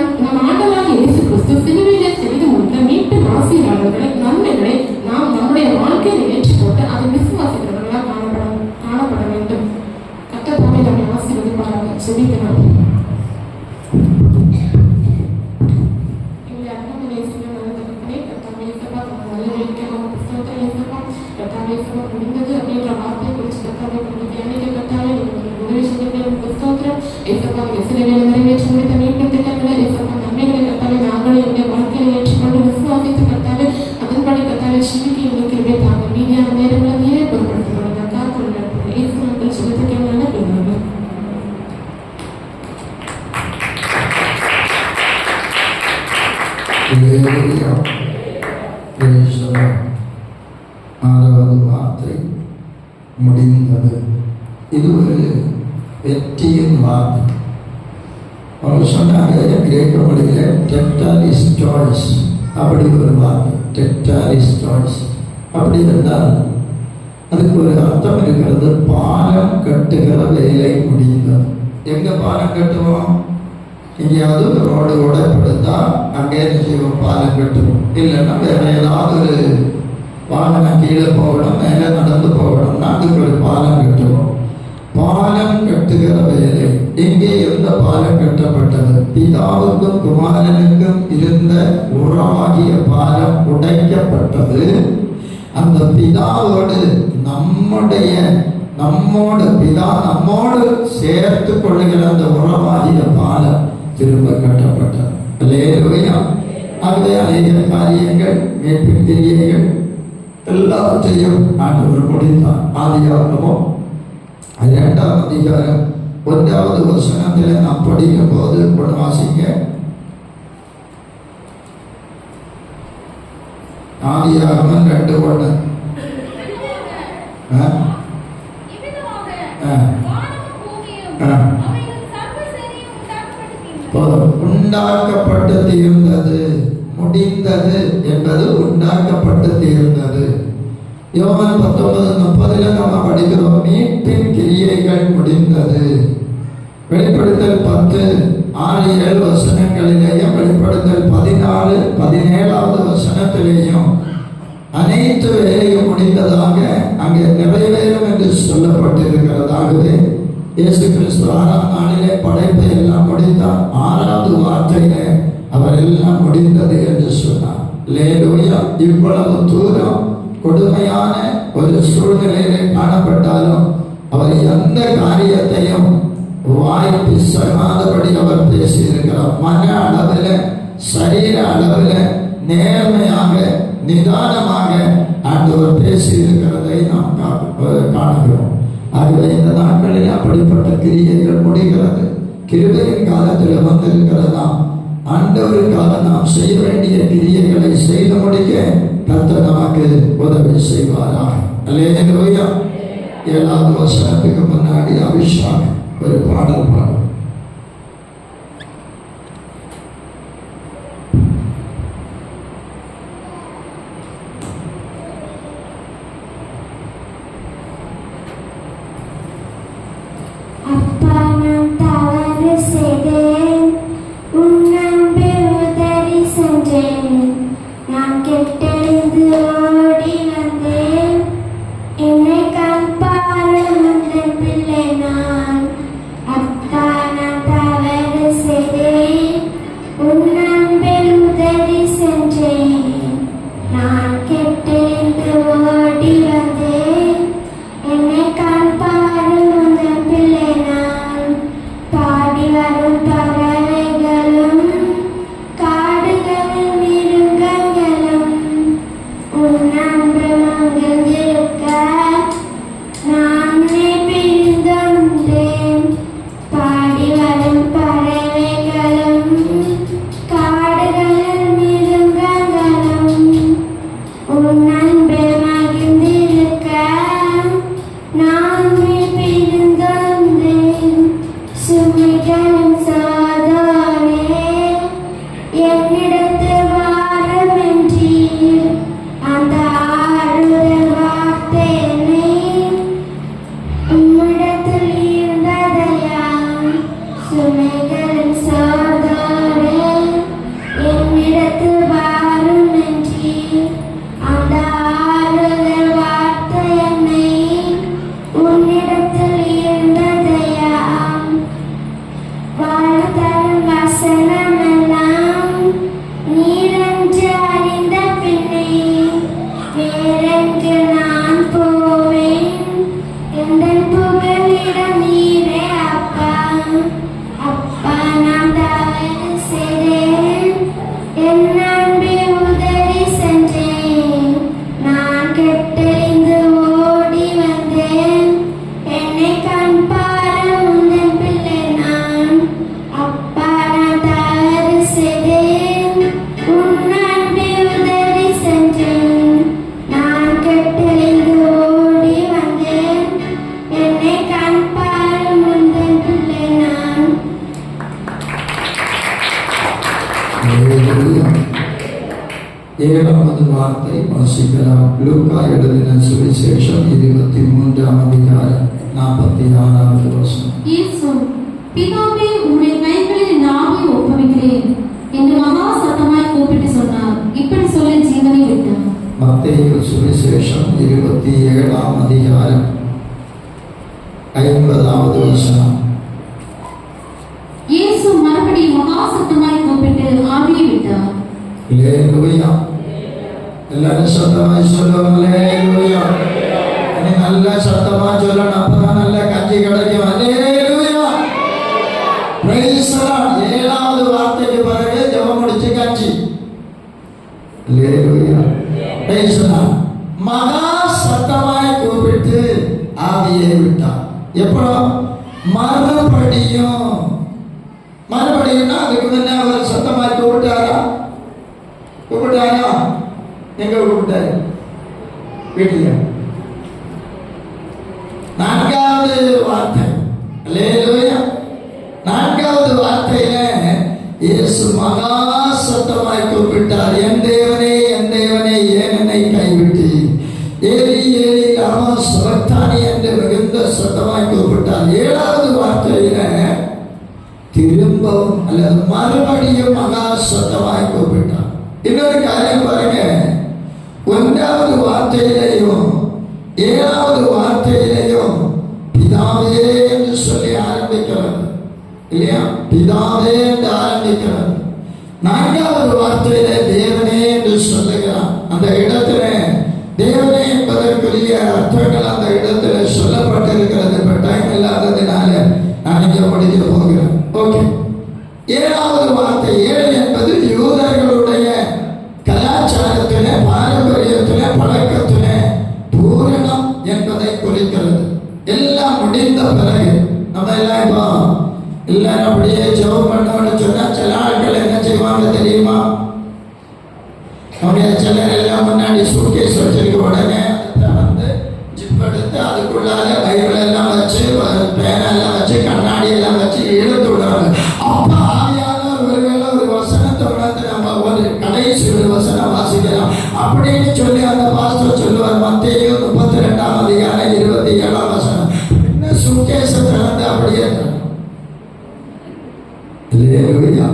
ஆண்டவராக இயேசு கிறிஸ்து சிலுவையிலே செய்து முடித்த மீட்பு ஆசீர்வாதங்களை நன்மைகளை நாம் நம்முடைய வாழ்க்கையில ஏற்றுக்கொண்டு அதை விசுவாசிக்கிறவர்களாக காணப்பட வேண்டும். கர்த்தர் நம்மை ஆசீர்வதிப்பாராக. ஜெபிக்கலாம். முடிந்தது அப்படின்ற வார்த்தை குறித்து கர்த்தாவே தியானிக்க கர்த்தாவே உதவி செய்ய சிலுவையில நிறைவேற்றி முடித்த மீட்பு திட்டங்களை நன்மைகளை கர்த்தாவே நாங்கள் என்னுடைய வாழ்க்கையை ஏற்றுக்கொண்டு விசுவாசித்து கர்த்தாவே அதன்படி கர்த்தாவே ஜீவிக்க எங்களுக்கு தாங்க. மீதியான நேரங்களை நீரே பொருட்படுத்துகிறோம். காத்துள்ள இயேசு நாமத்தில் ஜெபிக்கிறேன். ஆறாவது வார்த்தை முடிந்தது. இது ஒரு வெற்றியின் வார்த்தை. அவர் சொன்னாங்க கிரேக்க மொழியில் டெட்டாலிஸ்டாய்ஸ் அப்படி ஒரு வார்த்தை. டெட்டாலிஸ்டாய்ஸ் அப்படி இருந்தால் அதுக்கு ஒரு அர்த்தம் இருக்கிறது. பாலம் கட்டுகிற வேலை முடிந்தது. எங்கே பாலம் கட்டுவோம்? எங்கேயாவது ரோடு உடைப்படுத்தா அங்கே செய்வோம், பாலம் கட்டுவோம். இல்லைன்னா வேற ஏதாவது ஒரு வாகனம் கீழே போகணும், மேலே நடந்து போகணும்னா அதுக்கு ஒரு பாலம் கட்டுவோம். பாலம் கட்டுகிற வேலை. எங்கே எந்த பாலம் கட்டப்பட்டது? பிதாவுக்கும் குமாரனுக்கும் இருந்த உறவாகிய பாலம் உடைக்கப்பட்டது. அந்த பிதாவோடு நம்மோடு சேர்த்து கொள்ளுகிற அந்த உறவாகிய பாலம் திரும்ப கட்டப்பட்டது. அல்லேலூயா. ஆகவே அநேக காரியங்கள், மீட்பின் கிரியைகள் எல்லாத்தையும் ஆண்டவர் முடித்தார். ஆதியாகமம் 2ஆம் அதிகாரம் 1வது வசனத்தில் நாம் படிக்கும் போது வாசிங்க. ஆதியாகமம் 2:1. உண்டாக்கப்பட்டு தீர்ந்தது, முடிந்தது என்பது உண்டாக்கப்பட்டு தீர்ந்தது. யோவான் 19:30 நம்ம படிக்கிறோம், மீட்பின் கிரியைகள் முடிந்தது. வெளிப்படுத்தல் 10:6-7 வசனங்களிலேயும், வெளிப்படுத்தல் 14-17 வசனத்திலேயும் அனைத்து வேலையும் முடிந்ததாக அங்கே நிறைவேறும் என்று சொல்லப்பட்டிருக்கிறதாகவே இயேசு கிறிஸ்து 6ஆம் நாளிலே படைப்பை எல்லாம் முடித்தார். 6வது வார்த்தையிலே அவர் எல்லாம் முடிந்தது என்று சொன்னார். அல்லேலூயா. இவ்வளவு தூரம் கொடுமையான ஒரு சூழ்நிலையிலே காணப்பட்டாலும் அவர் எந்த காரியத்தையும் வாய் பிசகாதபடி அவர் பேசியிருக்கிறார். மன அளவில், சரீர அளவில் நேர்மையாக, நிதானமாக ஆண்டவர் பேசியிருக்கிறதை நாம் காணுகிறோம். ஆகவே இந்த நாட்களில் அப்படிப்பட்ட கிரியைகள் முடிகிறது. கிருபையின் காலத்தில் வந்திருக்கிறதா ஆண்டவருக்காக நாம் செய்ய வேண்டிய கிரியைகளை செய்து முடிக்க கர்த்தர் நமக்கு உதவி செய்வாராக. அல்லேலூயா. 7வது வசனத்துக்கு முன்னாடி அபிஷாக் ஒரு பாடல் பாடும். ஏழாவது வார்த்தை வாசிக்கலாம். லூக்கா எழுதின சுவிசேஷம் 23ஆம் அதிகாரம் 46வது வசனம். இயேசு, பிதாவே, உம்முடைய கைகளில் நாவை ஒப்புவிக்கிறேன் என்று மகா சத்தமாய் கூப்பிட்டு சொன்னார். இப்படி சொல்லி ஜீவனை விட்டார். மத்தேயு சுவிசேஷம் 27ஆம் அதிகாரம் 50வது வசனம். இயேசு மறுபடியும் மகா சத்தமாய் கூப்பிட்டு ஆவியை விட்டார். அல்லேலூயா. எல்லாரும் சத்தமாய் சொல்லுவாங்க அல்லேலூயா. நீ நல்ல சத்தமா சொல்லணும், அப்பதான் நல்ல கஞ்சி கிடைக்கும். அல்லேலூயா. Praise the Lord. 7வது வார்த்தைக்கு பிறகு ஜெபம் முடிச்சு கஞ்சி. அல்லேலூயா. Praise the Lord. மகா சத்தமாய் கூப்பிட்டு ஆவியை விட்டார். எப்போ? மறுபடியும்னா அதுக்கு முன்ன அவர் சத்தமாய் கூப்பிட்டாரா? எங்க கூப்பிட்டாரு? வீட்டுல. 4வது வார்த்தை. அல்லேலூயா. 4வது வார்த்தையில இயேசு மகா சத்தமாய் கூப்பிட்டார். என் தேவனே ஏன் என்னை கைவிட்டு? ஏலி ஏலி லாமா சபக்தானி என்று மிகுந்த சத்தமாய் கூப்பிட்டார். 7வது வார்த்தையில திரும்பவும் அல்லது மறுபடியும் மகா சத்தமாய் கூப்பிட்டார். இன்னொரு காரியம் பாருங்க, 1வது வார்த்தையிலையும் 7வது வார்த்தையிலையும் பிதாவே என்று சொல்லி ஆரம்பிக்கிறது இல்லையா? பிதாவே என்று ஆரம்பிக்கிறது. 4வது வார்த்தையில தேவனே என்று சொல்லுகிறார். அந்த இடத்துல தேவனே என்பதற்குரிய அர்த்தங்கள் அந்த இடத்துல சொல்லப்பட்டிருக்கிறது. இப்ப டைம் இல்லாததுனால நான் இங்க முடிக்க போகிறேன். ஓகே. 7வது வார்த்தை. 7 என்பது யூதர்களுடைய கலாச்சாரத்திலே, பாரம்பரியத்திலே, பழக்கத்திலே பூரணம் என்பதை குறிக்கிறது. எல்லாம் முடிந்த பிறகு நம்ம எல்லாம் இப்போ இல்லை அப்படியே ஜெபம் பண்ணோம்னு சொன்னா சில ஆட்கள் என்ன செய்வாங்க தெரியுமா? நம்முடைய சிலர் எல்லாம் முன்னாடி சூட்கேஸ் வச்சிருக்க உடனே வந்து ஜிப் எடுத்து அதுக்குள்ளால பைபிள் எல்லாம் வச்சு பேனெல்லாம் வச்சு கண்ணாடி எல்லாம் வச்சு இழுத்து விடுறாங்க. அப்ப ஆவியானவர் ஒருவேளை ஒரு வசனத்தை உணர்ந்து நம்ம ஒரு கடைசி ஒரு வசனம் வாசிக்கலாம் அப்படின்னு சொல்லி அந்த பாஸ்டர் சொல்லுவார். மத்தேயு 32ஆம் அதிகாரம் 27ஆம் வசனம். என்ன சூட்கேஸை திறந்து அப்படியே அல்லேலூயா.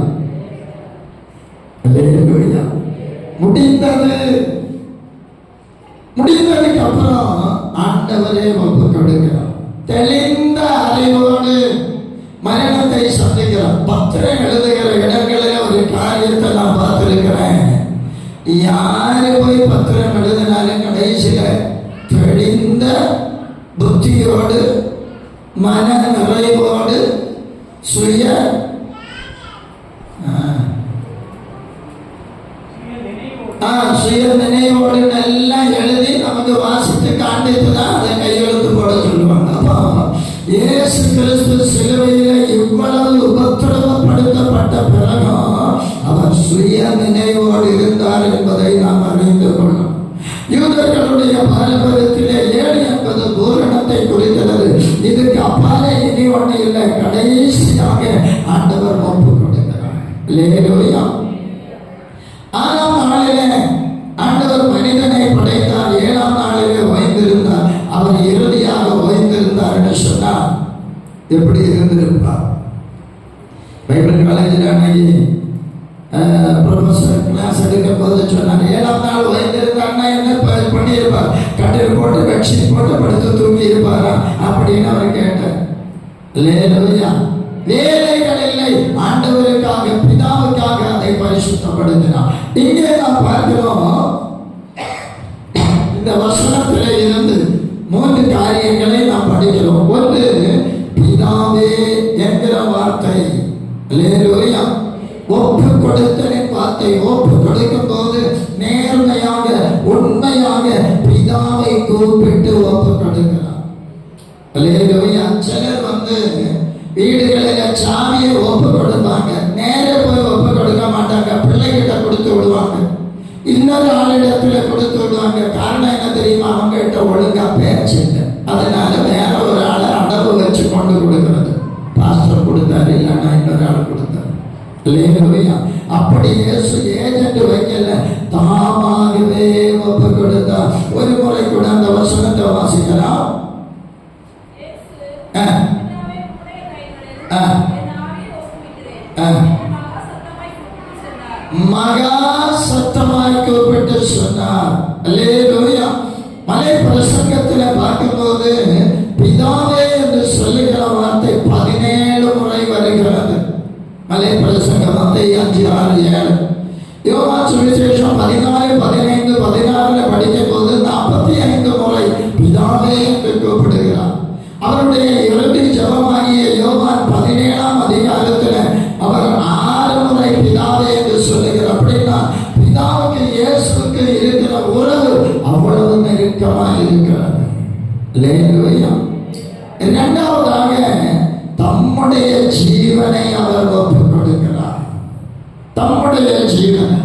அல்லேலூயா. முடிந்ததுக்கு அப்புறம் ஆண்டவரே ஒப்பு கொடுக்கிறார். தெளிந்த அறிவோடு மரணத்தை சந்திக்கிறார். பத்திரம் எழுதுகிற இடங்களில் ஒரு காரியத்தை நான் பார்த்திருக்கிறேன். யாரு போய் பத்திரம் எழுதினாலும் கடைசியில தெளிந்த புத்தியோடு மன நிறைவோடு சுய நினைவோடு எல்லாம் எழுதி நமக்கு வாசித்து காண்பித்து தான் அதை கையெழுத்து போட சொல்லுவாங்க. அப்போ இயேசு கிறிஸ்து சிலுவையில இவ்வளவு உபத்திரவப்படுத்தப்பட்ட பிறகும் அவர் சுய நினைவோடு இருந்தார் என்பதை நாம் அறிந்து கொள்ளணும். யூதர்களுடைய பாரம்பரியத்திலே 7 என்பது பூரணத்தை குறிக்கிறது. இதுக்கு அப்பாலே இனி ஒண்ணு இல்லை. கடைசியாக ஆண்டவர் ஒப்பு கொடுக்கிறார். அல்லேலூயா. 6ஆம் நாளிலே ஆண்டவர் மனிதனை படைத்தார். 7ஆம் நாளிலே ஓய்ந்திருந்தார். அவர் இறுதியாக ஓய்ந்திருந்தார் என்று சொன்னார். எப்படி இருந்திருப்பார்? பைபிள் காலேஜில் ப்ரொஃபஸர் கிளாஸ் எடுக்கும் போது சொன்னார், 7ஆம் நாள் ஓய்ந்திருந்தார்னா என்ன பண்ணியிருப்பார்? கட்டில் போட்டு பெட்ஷீட் போட்டு படுத்து தூங்கி இருப்பாரா அப்படின்னு அவர் கேட்டார். அல்லேலூயா. வேலைகள் இல்லை, ஆண்டவருக்காக பிதாவுக்காக அதை பரிசுத்தப்படுத்தினார். இங்கே நாம் பார்க்கிறோம், இந்த வசனத்திலே இருந்து 3 காரியங்களை நாம் படிக்கிறோம். ஒன்று, பிதாவே என்கிற வார்த்தை. அல்லேலூயா. ஒப்பு கொடுத்தலின் வார்த்தை. ஒப்பு கொடுக்கும் போது நேர்மையாக உண்மையாக பிதாவை கூப்பிட்டு ஒப்பு கொடுக்கிறார். அல்லேலூயா. சிலர் வந்து வீடுகளில் சாவியை ஒப்பு கொடுப்பாங்க, நேர போய் ஒப்பு கொடுக்க மாட்டாங்க, பிள்ளைகிட்ட கொடுத்து விடுவாங்க, இன்னொரு ஆளிடத்துல கொடுத்து விடுவாங்க. காரணம் என்ன தெரியுமா? அவங்க கிட்ட ஒழுங்கா பேச்சு இல்லை. அதனால வேற ஒரு ஆளை அடவு வச்சு கொண்டு கொடுக்கிறது. பாஸ்டர் கொடுத்தாரு, இல்லைன்னா இன்னொரு ஆள் கொடுத்தாரு. இல்லையா? அப்படி இயேசு ஏஜென்ட் வைக்கல, தாமாகவே ஒப்பு கொடுத்தா. ஒரு முறை கூட அந்த வசனத்தை வாசிக்கலாம். மகா சத்தமாய் கூப்பிட்டு சொன்னார். அல்லேலூயா. மலை பிரசங்கத்தில் பார்க்கும்போது பிதாவே என்று Mattheyu 5, 6, 7. யோவான் சுவிசேஷம் 14, 15, 16 படிக்கும்போது 45 முறை பிதாவே என்று கூப்பிடுகிறார். அவருடைய இறுதி ஜெபமாகிய யோவான் 17ஆம் அதிகாரத்தில் அவர் 6 முறை பிதாவே என்று சொல்லுகிறார். அப்படின்னா பிதாவுக்கு இயேசுக்கு இருக்கிற உறவு அவ்வளவு நெருக்கமாக இருக்கிறது. அல்லேலூயா. இரண்டாவதாக தம்முடைய ஜீவனை அவர் ஒப்புக் கொடுக்கிறார். தம்முடைய ஜீவனை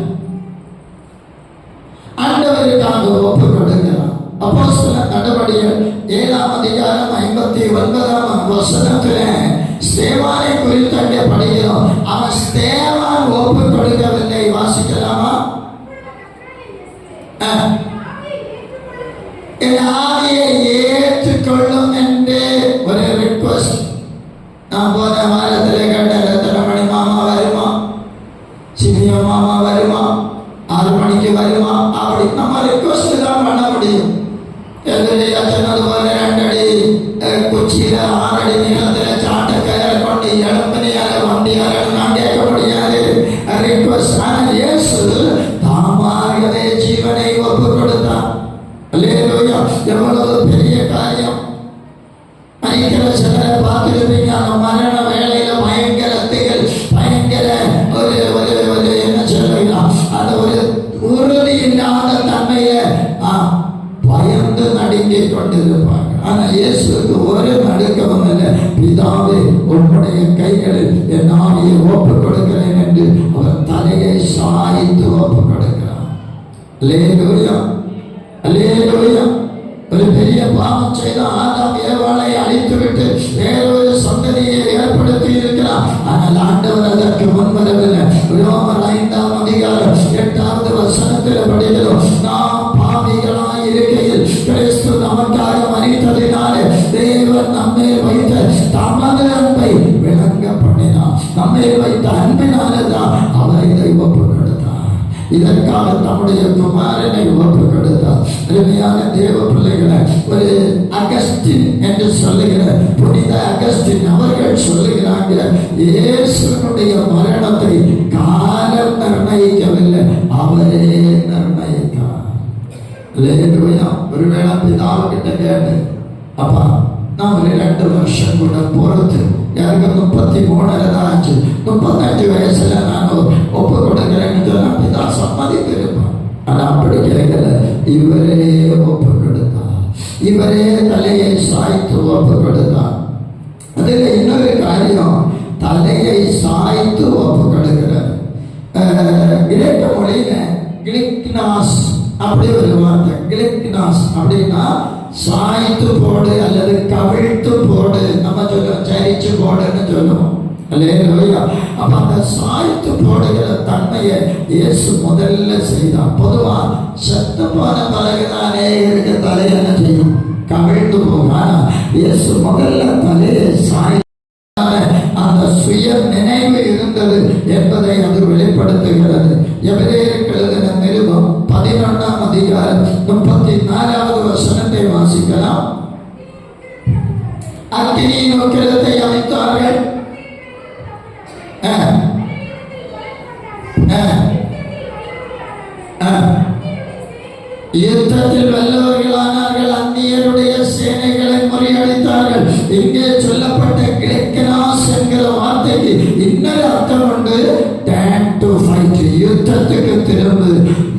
ஆண்டவருக்காக ஒப்புக் கொடுக்கிறார். அப்போஸ்தலர் நடவடிக்கைகள் 7ஆம் அதிகாரம் 59ஆம் வசனத்தில் ஸ்தேவானை குறித்து அங்கே படிக்கிறோம். அவன் ஸ்தேவான் ஒப்புக் கொடுக்கவில்லை. வாசிக்கலாமா? என் ஆவியை ஏற்றுக்கொள்ளும் என்று ஒரு ரிக்வஸ்ட். நான் போன வாரத்தில் கேட்ட ரத்தனமணி மாமா வருமா, சினியா மாமா வருமா, 6 மணிக்கு வருமா, அப்படி நம்ம ரிக்வஸ்ட் தான் பண்ண முடியும். சொன்னது போல 2 அடி குச்சியில 6 அடி நீளத்தில் சாட்டை கயிறை கொண்டு எழுப்பனையால வண்டியால நான் கேட்க முடியாது ரிக்வஸ்ட். ஆனால் இயேசு தாமாகவே ஜீவனை ஒப்பு கொடுத்தார். அல்லேலூயா. எவ்வளவு பெரிய காரியம். மயக்கிற சிலரை பார்த்துருப்பீங்க. அந்த மரண வேலையில பயங்கரத்துகள், பயங்கர ஒரு என்ன சொல்லுகிறான், அந்த ஒரு உறுதி இல்லாத தன்மைய பயந்து நடுங்கிக் கொண்டிருப்பாங்க. ஆனா இயேசுக்கு ஒரு நடுக்கமும் இல்லை. பிதாவே உன்னுடைய கைகளில் என் ஆவியை ஒப்புக் கொடுக்கிறேன் என்று அவர் தலையை சாய்த்து ஒப்புக் கொடுக்கிறார். அல்லேலூயா. அல்லேலூயா. ஒரு பெரிய பாவம் செய்த ஆதாம் ஏவாளை அழித்துவிட்டு வேறொரு சந்ததியை ஏற்படுத்தி இருக்கிறார். ஆனால் ஆண்டவர் அதற்கு முன்வரவில்லை. ரோமர் 5ஆம் அதிகாரம் 8வது வசனத்தில் படிக்கிறோம். நாம் பாவிகளாய் இருக்கையில் கிறிஸ்து நமக்காக மரித்ததினாலே தேவன் நம்மேல் வைத்த தமது அன்பை விளங்க பண்ணினார். நம்மேல் வைத்த அன்பினாலே தான் அவர் இதை ஒப்புக் கொடுத்தார். இதற்காக தம்முடைய குமாரனை ஒப்புக் கொடுத்தார். அருமையான தேவ பிள்ளைகளை, ஒரு அகஸ்டின் என்று சொல்லுகிற புனித அகஸ்டின் அவர்கள் சொல்லுகிறாங்க, இயேசுனுடைய மரணத்தை காலம் நிர்ணயிக்கவில்லை, அவரே நிர்ணயித்தார். ஒருவேளை பிதாவுக்கிட்ட கேட்டு, அப்பா நான் ஒரு 2 வருஷம் கூட பொறுத்து, எனக்கு 33 தான் ஆச்சு, 35 வயசுல நான் ஒப்பு கொடுக்கிறேன்னு சொன்னா பிதா சம்மதித்திருப்பான். ஆனா அப்படி கேட்கல. இவரே ஒப்பு கொடுத்தார். இவரே தலையை சாய்த்து ஒப்பு கொடுத்தார். அதுல இன்னொரு காரியம், தலையை சாய்த்து ஒப்பு கொடுக்கிறார். கிரேக்க மொழியில கிளிக்னாஸ் அப்படி ஒரு வார்த்தை. கிளிக்னாஸ் அப்படின்னா சாய்த்து போடு அல்லது கவிழ்த்து போடு. நம்ம சொல்லுவோம் சரிச்சு போடுன்னு சொல்லுவோம். அல்லேலூயா. அப்ப அந்த சாய்த்து போடுகிற தன்மையை இயேசு முதல்ல செய்தார். பொதுவா செத்து போன பிறகுதானே இருக்க தலையை என்ன செய்யும், கவிழ்ந்து போகும். ஆனா இயேசு முதல்ல தலையை சாய் அந்த சுய நினைவு இருந்தது என்பதை அது வெளிப்படுத்துகிறது. எபிரேயருக்கு எழுதின நிருபம் 11ஆம் அதிகாரம் 34வது வசனத்தை வாசிக்கலாம். அக்கினியின் உக்கிரத்தை அமைத்தார்கள், யுத்தத்தில் வல்லவர்களானார்கள், அந்நியருடைய சேனைகளை முறியடித்தார்கள். இங்கே சொல்லப்பட்ட கிரேக்கனாஸ் என்கிற வார்த்தைக்கு இன்னொரு அர்த்தம் உண்டு. டைம் டு ஃபைட், யுத்தத்துக்கு திரும்பு.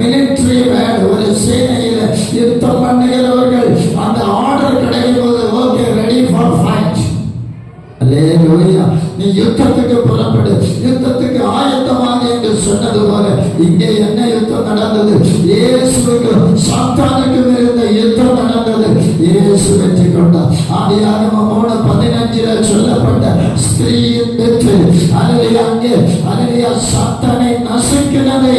Military word. ஒரு சேனையில யுத்தம் பண்ணுகிறவர்கள் அந்த ஆர்டர் கிடைக்கும் போது ஓகே ரெடி ஃபார் ஃபைட். அல்லேலூயா. நீ யுத்தத்துக்கு புறப்படு, யுத்தத்துக்கு ஆயத்தமாக என்று சொன்னது போல இங்கே என்ன யுத்தம் நடந்தது? இயேசுவுக்கு சாத்தானுக்கும் இருந்த யுத்தம் நடந்தது. இயேசு வெற்றி கொண்டார். ஆதியாகமம் 3:15 சொல்லப்பட்ட ஸ்திரீயின் வெற்றி அங்கே சாத்தானை நசுக்கினதை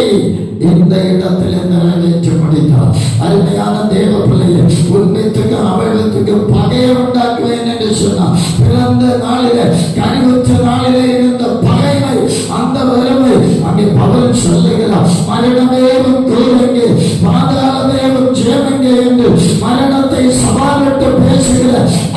இந்த இடத்தில் நிறைவேற்றி முடித்தார். அருமையான தேவ பிள்ளையை, உன்னித்துக்கு அவளுக்கு பகையை உண்டாக்குவேன் என்று சொன்னார். பிறந்த நாளிலே, கனிவுற்ற நாளிலே இருந்த பகைமை, அந்த வறுமை அங்கே பவுல் சொல்லுகிறார். மரணமேவும் கூறுங்க, பாதாளமேவும் ஜெயமெங்க என்று மரணத்தை சவாலிட்டு பேசுகிற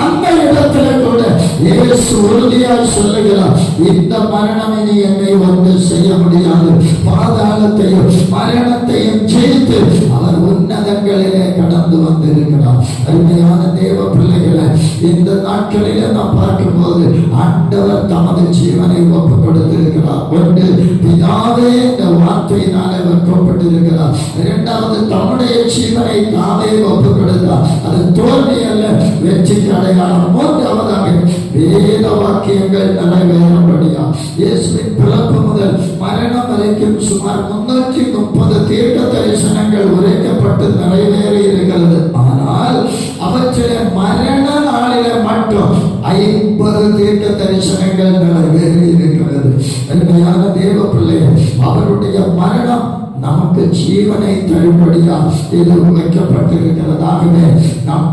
அந்த இடத்துல கூட இயேசு உறுதியாய் சொல்லுகிறார், இந்த மரணம் இனி என்னை ஒன்று செய்ய முடியாது. பாதாளத்தையும் மரணத்தையும் ஜெயித்து அவர் உன்னதங்களிலே கடந்து வந்திருக்கிறார். அருமையான தேவ பிள்ளைகளை, இந்த நாட்களிலே நாம் பார்க்கும்போது ஆண்டவர் தமது ஜீவனை ஒப்பு கொடுத்திருக்கிறார். ஒன்று, பிதாவே இந்த வார்த்தையினாலே அவர் கூப்பிட்டிருக்கிறார். இரண்டாவது, தம்முடைய ஜீவனை தாமே ஒப்பு கொடுத்தார். அது தோல்வி அல்ல, வெற்றிக்கு அடையாளம். மூன்றாவதாக வேத வாக்கியங்கள் நிறைவேறும்படியா இயேசுவின் பிறப்பு முதல் மரணம் வரைக்கும் சுமார் 330 தீர்க்க தரிசனங்கள் உரைக்கப்பட்டு நிறைவேறி இருக்கிறது. ஆனால் அவற்றிலே மரண நாளில மட்டும் 50 தீர்க்க தரிசனங்கள் நிறைவேறி இருக்கிறது. அருமையான தேவ பிள்ளைகள், அவருடைய மரணம் நமக்கு ஜீவனை தரும்படியா இது வைக்கப்பட்டிருக்கிறதாகவே நாம்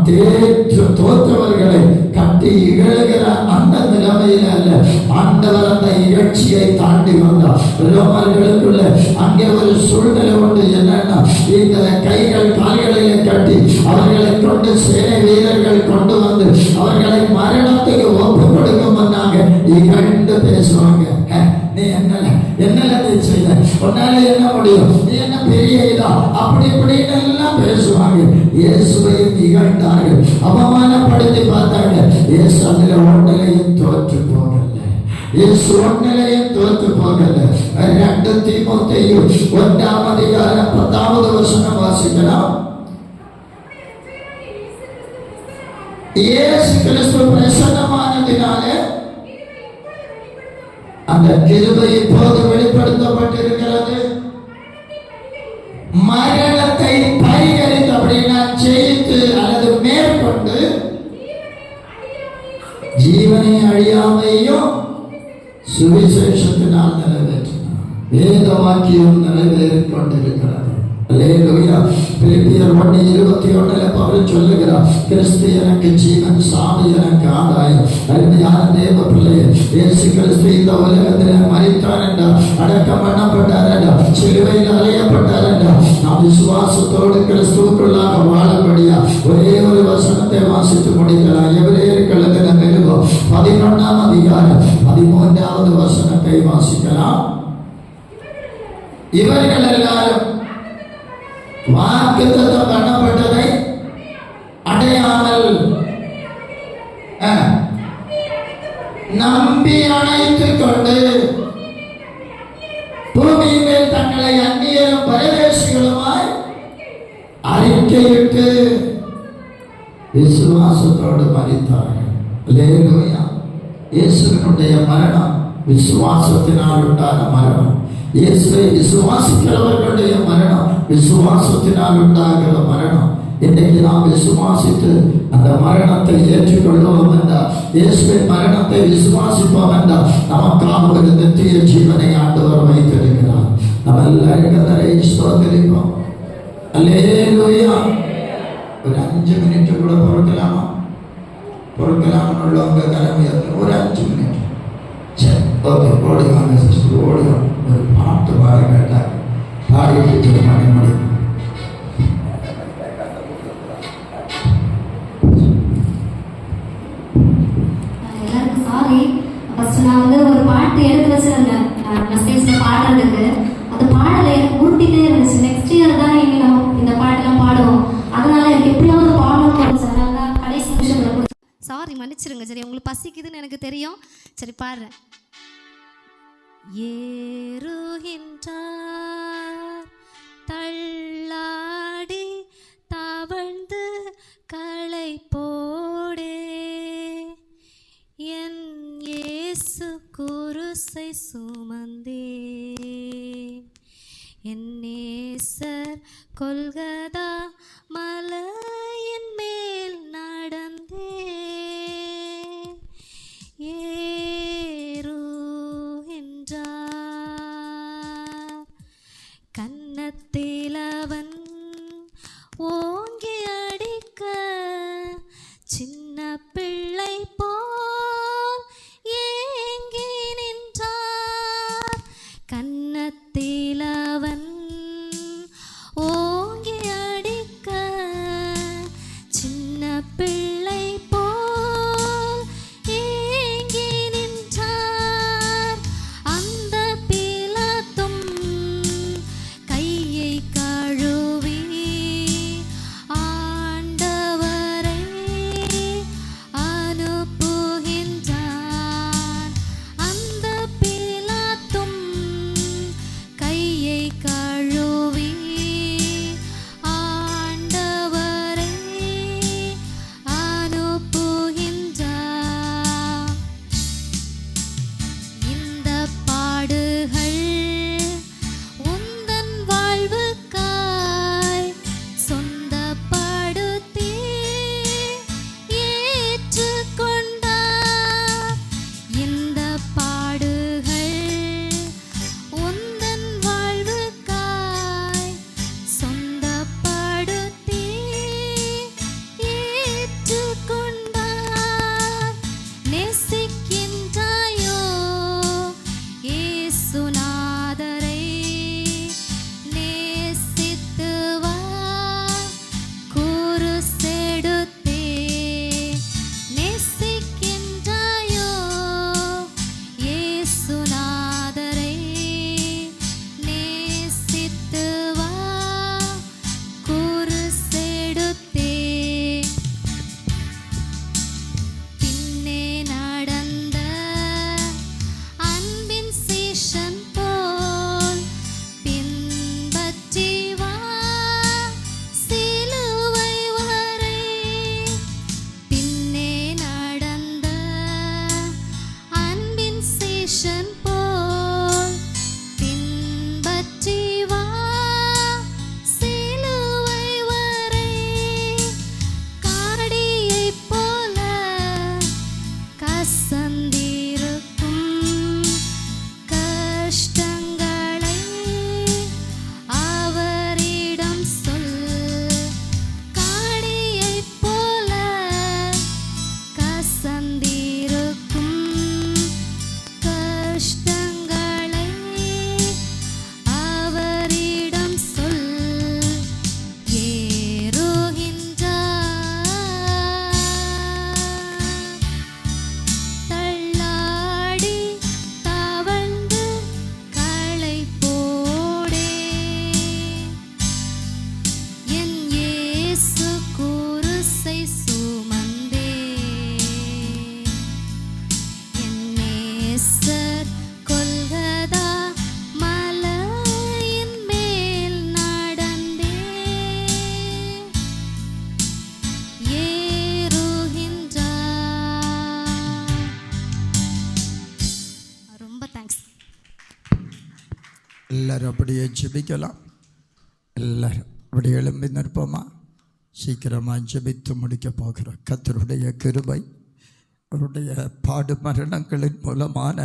தோற்றவர்களை கட்டி இகழுகிற அந்த நிலைமையில அல்ல, ஆண்டவர் அந்த இகழ்ச்சியை தாண்டி வந்தார். ரோமர்களுக்குள்ள அங்கே ஒரு சூழ்நிலை உண்டு. என்னன்னா, இந்த கைகள் கால்களிலே கட்டி அவர்களை கொண்டு சேனை வீரர்கள் கொண்டு வந்து அவர்களை மரணத்துக்கு ஒப்பு கொடுக்கும்னாங்க. இகழ்ந்து பேசுவாங்க. நீ என்னல நீ செய்த, உன்னால என்ன முடியும், நீ என்ன பெரிய இதா, அப்படி இப்படின்னு எல்லாம் பேசுவாங்க. இயேசுவையும் இகழ்ந்தார்கள், அவமானப்படுத்தி பார்த்தாங்க. இயேசு அதுல ஒன்றிலையும் தோற்று போகல. இயேசு ஒன்றிலையும் தோற்று போகல. 2 தீமோத்தேயு 1ஆம் அதிகாரம் 10வது வசனம் வாசிக்கலாம். இயேசு கிறிஸ்து பிரசன்னமானதினாலே அந்த கிருபை இப்போது வெளிப்படுத்தப்பட்டிருக்கிறது. மரணத்தை பரிகரித்து, அப்படின்னா ஜெயித்து அல்லது மேற்கொண்டு ஜீவனை அழியாமையும் சுவிசேஷத்தினால் நிறைவேற்றினார். வேத வாக்கியம் நிறைவேறிக் கொண்டிருக்கிறது. பிலிப்பியர் 1:21 பவுல் சொல்லுகிறார், கிறிஸ்து எனக்கு ஜீவன், சாமி எனக்கு ஆதாயம். அருமையான தேவ பிள்ளையே, இயேசு கிறிஸ்து இந்த உலகத்தில் மரித்தார் என்றார், அடக்கம் பண்ணப்பட்டார் என்றார், சிலுவையில் அறையப்பட்டார் என்றார். நாம் விசுவாசத்தோடு கிறிஸ்துவுக்குள்ளாக வாழப்படியா ஒரே ஒரு வசனத்தை வாசித்து முடிக்கலாம். எபிரேயருக்கு எழுதின நிருபம் 11ஆம் அதிகாரம் 13வது வசனத்தை வாசிக்கலாம். இவர்கள் எல்லாரும் வாக்குத்தத்தம் பண்ணப்பட்டதை அடையாமல் நம்பி அணைத்துக் கொண்டு பூமியின் மேல் தங்களை அந்நியரும் பரதேசிகளுமாய் அறிக்கையிட்டு விசுவாசத்தோடு மரித்தார்கள். அல்லேலூயா. இயேசுவினுடைய மரணம் விசுவாசத்தினால் உண்டான மரணம். இயேசுவை விசுவாசிக்கிறவர்களுடைய மரணம் விசுவாசத்தினால் உண்டாகிற மரணம். இன்றைக்கு நாம் விசுவாசித்து அந்த மரணத்தை ஏற்றுக்கொள்வோம் என்றால், இயேசுவின் மரணத்தை விசுவாசிப்போம் என்றால், நமக்காக ஒரு நித்திய ஜீவனை ஆண்டவர் வைத்திருக்கிறார். நம்ம எல்லாரும் கர்த்தரை ஸ்தோத்திரிப்போம். அல்லேலூயா. ஒரு 5 மினிட் கூட பொறுக்கலாமா? பொறுக்கலாம்னு உள்ளவங்க கடமையாற்ற ஒரு 5 மினிட். சரி, ஓகே, ஓடிவாங்க சிஸ்டர், ஓடிவாங்க. ஒரு பாட்டு பாட கேட்டார், பாடிட்டு மணி முடியும். எல்லாருக்கும் சாரி. ஃபர்ஸ்ட் நான் வந்து ஒரு பாட்டு எடுத்து வச்சிருந்தேன் ஸ்டேஜில் பாடுறதுக்கு. அந்த பாடலை எனக்கு உருட்டிகிட்டே இருந்துச்சு. நெக்ஸ்ட் இயர் தான் இனி நம்ம இந்த பாட்டெல்லாம் பாடுவோம். அதனால எனக்கு எப்படியாவது பாடணும்னு தோணுச்சு. அதனால தான் கடைசி நிமிஷத்தில் கொடுத்து சாரி, மன்னிச்சிருங்க. சரி, உங்களுக்கு பசிக்குதுன்னு எனக்கு தெரியும். சரி, பாடுறேன். ஏறுகின்றார் தள்ளாடி தவழ்ந்து களை போடே, என் இயேசு குருசை சுமந்தே, என் நேசர் கொல்கதா மலையின் மேல் நடந்தே, கன்னத்தில் அவன் ஓங்கி அடிக்க, சின்ன பிள்ளை போல் ஏங்கி நின்றார். கன்னத்தில் அவன் ஓங்கி அடிக்க, சின்ன பிள்ளை போல் ஏங்கி கழுவி ஆண்டவரை அனுப்புகின்றார். இந்த பாடுகள் உந்தன் வாழ்வுக்காய் சொந்தப்படுத்தி ஏற்றுக்கொண்டார். இந்த பாடுகள் உந்தன் வாழ்வுக்காய் சொந்தப்படுத்தி ஏற்றுக்கொண்டார். நேசிக்கின்றாயோ இயேசுநாதரை? நேசித்து வா குருசெடுத்தே. நேசிக்கின்றாயோ இயேசுநாதரை? நேசித்து வா குருசெடுத்தே. பின்னே நடந்த அன்பின் சீஷன் போல் பின்பற்றி வா சிலுவை வரை. பின்னே நடந்த அன்பின் சீஷன் போல் பின்பற்றி வா சிலுவை வரை. காடியைப் போல கசந்திருக்கும் கஷ்டங்களை அவரிடம் சொல். காடியைப் போல கசந்திருக்கும் கஷ்டங்களை அவரிடம் சொல். ஏறுகின்றார் தள்ளாடி தவழ்ந்து களைப்போடே. என் இயேசு குருசை சுமந்தே. என் நேசர் கொல்கதா மலையின் மேல் நடந்தே ஏறுகின்றார். ரொம்ப தேங்க்ஸ். எல்லாரும் அப்படியே ஜெபிக்கலாம். எல்லாரும் அப்படி எழும்பி நிற்போமா? சீக்கிரமாக ஜெபித்து முடிக்க போகிறோம். கர்த்தருடைய கிருபை, அவருடைய பாடு மரணங்களின் மூலமான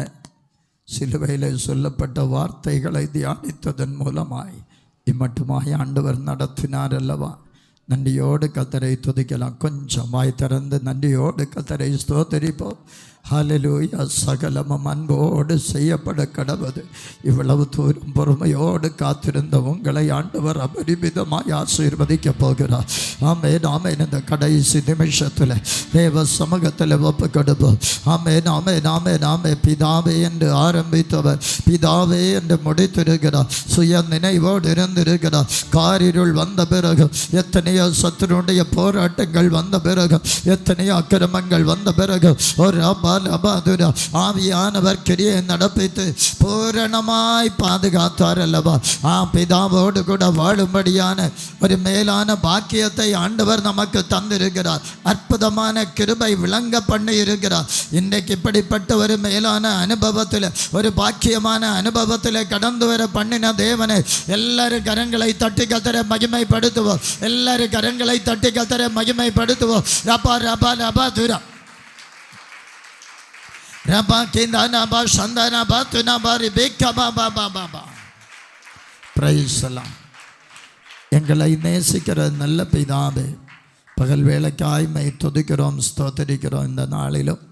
சிலுவையில் சொல்லப்பட்ட வார்த்தைகளை தியானித்ததன் மூலமாய் இம்மட்டுமாய் ஆண்டவர் நடத்தினார் அல்லவா? நன்றியோடு கர்த்தரை துதிக்கலாம். கொஞ்சம் வாய் திறந்து நன்றியோடு கர்த்தரை ஸ்தோத்திரிப்போம். ஹல்லேலூயா. சகலமும் அன்போடு செய்யப்பட கடவுது. இவ்வளவு தூரம் பொறுமையோடு காத்திருந்த உங்களை ஆண்டவர் அபரிமிதமாய் ஆசீர்வதிக்க போகிறார். ஆமென், ஆமென். இந்த கடைசி நிமிஷத்தில் தேவ சமூகத்தில் ஒப்பு கொடுப்போம். ஆமென், ஆமென், ஆமென், ஆமென். பிதாவே என்று ஆரம்பித்தவர் பிதாவே என்று முடித்திருக்கிறார். சுய நினைவோடு இருந்திருக்கிறார். காரிருள் வந்த பிறகு, எத்தனையோ சத்துருடைய போராட்டங்கள் வந்த பிறகு, எத்தனையோ அக்கிரமங்கள் வந்த பிறகு, ஒரு ஆவியானவர் கிரியை நடப்பித்து பூரணமாய் பாதுகாத்தார் அல்லவா? பிதாவோடு கூட வாழும்படியான ஒரு மேலான பாக்கியத்தை ஆண்டவர் நமக்கு தந்திருக்கிறார். அற்புதமான கிருபை விளங்க பண்ணி இருக்கிறார். இன்றைக்கு இப்படிப்பட்ட ஒரு மேலான அனுபவத்தில், ஒரு பாக்கியமான அனுபவத்தில் கடந்து வர பண்ணின தேவனை எல்லாரும் கரங்களை தட்டி கத்தர மகிமைப்படுத்துவோம். எல்லாரும் கரங்களை தட்டி கத்தர மகிமைப்படுத்துவோம். ரபா ரபா ரபா துரா ரபா கிந்தா பா சந்தனா பா துனா பா ரிபேக்கா பா பா பா பா பா. பிரைஸ் எல்லாம். எங்களை நேசிக்கிற நல்ல பிதாவே, பகல் வேளைக்காய் மை துதிக்கிறோம், ஸ்தோத்திரிக்கிறோம். இந்த நாளிலும்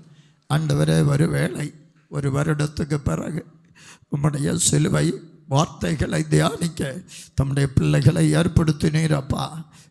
ஆண்டவரே, ஒரு வேளை, ஒரு வருடத்துக்கு பிறகு உம்முடைய சிலுவை வார்த்தைகளை தியானிக்க தம்முடைய பிள்ளைகளை ஏற்படுத்தினீரப்பா.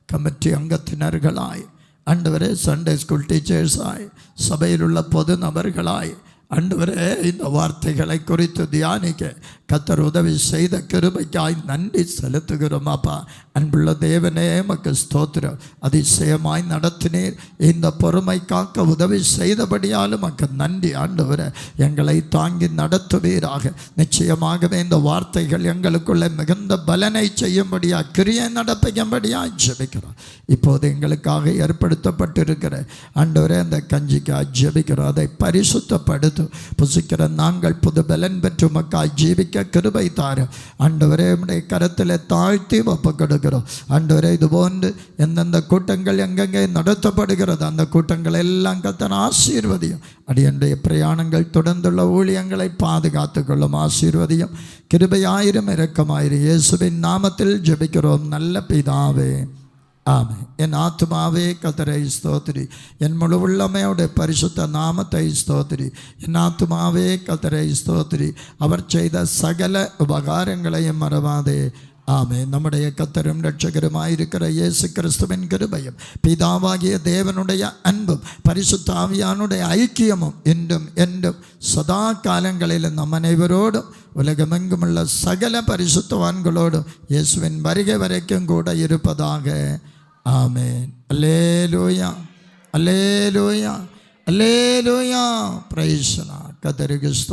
கமிட்டி அங்கத்தினர்களாய் ஆண்டவரே, சண்டே ஸ்கூல் டீச்சர்ஸாய், சபையில் உள்ள பொது நபர்களாய் ஆண்டவரே, இந்த வார்த்தைகளை குறித்து தியானிக்க கர்த்தர் உதவி செய்த கிருபைக்காய் நன்றி செலுத்துகிறோம் அப்பா. அன்புள்ள தேவனே, மக்கு ஸ்தோத்திரம். அதிசயமாய் நடத்தினீர். இந்த பொறுமை காக்க உதவி செய்தபடியாலும் மக்கு நன்றி ஆண்டவரே. எங்களை தாங்கி நடத்துவீராக. நிச்சயமாகவே இந்த வார்த்தைகள் எங்களுக்குள்ள மிகுந்த பலனை செய்யும்படியா, கிரியை நடப்பிக்கும்படியா ஜெபிக்கிறோம். இப்போது எங்களுக்காக ஏற்படுத்தப்பட்டிருக்கிற ஆண்டவரே அந்த கஞ்சிக்காய் ஜெபிக்கிறோம். அதை பரிசுத்தப்படுத்தும். புசிக்கிற நாங்கள் புது பலன் பெற்று மக்காய் ஜீவிக்க கிருபை தாரும் ஆண்டவரே. உம்முடைய கரத்தில் தாழ்த்தி ஒப்பு கொடுக்கிறோம் ஆண்டவரே. இதுபோன்று எந்தெந்த கூட்டங்கள் எங்கெங்கே நடத்தப்படுகிறது அந்த கூட்டங்கள் எல்லாம் கர்த்தர் ஆசீர்வதியும். அடியனுடைய பிரயாணங்கள் தொடர்ந்துள்ள ஊழியங்களை பாதுகாத்து கொள்ளும். ஆசீர்வதியும். கிருபையாயிரும் இரக்கமாயிரும். இயேசுவின் நாமத்தில் ஜெபிக்கிறோம் நல்ல பிதாவே, ஆமென். என் ஆத்துமாவே கர்த்தரை ஸ்தோத்திரி. என் முழு உள்ளமையோட பரிசுத்த நாமத்தை ஸ்தோத்திரி. என் ஆத்துமாவே கர்த்தரை ஸ்தோத்திரி. அவர் செய்த சகல உபகாரங்களையும் மறவாதே. ஆமென். நம்முடைய கர்த்தரும் இரட்சகருமாயிருக்கிற இயேசு கிறிஸ்துவின் கிருபையும் பிதாவாகிய தேவனுடைய அன்பும் பரிசுத்த ஆவியானுடைய ஐக்கியமும் இன்றும் என்றும் சதா காலங்களிலும் நம் அனைவரோடும் உலகமெங்குமுள்ள சகல பரிசுத்தவான்களோடும் இயேசுவின் வருகை வரைக்கும் கூட இருப்பதாக. Amen. Hallelujah, hallelujah, hallelujah. Praise the Lord. கர்த்தருக்கு ஸ்தோத்திரம்.